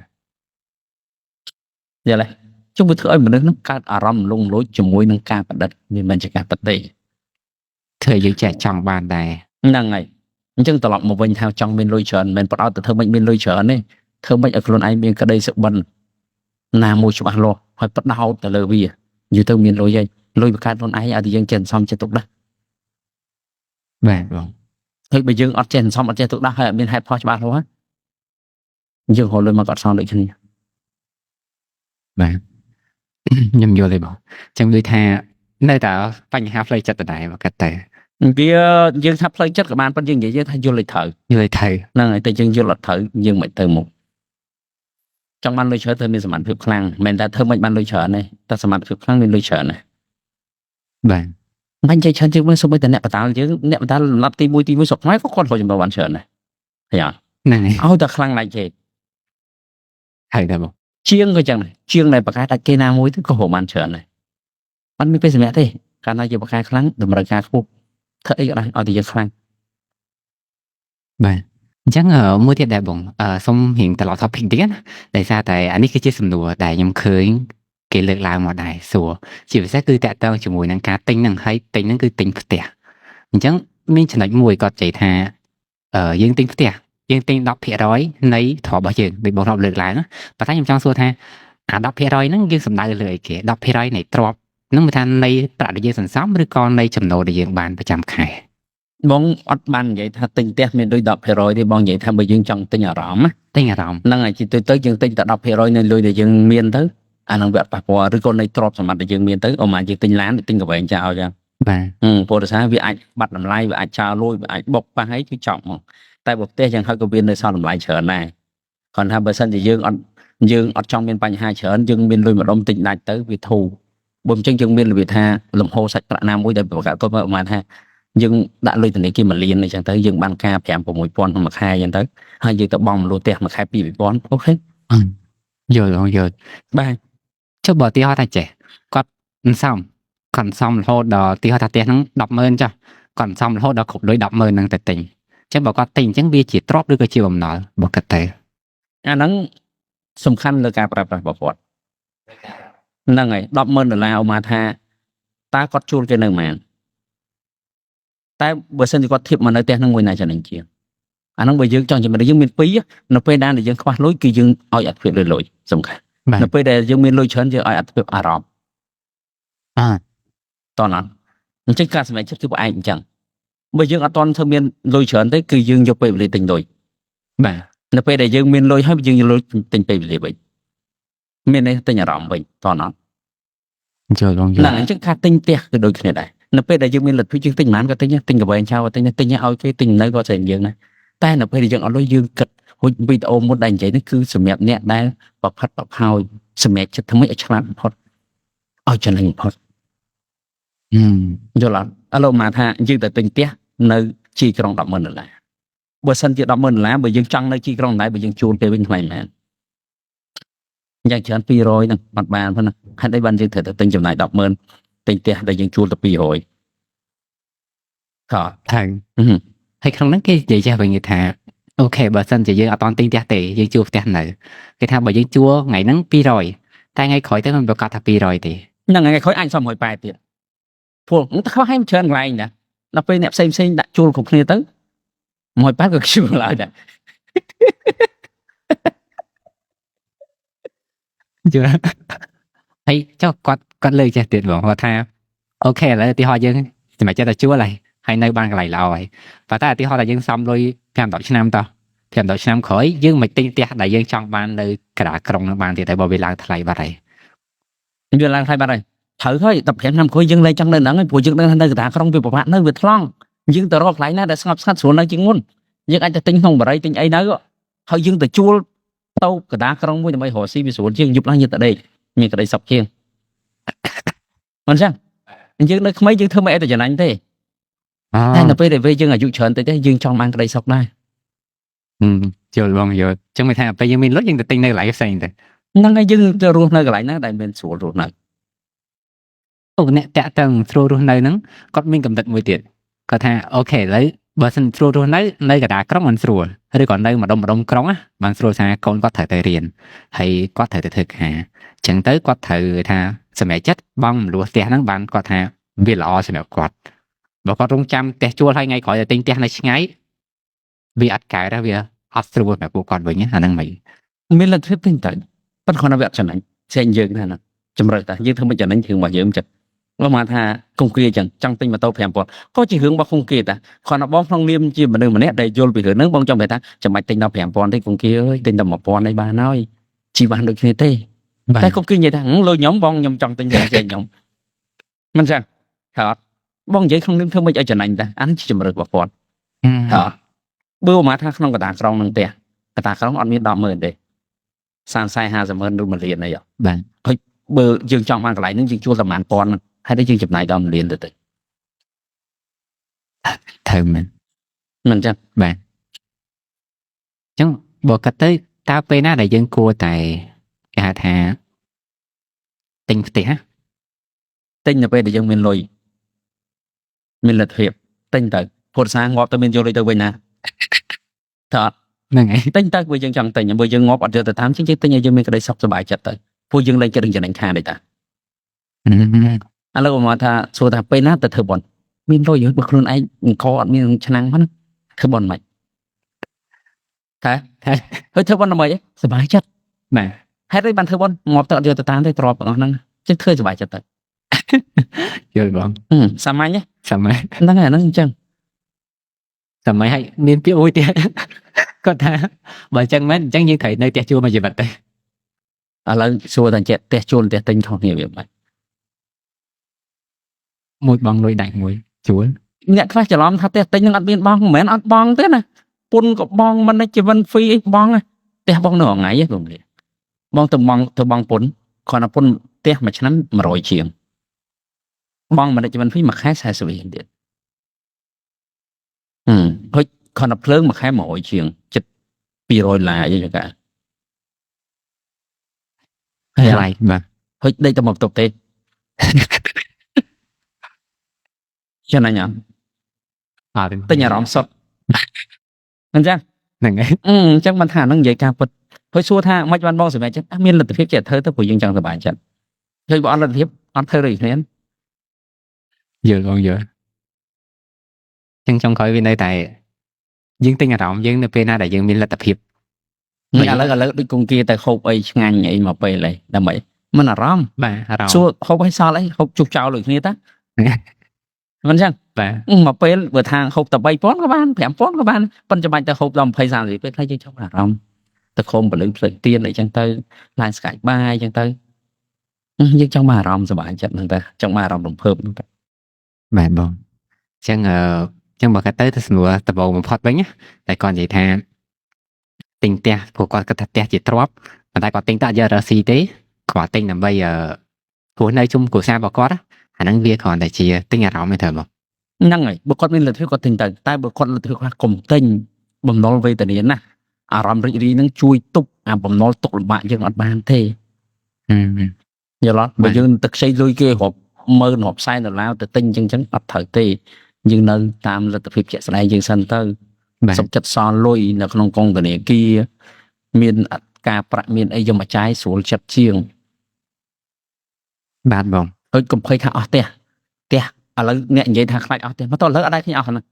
យល់ទេជុំវាធ្វើឲ្យមនុស្សហ្នឹងកើតអារម្មណ៍លងលោចជាមួយនឹងការប្រឌិតវាមិនជាការពិតទេ ធ្វើយើងចេះចង់បានដែរ ហ្នឹងហើយអញ្ចឹងត្រឡប់មកវិញថាចង់មានលុយច្រើនមិនមែនបដោតទៅធ្វើមិនមានលុយច្រើនទេធ្វើមិនឲ្យខ្លួនឯងមានក្តីសុបិនណាមួយច្បាស់លាស់ហើយបដោតទៅលើវាយូរទៅមានលុយហើយលុយបង្កើតខ្លួនឯងឲ្យតែយើងចេះសំចិត្តទុកដែរ បាទបង ហើយបើយើងអត់ចេះសំអត់ចេះទុកដែរហើយអត់មានហេតុផលច្បាស់លាស់យើងរកលុយមកក៏អត់សំដូចគ្នា បាទខ្ញុំយល់ទេបងអញ្ចឹងដូចថានៅតែបញ្ហាផ្លូវចិត្តដដែលមកកាត់តែ វាយើងថាផ្លូវចិត្តក៏បានប៉ុន្តែយើងនិយាយថាយល់ឲ្យត្រូវ យល់ទៅ ហ្នឹងហើយតែយើងយល់អត់ត្រូវយើងមិនទៅមុខចង់បានលុយច្រើនទៅមានសមត្ថភាពខ្លាំងមិនមែនតែធ្វើមិនបានលុយច្រើនទេតែសមត្ថភាពខ្លាំងមានលុយច្រើនណា បាទ មិននិយាយច្រើនជាងមើលសូម្បីតែអ្នកបតាលយើងអ្នកបតាលលំដាប់ទី1ទី1ស្រុកខ្មែរក៏គាត់រកចំណូលបានច្រើនដែរឃើញអត់ ហ្នឹងហើយ ឲ្យតែខ្លាំងណាស់គេ ហើយតែបង ជាងក៏ចឹងដែរជាងដែលបកកែដាច់គេណាមួយទៅក៏រកបានច្រើនដែរមិនមានពេលសម្រាប់ទេកាលណាជាបកកែខ្លាំងតម្រូវការខ្ពស់ធ្វើអីក៏ដោយឲ្យតែយើងខ្លាំង បាទអញ្ចឹងមួយទៀតដែរបងសូមរៀងត្រឡប់ topic ទៀតណាដោយសារតែអានេះគឺជាសំណួរដែលខ្ញុំឃើញគេលើកឡើងមកដែរសួរជាពិសេសគឺតាក់ទងជាមួយនឹងការទិញហ្នឹងហើយទិញហ្នឹងគឺទិញផ្ទះអញ្ចឹងមានចំណុចមួយគាត់និយាយថាយើងទិញផ្ទះយើងទិញ 10% នៃទ្រព្យរបស់យើងដូចបងរាប់លើកឡើងណាប៉ុន្តែខ្ញុំចង់សួរថាអា 10% ហ្នឹងយើងសំដៅលើអីគេ 10% នៃទ្រព្យហ្នឹងមិនថានៃប្រាក់ដែលយើងសន្សំឬក៏នៃចំណូលដែលយើងបានប្រចាំខែ បងអត់បាននិយាយថាទិញផ្ទះមានលុយ 10% ទេបងនិយាយថាបើយើងចង់ទិញអារម្មណ៍ណា ទិញអារម្មណ៍ ហ្នឹងហើយជាទៅយើងទិញតែ 10% នៃលុយដែលយើងមានទៅអាហ្នឹងវាអត់ប៉ះពាល់ឬក៏នៃទ្រព្យសម្បត្តិដែលយើងមានទៅអូម៉ាយើងទិញឡានទិញកន្លែងចោលចឹង បាទ ព្រោះដោយសារវាអាចបាត់តម្លៃវាអាចចោលលួយវាអាចបុកប៉ះអីគឺចប់ហ្មងតែបើផ្ទះយ៉ាងហោចក៏វានៅសល់តម្លៃច្រើនដែរគាត់ថាបើសិនជាយើងអត់ចង់មានបញ្ហាច្រើនយើងមានលុយម្ដុំទិញដាច់ទៅវាធូរបើមិនចឹងយើងមានរបៀបថាលំហូរសាច់ប្រាក់ណាមួយដែលប្រកាសគាត់មកប្រហែលថាយើងដាក់លុយធនាគារ1លានអញ្ចឹងទៅយើងបានការ 5-6 ពាន់ក្នុងមួយខែអញ្ចឹងទៅហើយយើងទៅបង់មូលផ្ទះមួយខែ 2-3 ពាន់អូខេ យល់បងយល់ បាទ ចុះបើឧទាហរណ៍ថាចេះគាត់មិនសម còn xong là hô đò tí họ ta tiền nó đọc mơn cho còn xong là hô đò khục đối đọc mơn năng tại tình chứ bảo có tình chẳng bia chỉ drop đứa cái chiều bầm nọ bảo cái tệ អាហ្នឹងសំខាន់លើការប្រើប្រាស់ប្រព័ន្ធហ្នឹងហើយ$10,000មកថាតើគាត់ជួលគេនៅម៉ានតែបើសិនជាគាត់ធៀបមកនៅផ្ទះហ្នឹងមួយណាចំណេញជាងអាហ្នឹងបើយើងចង់ជំរុញយើងមានពីរនៅពេលដែលយើងខ្វះលុយគឺយើងឲ្យអត្ថប្រយោជន៍លុយសំខាន់នៅពេលដែលយើងមានលុយច្រើនយើងឲ្យអត្ថប្រយោជន៍អារម្មណ៍តោះណាអញ្ចឹងការសម្រេចចិត្តគឺផ្អែកអញ្ចឹងបើយើងអត់តន់ធ្វើមានលុយច្រើនទេគឺយើងយកពេលវេលាទិញលុយបាទនៅពេលដែលយើងមានលុយហើយយើងយកលុយទិញពេលវេលាវិញមានន័យទិញអារម្មណ៍វិញតោះណាចូលឡងហ្នឹងអញ្ចឹងការទិញផ្ទះគឺដូចគ្នាដែរនៅពេលដែលយើងមានលទ្ធភាពយើងទិញប៉ុន្មានក៏ទិញទិញកវែងឆៅក៏ទិញឲ្យគេទិញនៅក៏ស្រេចយើងដែរតែនៅពេលដែលយើងអត់លុយយើងគិតហួចវីដេអូមុនដែលនិយាយនេះគឺសម្រាប់អ្នកដែលប្រផិតប្រផោយសម្រាប់ចិត្តថ្មីឲ្យឆ្លាតបំផុតឲ្យចំណេញបំផុតយល់អត់ឥឡូវមកថាយើងទៅទិញផ្ទះនៅជីក្រុង$10,000បើសិនជា$10,000បើយើងចង់នៅជីក្រុងដែរបើយើងជួលគេវិញថ្លៃមែនយ៉ាងច្រើន200ហ្នឹងអត់បានប៉ុណ្ណាហេតុអីបានយើងត្រូវតែទិញចំណាយ$10,000ទិញផ្ទះដែលយើងជួលទៅ200ក៏ថើហើយក្នុងហ្នឹងគេនិយាយចេះវិញគេថាអូខេបើសិនជាយើងអត់តន់ទិញផ្ទះទេយើងជួលផ្ទះនៅគេថាបើយើងជួលថ្ងៃហ្នឹង200តែថ្ងៃក្រោយទៅមិនប្រកាសថា200ទេហ្នឹងថ្ងៃក្រោយអាចសុំ180ទៀតព្រោះតែខ្វះឲ្យច្រើនកន្លែងណាដល់ពេលអ្នកផ្សេងដាក់ជួលគ្រប់គ្នាទៅ180ក៏ខ្ជិលឡើយដែរយល់ហើយចុះគាត់លើកចេះទៀតបងគាត់ថាអូខេឥឡូវឧទាហរណ៍យើងសម្រាប់ចិត្តតែជួលហើយនៅបានកន្លែងល្អហើយប៉ុន្តែឧទាហរណ៍ថាយើងសំលុយ5-10ឆ្នាំតោះ5-10ឆ្នាំក្រោយយើងមិនទិញផ្ទះដែលយើងចង់បាននៅកណ្ដាលក្រុងនឹងបានទៀតតែបើវាឡើងថ្លៃបាត់ហើយវាឡើងថ្លៃបាត់ហើយត្រូវហើយ15ឆ្នាំក្រោយយើងលែងចង់នៅហ្នឹងហើយព្រោះយើងនៅកណ្ដាលក្រុងវាពិបាកនៅវាថ្លង់យើងទៅរកកន្លែងណាដែលស្ងប់ស្ងាត់ស្រួលនៅជាងមុនយើងអាចទៅទិញក្នុងបរិយទិញអីនៅហើយយើងទៅជួលទៅកណ្ដាលក្រុងមួយដើម្បីរកស៊ីវាស្រួលជាងយប់ឡើងយើងទៅដេកមានក្តីសុខជាងមិនចឹងយើងនៅក្មេងយើងធ្វើមិនអីទៅចំណេញទេតែនៅពេលដែលពេលយើងអាយុច្រើនតិចទេយើងចង់បានក្តីសុខដែរយល់បងយល់ចឹងមិនថាពេលយើងមានលុយយើងទៅទិញនៅកន្លែងផ្សេងទៅហ្នឹងហើយយើងទៅរស់នៅកន្លែងណាដែលមានស្រួលរស់នៅអូអ្នកតាក់តឹងស្រួលរស់នៅហ្នឹងគាត់មានកំណត់មួយទៀតគាត់ថាអូខេឥឡូវបើសិនស្រួលរស់នៅកណ្ដាលក្រុងមិនស្រួលឬក៏នៅម្ដុំក្រុងបានស្រួលថាកូនគាត់ត្រូវទៅរៀនហើយគាត់ត្រូវទៅធ្វើការអញ្ចឹងទៅគាត់ត្រូវថាសម្រាប់ចិត្តបងមលួផ្ទះហ្នឹងបានគាត់ថាវាល្អសម្រាប់គាត់បើគាត់រងចាំផ្ទះជួលហើយថ្ងៃក្រោយទៅទិញផ្ទះនៅឆ្ងាយវាអត់កើតទេវាអត់ស្រួលសម្រាប់ពួកគាត់វិញអាហ្នឹងមិនមានលទ្ធភាពទិញទៅប៉ុន្តែគាត់នៅវគ្គចំណេញផ្សេងយើងណាជំរឿតែយើងធ្វើមិនចំណេញរឿងរបស់យើងចឹងគាត់មកថាគង្គាចឹងចង់ទិញម៉ូតូ5,000ក៏ជារឿងរបស់គង្គាតាគាត់ណាបងក្នុងនាមជាមនុស្សម្នាក់ដែលយល់ពីរឿងហ្នឹងបងចង់និយាយថាចាំបាច់ទិញដល់5,000ទេគង្គាអើយទិញដល់1,000ឯបានហើយជីបានដូចគ្នាទេតែគង្គានិយាយថាលុយខ្ញុំបងខ្ញុំចង់ទិញតែខ្ញុំមិនចឹងគាត់បងនិយាយក្នុងនាមធ្វើមិនឲ្យចំណេញតាអានេះជាជំរឿរបស់គាត់គាត់បើមកថាក្នុងកណ្ដាលក្រុងហ្នឹងទេកណ្ដាលក្រុងអត់មាន10,000ទេ30-50,000ឬ1លានអីបាទហើយបើយើងចង់បានកន្លែងហ្នឹងយើងជួលតែប៉ុន្មានពាន់ហើយតែយើងចំណាយដល់1លានទៅត្រូវមែនមិនចឹងបាទអញ្ចឹងបើកាត់ទៅតើពេលណាដែលយើងគួរតែគេហៅថាទិញផ្ទះទិញនៅពេលដែលយើងមានលុយមានលទ្ធភាពទិញទៅពុទ្ធសាសងាប់ទៅមានយកលុយទៅវិញណាតើហ្នឹងហើយទិញទៅព្រោះយើងចង់ទិញបើយើងងាប់អត់យកទៅតាមជាងទិញឲ្យយើងមានក្តីសុខសប្បាយចិត្តទៅព្រោះយើងលែងចិត្តចំណេញខានទេតាឥឡូវមកថាសួរថាពេលណាទៅធ្វើបន់មានលុយយកបើខ្លួនឯងអង្គអត់មានឆ្នាំងហ្នឹងធ្វើបន់មិនតែហើយធ្វើបន់ដើម្បីសប្បាយចិត្តបាទហេតុអីបានធ្វើបន់ងាប់ទៅអត់យកទៅតាមទេទ្របទាំងអស់ហ្នឹងចឹងធ្វើសប្បាយចិត្តទៅយល់បងសាមញ្ញហ្នឹងហើយហ្នឹងអញ្ចឹងសាមញ្ញហើយមានពាក្យមួយទៀតគាត់ថាបើអញ្ចឹងមែនអញ្ចឹងយើងត្រូវនៅផ្ទះជួលមួយជីវិតទេឥឡូវសួរតែចិត្តផ្ទះជួលផ្ទះទិញខុសគ្នាវាមិនមួយបងលុយដាច់មួយជួលអ្នកខ្លះច្រឡំថាផ្ទះទិញនឹងអត់មានបងមិនមែនអត់បងទេណាពុនក៏បងមិនជីវិនហ្វីអីបងផ្ទះបងនៅថ្ងៃហ្នឹងបងទៅបងពុនគ្រាន់តែពុនផ្ទះមួយឆ្នាំ100ជាងបងមិនជីវិនហ្វីមួយខែ40រៀលទៀតហើយគ្រាន់តែភ្លើងមួយខែ100ជាងចិត្ត$200អីចឹងកាហើយបាទហើយដេកទៅមកបន្ទប់ទេ cho nên nhở អត់ ទិញអារម្មណ៍សុទ្ធអញ្ចឹង ហ្នឹងហើយ អញ្ចឹងបានថានឹងនិយាយការពិតហើយសួរថាមិនបានបងសម្រាប់ចិត្តមានលទ្ធភាពចេះធ្វើទៅព្រោះយើងចង់សប្បាយចិត្តឃើញបើអត់លទ្ធភាពអត់ធ្វើដូចគ្នា យល់បងយល់ចឹងចុងក្រោយវានៅតែយើងទិញអារម្មណ៍យើងនៅពេលណាដែលយើងមានលទ្ធភាព មិនឥឡូវដូចគង្គាទៅហូបអីឆ្ងាញ់អីមកពេលហើយដើម្បីមិនអារម្មណ៍ បាទអារម្ម សួ ណ៍ រហូបឲ្យសល់អីហូបជុះចោលដូចគ្នាតាមិនអញ្ចឹង បាទ មកពេលបើថាហូបតែ 3000 ក៏បាន 5000 ក៏បានប៉ុន្តែចាំបាច់ទៅហូបដល់ 20 30 ពេលខ្លះយើងចង់អារម្មណ៍ទៅខំពលឹងផ្លេចទៀនអីចឹងទៅឡានស្កាយបាយអញ្ចឹងទៅយើងចង់បានអារម្មណ៍សុបាយចិត្តហ្នឹងទៅចង់បានអារម្មណ៍រំភើបហ្នឹងទៅ បាទបងចឹងចឹងបើគាត់ទៅសំណួរដំបូងបំផុតវិញណាតែគាត់និយាយថាទិញផ្ទះព្រោះគាត់គិតថាផ្ទះជាទ្រព្យប៉ុន្តែគាត់ទិញតែអត់យករកស៊ីទេគាត់ទិញដើម្បីព្រោះនៅជុំគ្រួសាររបស់គាត់អាហ្នឹងវាគ្រាន់តែជាទិញអារម្មណ៍ទេបង ហ្នឹងហើយបើគាត់មានលទ្ធភាពគាត់ទិញទៅតែបើគាត់លទ្ធភាពខ្លះកុំទិញបំណុលវេទនាណាអារម្មណ៍រីករាយហ្នឹងជួយទប់អាបំណុលទុកលំបាកយើងអត់បានទេយល់អត់បើយើងទៅខ្ចីលុយគេរាប់ម៉ឺនរាប់សែនដុល្លារទៅទិញអញ្ចឹងអត់ត្រូវទេយើងនៅតាមលទ្ធភាពជាក់ស្ដែងយើងសិនទៅ បាទ សុខចិត្តសល់លុយនៅក្នុងកងធនាគារមានការប្រាក់មានអីយកមកចាយស្រួលចិត្តជាង បាទបង ហើយកុំភ័យថាអស់ផ្ទះឥឡូវអ្នកនិយាយថាខ្លាចអស់ផ្ទះមកតឥឡូវអត់ដែរឃើញអស់ហ្នឹង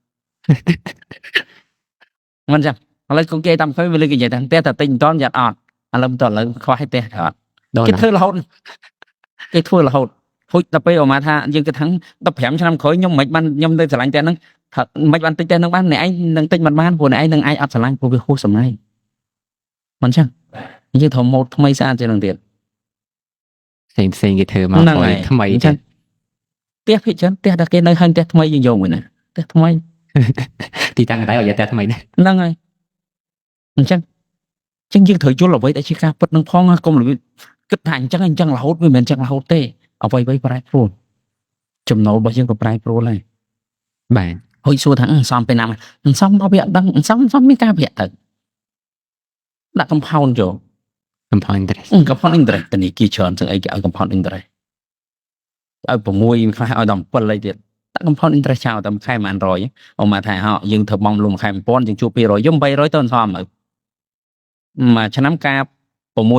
មិនចឹងឥឡូវគងគេតាមឃើញវាលើកនិយាយថាផ្ទះតែទិញមិនតន់យ៉ាត់អត់ឥឡូវតឥឡូវខ្វះផ្ទះអត់ ដល់ គេ ណា ធ្វើរហូតគេធ្វើរហូតហួចដល់ពេលអមថាយើងគិតថា15ឆ្នាំក្រោយខ្ញុំមិនបានខ្ញុំទៅឆ្លាញ់ផ្ទះហ្នឹងថាមិនបានទិញផ្ទះហ្នឹងបានអ្នកឯងនឹងទិញមិនបានព្រោះអ្នកឯងនឹងអាចអត់ឆ្លាញ់ព្រោះវាហួសសម័យមិនចឹងយើងត្រូវម៉ូតថ្មីស្អាតជាងនឹងទៀត ផ្សេងគេធ្វើមក ហ្នឹងហើយ ថ្មី អញ្ចឹងផ្ទះភាគច្រើនផ្ទះដែលគេនៅហើយផ្ទះថ្មីយើងយកមួយណាផ្ទះថ្មី ទីតាំងតែឲ្យយកតែថ្មីដែរ ហ្នឹងហើយអញ្ចឹងយើងត្រូវយល់អ្វីដែលជាការពិតនឹងផងកុំរបៀបគិតថាអញ្ចឹងរហូតវាមិនមែនអញ្ចឹងរហូតទេអ្វីប្រែប្រួលចំណូលរបស់យើងក៏ប្រែប្រួលដែរ បាទ ហុយសួរថាសំពេលណាសំមកវាអត់ដឹងសំមានការប្រាក់ទៅដាក់ compound ចូល compound interest compound interest តនីគីច្រើនចឹងអីគេឲ្យ compound interest ឲ្យ6ខ្លះឲ្យដល់7អីទៀតដាក់ compound interest ចោលតែមួយខែ100អមថាហោយើងធ្វើបងលុំមួយខែ1000យើងជួប200យើង800ទៅសំមើលមួយឆ្នាំការ 6 7% ម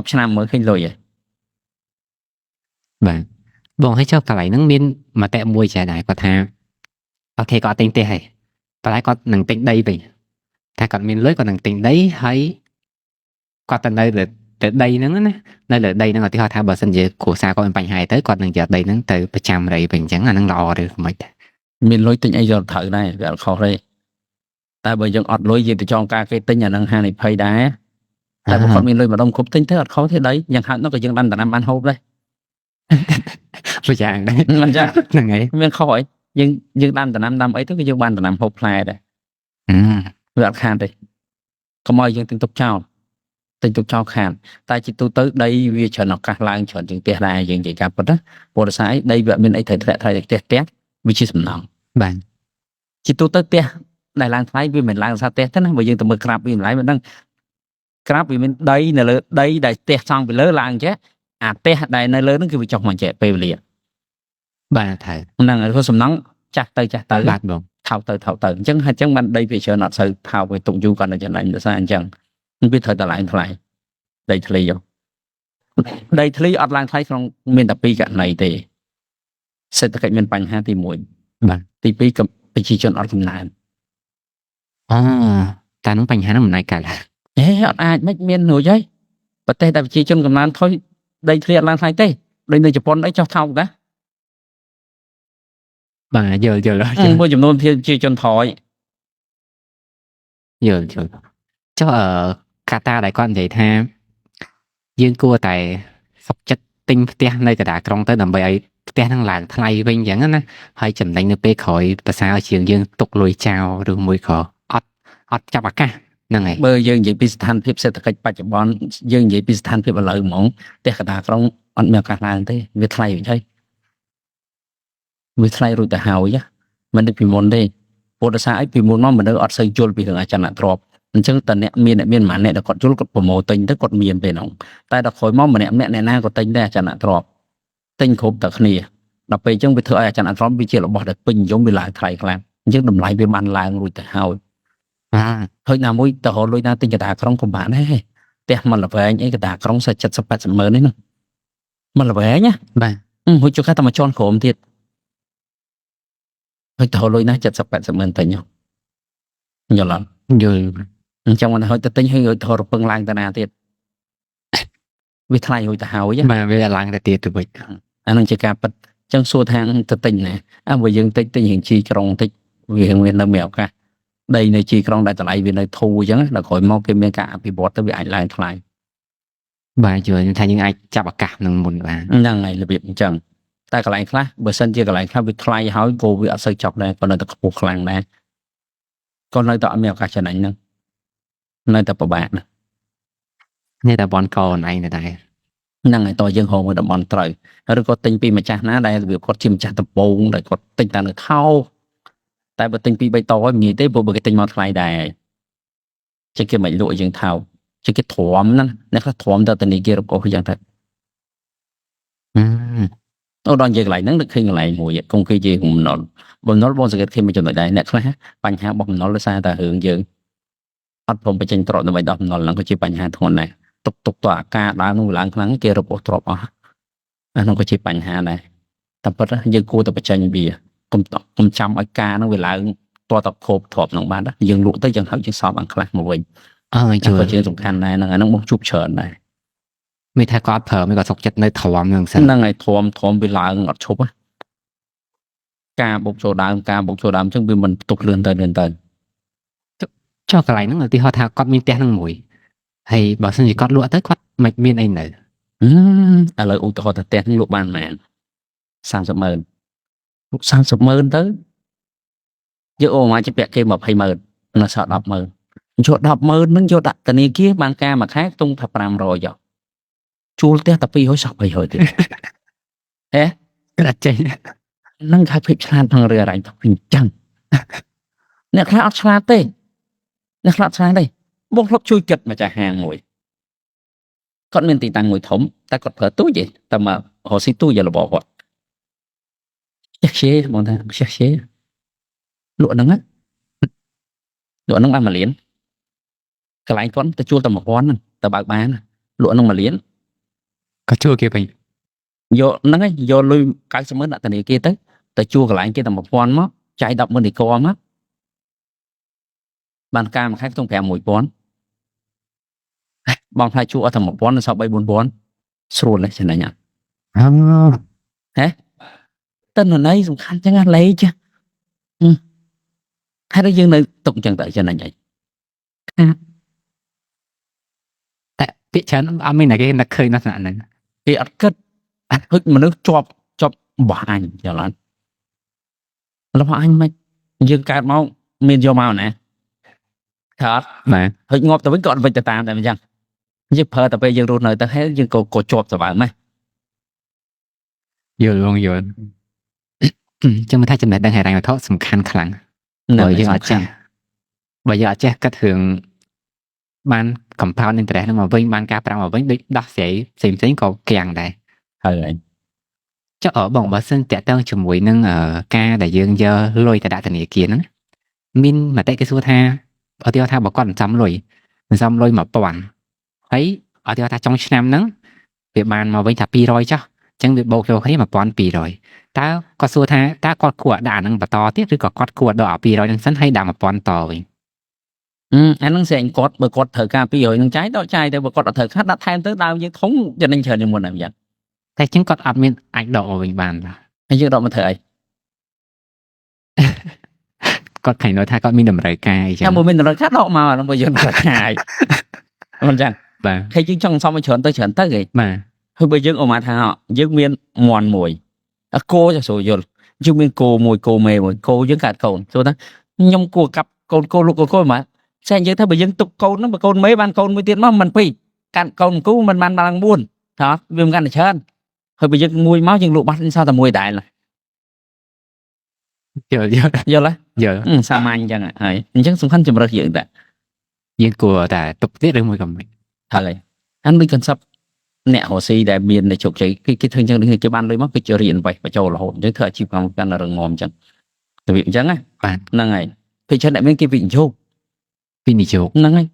ក10ឆ្នាំមើលឃើញលុយហ៎ បាទបងឲ្យចុះកន្លែងហ្នឹងមានមតិមួយចេះដែរគាត់ថាអូខេគាត់ទិញផ្ទះហើយប៉ុន្តែគាត់នឹងទិញដីវិញថាគាត់មានលុយគាត់នឹងទិញដីហើយគាត់ទៅនៅលើដីហ្នឹងណានៅលើដីហ្នឹងឧទាហរណ៍ថាបើសិនជាគ្រួសារគាត់មានបញ្ហាទៅគាត់នឹងយកដីហ្នឹងទៅប្រចាំរៃវិញអញ្ចឹងអាហ្នឹងល្អឬមិនដែរ មានលុយទិញអីយកត្រូវដែរវាអត់ខុសទេតែបើយើងអត់លុយយើងទៅចងការគេទិញអាហ្នឹងហានិភ័យដែរតែបើគាត់មានលុយម្ដងគ្រប់ទិញទៅអត់ខុសទេដីយ៉ាងហោចនោះក៏យើងដាំដំណាំបានហូបដែរ ប្រចាំដែរ មិនចា ហ្នឹងហើយ មានខុសអីយើងដាំដំណាំដាំអីទៅក៏យើងបានដំណាំហូបផ្លែដែរវាអត់ខានទេកុំឲ្យយើងទិញទុកចោលខានតែជាទូទៅដីវាច្រើនឱកាសឡើងច្រើនជាងផ្ទះដែរយើងនិយាយការពិតណាព្រោះដោយសារដីវាមានអីត្រូវធ្លាក់ថ្លៃផ្ទះវាជាសំណង់ បាទ ជាទូទៅផ្ទះដែលឡើងថ្លៃវាមិនឡើងសារផ្ទះទេណាបើយើងទៅមើលក្រាបវាម្ល៉េះមិនដឹងក្រាបវាមានដីនៅលើដីដែលផ្ទះសង់ពីលើឡើងចេះអាផ្ទះដែលនៅលើហ្នឹងគឺវាចុះមកចេះពេលវេលា បាទត្រូវ ហ្នឹងហើយព្រោះសំណង់ចាស់ទៅ បាទបង ថោកទៅអញ្ចឹងហើយអញ្ចឹងបានដីវាច្រើនអត់សូវថោកវាទុកយូរគាត់នៅចំណេញដោយសារអញ្ចឹងវាត្រូវតែឡើងថ្លៃដីធ្លីដីធ្លីអត់ឡើងថ្លៃក្នុងមានតែ2ករណីទេសេដ្ឋកិច្ចមានបញ្ហាទី1 បាទ ទី2ក៏ប្រជាជនអត់ចំណាន អូតែនឹងបញ្ហាហ្នឹងមិនអាចកើតឡើយ អត់អាចមិនមានរួចហើយប្រទេសដែលប្រជាជនកំណើនថយដីធ្លីអត់ឡើងថ្លៃទេដូចនៅជប៉ុនអីចុះថោកដែរ បាទយល់ មួយចំនួនប្រជាជនថយ យល់ចុះកាតាដែលគាត់និយាយថាយើងគួរតែសុខចិត្តទិញផ្ទះនៅកណ្ដាលក្រុងទៅដើម្បីឲ្យផ្ទះហ្នឹងឡើងថ្លៃវិញអញ្ចឹងណាហើយចំណេញនៅពេលក្រោយប្រសើរជាងយើងទុកលុយចោលឬមួយក៏អត់ចាប់ឱកាសហ្នឹងហើយ បើយើងនិយាយពីស្ថានភាពសេដ្ឋកិច្ចបច្ចុប្បន្នយើងនិយាយពីស្ថានភាពឥឡូវហ្មងផ្ទះកណ្ដាលក្រុងអត់មានឱកាសឡើងទេវាថ្លៃវិញហើយវាថ្លៃរួចទៅហើយមិនដូចពីមុនទេព្រោះដោយសារអីពីមុនមកមនុស្សអត់សូវយល់ពីរឿងអចលនទ្រព្យអញ្ចឹងតើអ្នកមានម្នាក់ដែលគាត់យល់គាត់ប្រម៉ូទិញទៅគាត់មានពេលហ្នឹងតែដល់ក្រោយមកម្នាក់អ្នកណាក៏ទិញដែរអចលនទ្រព្យទិញគ្រប់តែគ្នា ដល់ពេលអញ្ចឹងវាធ្វើឲ្យអាចារ្យអាស្រមវាជារបស់ដែលពេញនិយមវាឡើងថ្លៃខ្លាំងអញ្ចឹងតម្លៃវាបានឡើងរួចទៅហើយ ហើយណាមួយទៅរកលុយណាទិញកតាក្រុងក៏បានដែរផ្ទះមិនល្វែងអីកតាក្រុងសិត70 80ម៉ឺននេះមិនល្វែងណា បាទ ហួចចុះតែមកជន់ក្រុមទៀតហើយទៅរកលុយណា70 80ម៉ឺនទិញយល់អត់ យល់ អញ្ចឹងមិនហើយទៅទិញហើយទៅរពឹងឡើងតាណាទៀតវាថ្លៃរួចទៅហើយ បាទវាឡើងទៅទៀតទៅវិញ អានឹងជាការប៉ិតអញ្ចឹងសួរថាទៅទិញណាបើយើងទិញរៀងជីក្រុងតិចវាមាននៅមានឱកាសដីនៅជីក្រុងដែលតម្លៃវានៅធូរអញ្ចឹងដល់ក្រោយមកគេមានការអភិវឌ្ឍទៅវាអាចឡើងថ្លៃ បាទយល់ថាយើងអាចចាប់ឱកាសនឹងមុនបាន ហ្នឹងហើយរបៀបអញ្ចឹងតែកន្លែងខ្លះបើសិនជាកន្លែងខ្លះវាថ្លៃហើយក៏វាអត់សូវចប់ដែរក៏នៅតែខ្ពស់ខ្លាំងដែរក៏នៅតែអត់មានឱកាសចំណេញហ្នឹងនៅតែពិបាកណាស់ នេះតែបនកអូនឯងទៅដែរ ហ្នឹងហើយតើយើងហៅមួយតំបន់ត្រូវឬក៏ទិញពីម្ចាស់ណាដែលវាគាត់ជាម្ចាស់ដំបូងដែលគាត់ទិញតាមនៅថោកតែបើទិញពី3តហើយមិនងាយទេព្រោះបើគេទិញមកថ្លៃដែរចឹងគេមិនលក់ឲ្យយើងថោកចឹងគេទ្រាំណាអ្នកខ្លះទ្រាំទៅធនាគាររបស់អញ្ចឹងទៅ ដល់យើងកន្លែងហ្នឹងនឹកឃើញកន្លែងមួយគង់គេជាបំណុលបងសង្កេតឃើញមួយចំណុចដែរអ្នកខ្លះបញ្ហារបស់បំណុលដោយសារតែរឿងយើងអត់ព្រមបញ្ចេញទ្រព្យដើម្បីដោះបំណុលហ្នឹងក៏ជាបញ្ហាធ្ងន់ដែរទុកតអាការដើរនោះឡើងខ្លាំងគេរឹបអូសទ្រព្យអស់អានោះក៏ជាបញ្ហាដែរតែប៉ុន្តែយើងគួរតែបញ្ចេញវាកុំចាំឲ្យការហ្នឹងវាឡើងតតខូបទ្រព្យហ្នឹងបានយើងលក់ទៅយើងហៅយើងសល់បានខ្លះមកវិញ អើយយល់ ក៏ជាសំខាន់ដែរហ្នឹងអាហ្នឹងបងជួបច្រើនដែរ មានថាគាត់ប្រើមិនគាត់សុកចិត្តនៅទ្រាំនឹងសិន ហ្នឹងហើយធំវាឡើងអត់ឈប់ការបុកចូលដើមអញ្ចឹងវាមិនផ្ទុកលឿនទៅ ចុះកន្លែងហ្នឹងឧទាហរណ៍ថាគាត់មានផ្ទះហ្នឹងមួយហើយបើសិនជាគាត់លក់ទៅគាត់មិនមានអីនៅ ឥឡូវឧទាហរណ៍ថាផ្ទះនេះលក់បានប៉ុន្មាន30ម៉ឺនលក់30ម៉ឺនទៅយកអូមកជាពាក់គេ20ម៉ឺននៅសល់10ម៉ឺនយក10ម៉ឺនហ្នឹងយកដាក់ធនាគារបានការមួយខែខ្ទង់ថា500យកជួលផ្ទះតែ200សោះ300ទៀត ហេ គាត់ចេញ ហ្នឹងខែភិបឆ្លាតផងរឿងអីទៅអញ្ចឹង អ្នកខ្លះអត់ឆ្លាតទេបងធ្លាប់ជួយគិតម្ចាស់ហាងមួយគាត់មានទីតាំងមួយធំតែគាត់ប្រើទូចទេតែមករកស៊ីទូចយករបស់គាត់ខ្ជិះបងថាខ្ជិះលក់ហ្នឹងបាន1លានកន្លែងគាត់ទៅជួលតែ1000ហ្នឹងទៅបើកបានលក់ហ្នឹង1លាន គាត់ជួគេវិញ យកហ្នឹងឯងយកលុយ90ម៉ឺនដាក់ធនាគារទៅជួលកន្លែងគេតែ1000មកចាយ100000នីកមកបានការមួយខែខ្ទង់5 1000បងផ្លែជួលអត់តែ1000នៅសល់3 4000ស្រួលណាស់ចំណេញអត់ អូ តើណៃសំខាន់ចឹងណាលេចហើយយើងនៅទុកចឹងទៅចំណេញអី តែពាក្យច្រើនអត់មានតែគេនឹកឃើញនៅថ្នាក់ហ្នឹង គេអត់គិតហឹកមនុស្សជាប់របស់អញយល់អត់របស់អញមិនយើងកើតមកមានយកមកណាថាអត់ បាទ ហឹកងាប់ទៅវិញក៏អត់វិចទៅតាមតែអញ្ចឹងយើងប្រើតែពេលយើងរស់នៅទៅហើយយើងក៏ជាប់សបើម៉េះ យល់បងយល់ចឹងមិនថាចំណេះដឹងហិរញ្ញវត្ថុសំខាន់ខ្លាំង បើយើងអត់ចេះគិតរឿងបាន compound interest ហ្នឹងមកវិញបានការប្រាក់មកវិញដូចដោះស្រាយផ្សេងក៏គាំងដែរ ហើយ ចុះបងបើសិនតាក់ទងជាមួយនឹងការដែលយើងយកលុយទៅដាក់ធនាគារហ្នឹងមានមតិគេសួរថាឧទាហរណ៍ថាបើគាត់សន្សំលុយ1000ហើយឧទាហរណ៍ថាចុងឆ្នាំហ្នឹងវាបានមកវិញថា200ចុះអញ្ចឹងវាបូកចូលគ្នា1200តើគាត់សួរថាតើគាត់គួរដាក់អាហ្នឹងបន្តទៀតឬក៏គាត់គួរដកអា200ហ្នឹងសិនហើយដាក់1000តវិញ អាហ្នឹងស្អែកគាត់បើគាត់ត្រូវការ200នឹងចាយដល់ចាយទៅបើគាត់អត់ត្រូវការដាក់ថែមទៅដើមយើងធំចំណេញច្រើនជាងមុនតែយ៉ាង តែចឹងគាត់អត់មានអាចដកមកវិញបានបាទ ហើយយើងដកមកធ្វើអី គាត់ឃើញថាគាត់មានតម្រូវការអីចឹង តែមួយមានតម្រូវការដកមកហ្នឹងបើយើងត្រូវការមិនចឹង បាទ ហើយយើងចង់សំឲ្យច្រើនទៅហី បាទ ហើយបើយើងអមថាយើងមានមន់មួយគោចាស្រួលយល់យើងមានគោមួយគោមេមួយគោយើងកាត់កូនសួរថាខ្ញុំគួរកាប់កូនគោលោកកូនមកស្អែកយើងថាបើយើងទុកកូនហ្នឹងបើកូនមេបានកូនមួយទៀតមកមិនពីរកាត់កូនគូមិនបានឡើង4ថាវាមិនកាន់តែច្រើនហើយបើយើងមួយមកយើងលក់បាត់សោះតែមួយដែរ យល់ យល់ហ៎ យល់ សាមញ្ញអញ្ចឹងហើយអញ្ចឹងសំខាន់ជំរើសយើងតែ យើងគួរតែទុកទៀតឬមួយក៏មិន ហើយអានដូច concept nè hồ si để miền để chụp cái thương chân cái ban lấy mất cái chơi riêng vậy và châu là hồn chứ thời chịu không căn là rừng ngòm chẳng từ việc chẳng á បាទ năng này thì chân lại bên cái vịnh vô វិនិយោគ năng này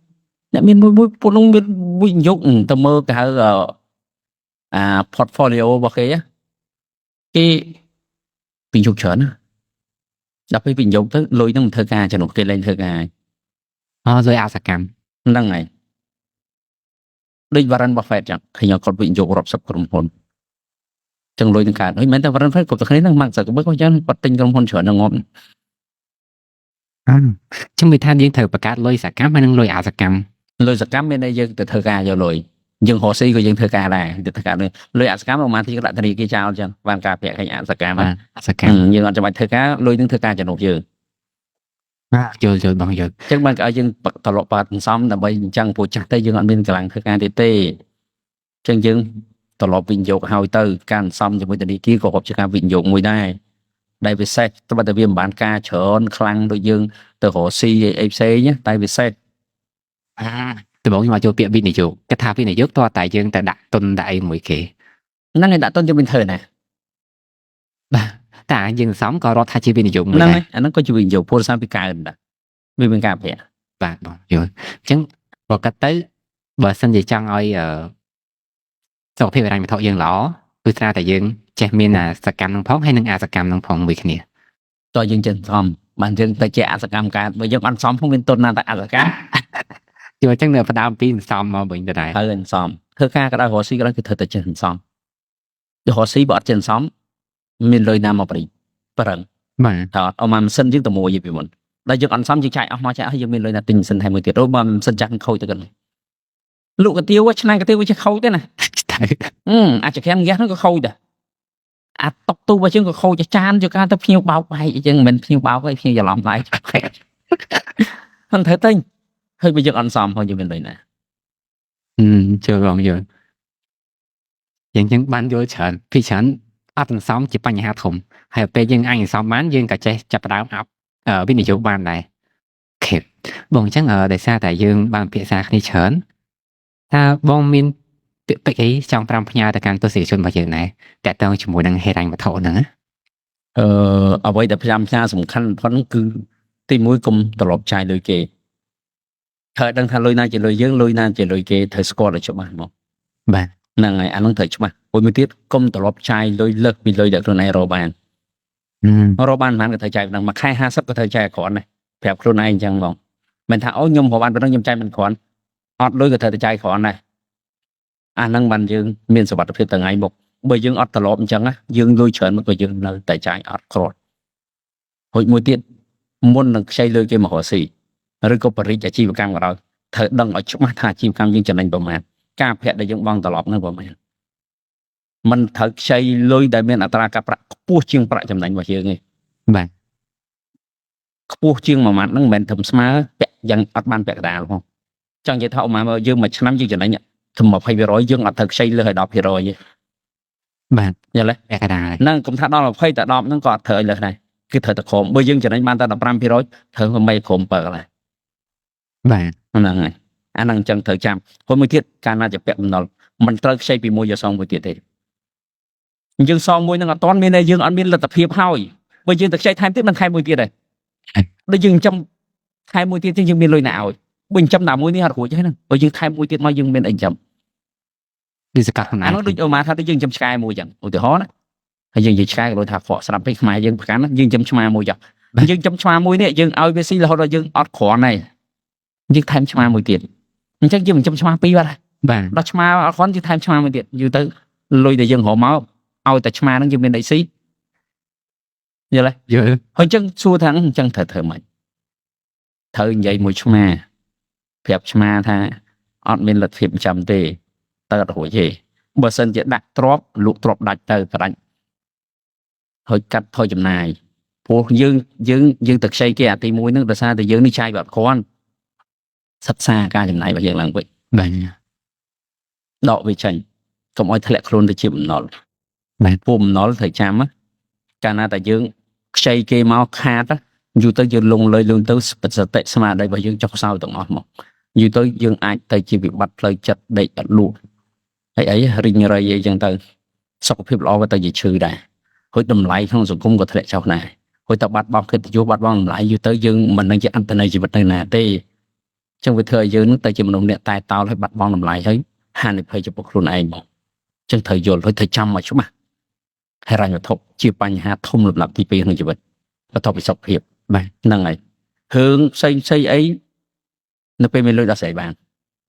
lại miền mũi mũi phụ nông miền vịnh vô tao mơ cả portfolio bao cái á cái vịnh vô chởn đọc cái vịnh vô tới lôi nó một thơ ca cho nó cái lên thơ ca អrồi អសកម្ម năng này đây Warren Buffett chẳng thì nhỏ còn vịnh vô rập sập của hồn chẳng lôi từng cả nói mấy tao Warren Buffett của tao thấy năng mang sợ cái bước có chân bật tinh trong hồn chởn nó ngon ចឹងវាថាយើងត្រូវបង្កើតលុយសកម្មហើយនឹងលុយអសកម្ម lôi giặc cám bên đây dương từ thơ ca cho lôi dương hồ si của dương thơ ca này từ thơ ca này lôi ạt cám mà thì lại thành cái chào chân van cà phê hay ạt giặc cám បាទអសកម្ម nhưng còn cho bài thơ ca lôi những thơ ca cho nộp dương បាទយល់យល់បងយល់ chắc ban cả dương tàu lọp bạt xóm là bây chẳng phụ chắc tới dương ở bên cái làng thơ ca tê chân dương tàu lọp vịnh dục hào tư can xóm cho mấy tờ đi kia của hộp cho ca vịnh dục mùi đây đây về xe tôi bắt đầu viêm bán ca chở khăn đôi dương từ hồ si fc nhé đây về xe ទៅបងខ្ញុំមកចូលពាក្យវិនិយោគគេថាវិនិយោគតើតែយើងតែដាក់ទុនដាក់អីមួយគេ năng này đã tôn cho bên thơ này បាទតែយើងសំក៏រត់ថាជាវិនិយោគមួយ năng ដែរ này anh nó có chịu vịnh dục phô sang bị cài rồi vì bên cà phê បាទបងយល់អញ្ចឹងបើកាត់ទៅបើសិនជាចង់ឲ្យសុខភាពហិរញ្ញវត្ថុយើងល្អគឺស្រាប់តែយើងចេះមានសកម្មនឹងផងហើយនឹងអសកម្មនឹងផងមួយគ្នា cho dương chân xóm bản chân tay trẻ ạt cam cà bây giờ ăn xóm không bên tôn nào tại ạt cam យល់អញ្ចឹងនៅផ្ដើមពីសំមកវិញទៅដែរ hơn xóm thơ ca cái đó hồ si cái đóคือthơ tay chân xóm để hồ si bỏ chân xóm mình lời nam mà bị bận បាទ thọ ông mà sinh chứ tụi mùa gì bị mình đây dương ăn xóm chứ chạy ông mà chạy dương mình lời là tình sinh 20 tiệt rồi mà sinh chắc khôi tới gần lụ cái tiêu quá cái tiêu chứ khôi thế này តែ อาจจะแค่เงี้ยnó có khôi đó tóc tu ba chứ có khôi cho chan cho ca tập phiêu bao hay chứ mình phiêu bao cái phiêu giờ làm lại hơn thể tinh hơi bây giờ ăn xóm thôi như mình đây nè ជឿបងយល់យើងចឹងបានយល់ច្រើនពីច្រើនអត់សន្សំជាបញ្ហាធំហើយពេលយើងអញសន្សំបានយើងក៏ចេះចាប់ផ្ដើមអាប់វិនិយោគបានដែរខេបបងអញ្ចឹងដោយសារតែយើងបានពិភាក្សាគ្នាច្រើនថាបងមានពាក្យពេចន៍អីចង់ប្រាំផ្ញើទៅកាន់ទស្សនិកជនរបស់យើងដែរតែតើជាមួយនឹងហេរញ្ញវត្ថុហ្នឹងណា អ្វីដែល5ផ្សារសំខាន់ប៉ុណ្ណឹងគឺទី1គុំត្រឡប់ចាយលុយគេត្រូវដឹងថាលុយណាជាលុយយើងលុយណាជាលុយគេត្រូវស្គាល់ឲ្យច្បាស់មក បាទ ហ្នឹងហើយអាហ្នឹងត្រូវច្បាស់មួយទៀតគុំត្រឡប់ចាយលុយលើសពីលុយដែលខ្លួនឯងរកបានរកបានប៉ុន្មានក៏ត្រូវចាយប៉ុណ្ណឹងមួយខែ50ក៏ត្រូវចាយគ្រាន់ដែរប្រាប់ខ្លួនឯងអញ្ចឹងបងមិនថាអូខ្ញុំរកបានប៉ុណ្ណឹងខ្ញុំចាយមិនគ្រាន់អត់លុយក៏ត្រូវតែចាយគ្រាន់ដែរអាហ្នឹងបានយើងមានសុវត្ថិភាពទាំងថ្ងៃមកបើយើងអត់ត្រឡប់អញ្ចឹងយើងលុយច្រើនមកក៏យើងនៅតែចាយអត់គ្រាន់រួចមួយទៀតមុននឹងខ្ចីលុយគេមករកស៊ីឬក៏បរិយាអាជីវកម្មក៏ដោយត្រូវដឹងឲ្យច្បាស់ថាអាជីវកម្មយើងចំណេញប្រមាណការប្រាក់ដែលយើងបង់ត្រឡប់នឹងប្រមាណមិនត្រូវខ្ចីលុយដែលមានអត្រាការប្រាក់ខ្ពស់ជាងប្រាក់ចំណេញរបស់យើងទេ បាទ ខ្ពស់ជាងមួយម៉ាត់ហ្នឹងមិនមែនធំស្មើពាក់យ៉ាងអត់បានពាក់កណ្ដាលផងចង់និយាយថាឧមាយើងមួយឆ្នាំយើងចំណេញធំ 20% យើងអត់ត្រូវខ្ចីលើសឲ្យ 10% ទេ បាទ យល់ទេ ពាក់កណ្ដាលហើយ ហ្នឹងកុំថាដល់20តែ10ហ្នឹងក៏អត់ត្រូវឲ្យលើសដែរគឺត្រូវតែក្រុមបើយើងចំណេញបានតែ 15% ត្រូវមិនក្រុម7ដែរ បាទ ហ្នឹងហើយអាហ្នឹងអញ្ចឹងត្រូវចាំហើយមួយទៀតកាលណាជាពាក់បំណុលមិនត្រូវខ្ចីពីមួយយកសងមួយទៀតទេយើងសងមួយហ្នឹងអត់ទាន់មានទេយើងអត់មានលទ្ធភាពហើយបើយើងទៅខ្ចីថែមទៀតនឹងថែមមួយទៀតដែរដូចយើងចាំថែមមួយទៀតយើងមានលុយណាឲ្យបើចាំតែមួយនេះអត់រួចទេហ្នឹងបើយើងថែមមួយទៀតមកយើងមានអីចាំ ដូចសកាត់ខ្លួនឯ អា ង នោះដូចអូម៉ាថាដូចយើងចាំឆ្កែមួយចឹងឧទាហរណ៍ណាហើយយើងនិយាយឆ្កែក៏ដូចថាខកស្រាប់ពេកខ្មែរយើងប្រកាន់យើងចាំឆ្មាមួយចឹងយើងចាំឆ្មាមួយនេះយើងឲ្យវាស៊ីរហូតដល់យើងអត់គ្រាន់ហើយយើងថែមឆ្មាមួយទៀតអញ្ចឹងយើងមិនចាំឆ្មាពីរបាត់ហើយ បាទ ដល់ឆ្មាអត់គ្រាន់យើងថែមឆ្មាមួយទៀតយូរទៅលុយដែលយើងរកមកឲ្យតែឆ្មាហ្នឹងយើងមានអីស៊ីយល់ទេ យល់ ហើយអញ្ចឹងសួរថាអញ្ចឹងត្រូវធ្វើម៉េចត្រូវនិយាយមួយឆ្មាប្រាប់ឆ្មាថាអត់មានលទ្ធភាពចាំទេតើអត់រួចទេបើសិនជាដាក់ទ្របលក់ទ្របដាច់ទៅក្រាច់ហើយកាត់ថយចំណាយព្រោះយើងទៅខ្ចីគេអាទី1ហ្នឹងដោយសារតែយើងនេះចាយបាត់គ្រាន់សិក្សាការចំណាយរបស់យើងឡើងវិញ បាទ ដកវាចេញកុំឲ្យធ្លាក់ខ្លួនទៅជាបំណុល បាទ ពួកបំណុលត្រូវចាំណាកាលណាតែយើងខ្ចីគេមកខាតយូរទៅយើងលងលើលងទៅសតិស្មារតីរបស់យើងចុះខ្សោយទាំងអស់មកយូរទៅយើងអាចទៅជាវិបត្តិផ្លូវចិត្តដេកអត់លក់ ហើយអីរិញរៃអីចឹងទៅសុខភាពល្អទៅជាឈឺដែរហើយតម្លៃក្នុងសង្គមក៏ធ្លាក់ចុះដែរហើយតើបាត់បង់កិត្តិយសបាត់បង់តម្លៃយូរទៅយើងមិននឹងជាអត្តន័យជីវិតទៅណាទេចឹងវាធ្វើឲ្យយើងនឹងទៅជាមនុស្សអ្នកតែតោលហើយបាត់បង់តម្លៃហើយហានិភ័យចំពោះខ្លួនឯងមកចឹងត្រូវយល់ហើយត្រូវចាំមកច្បាស់ហិរញ្ញវត្ថុជាបញ្ហាធំលំដាប់ទី2ក្នុងជីវិតបន្ទាប់ពីសុខភាពបាទហ្នឹងហើយរឿងផ្សេងអីនៅពេលមានលុយដោះស្រាយបាន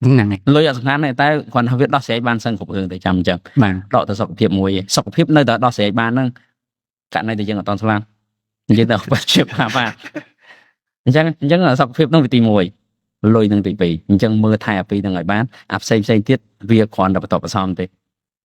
ហ្នឹងហើយ លុយអត់សំខាន់ទេតែគ្រាន់តែវាដោះស្រាយបានសឹងគ្រប់រឿងទៅចាំអញ្ចឹង បាទ ដកទៅសុខភាពមួយសុខភាពនៅតែដោះស្រាយបានហ្នឹងករណីដែលយើងអត់តន់ស្លាប់និយាយទៅបច្ចេកភាពបាទអញ្ចឹងសុខភាពហ្នឹងវាទី1លុយនឹងទី2អញ្ចឹងមើលថែអាពីរហ្នឹងឲ្យបានអាផ្សេងទៀតវាគ្រាន់តែបន្តបន្សំទេ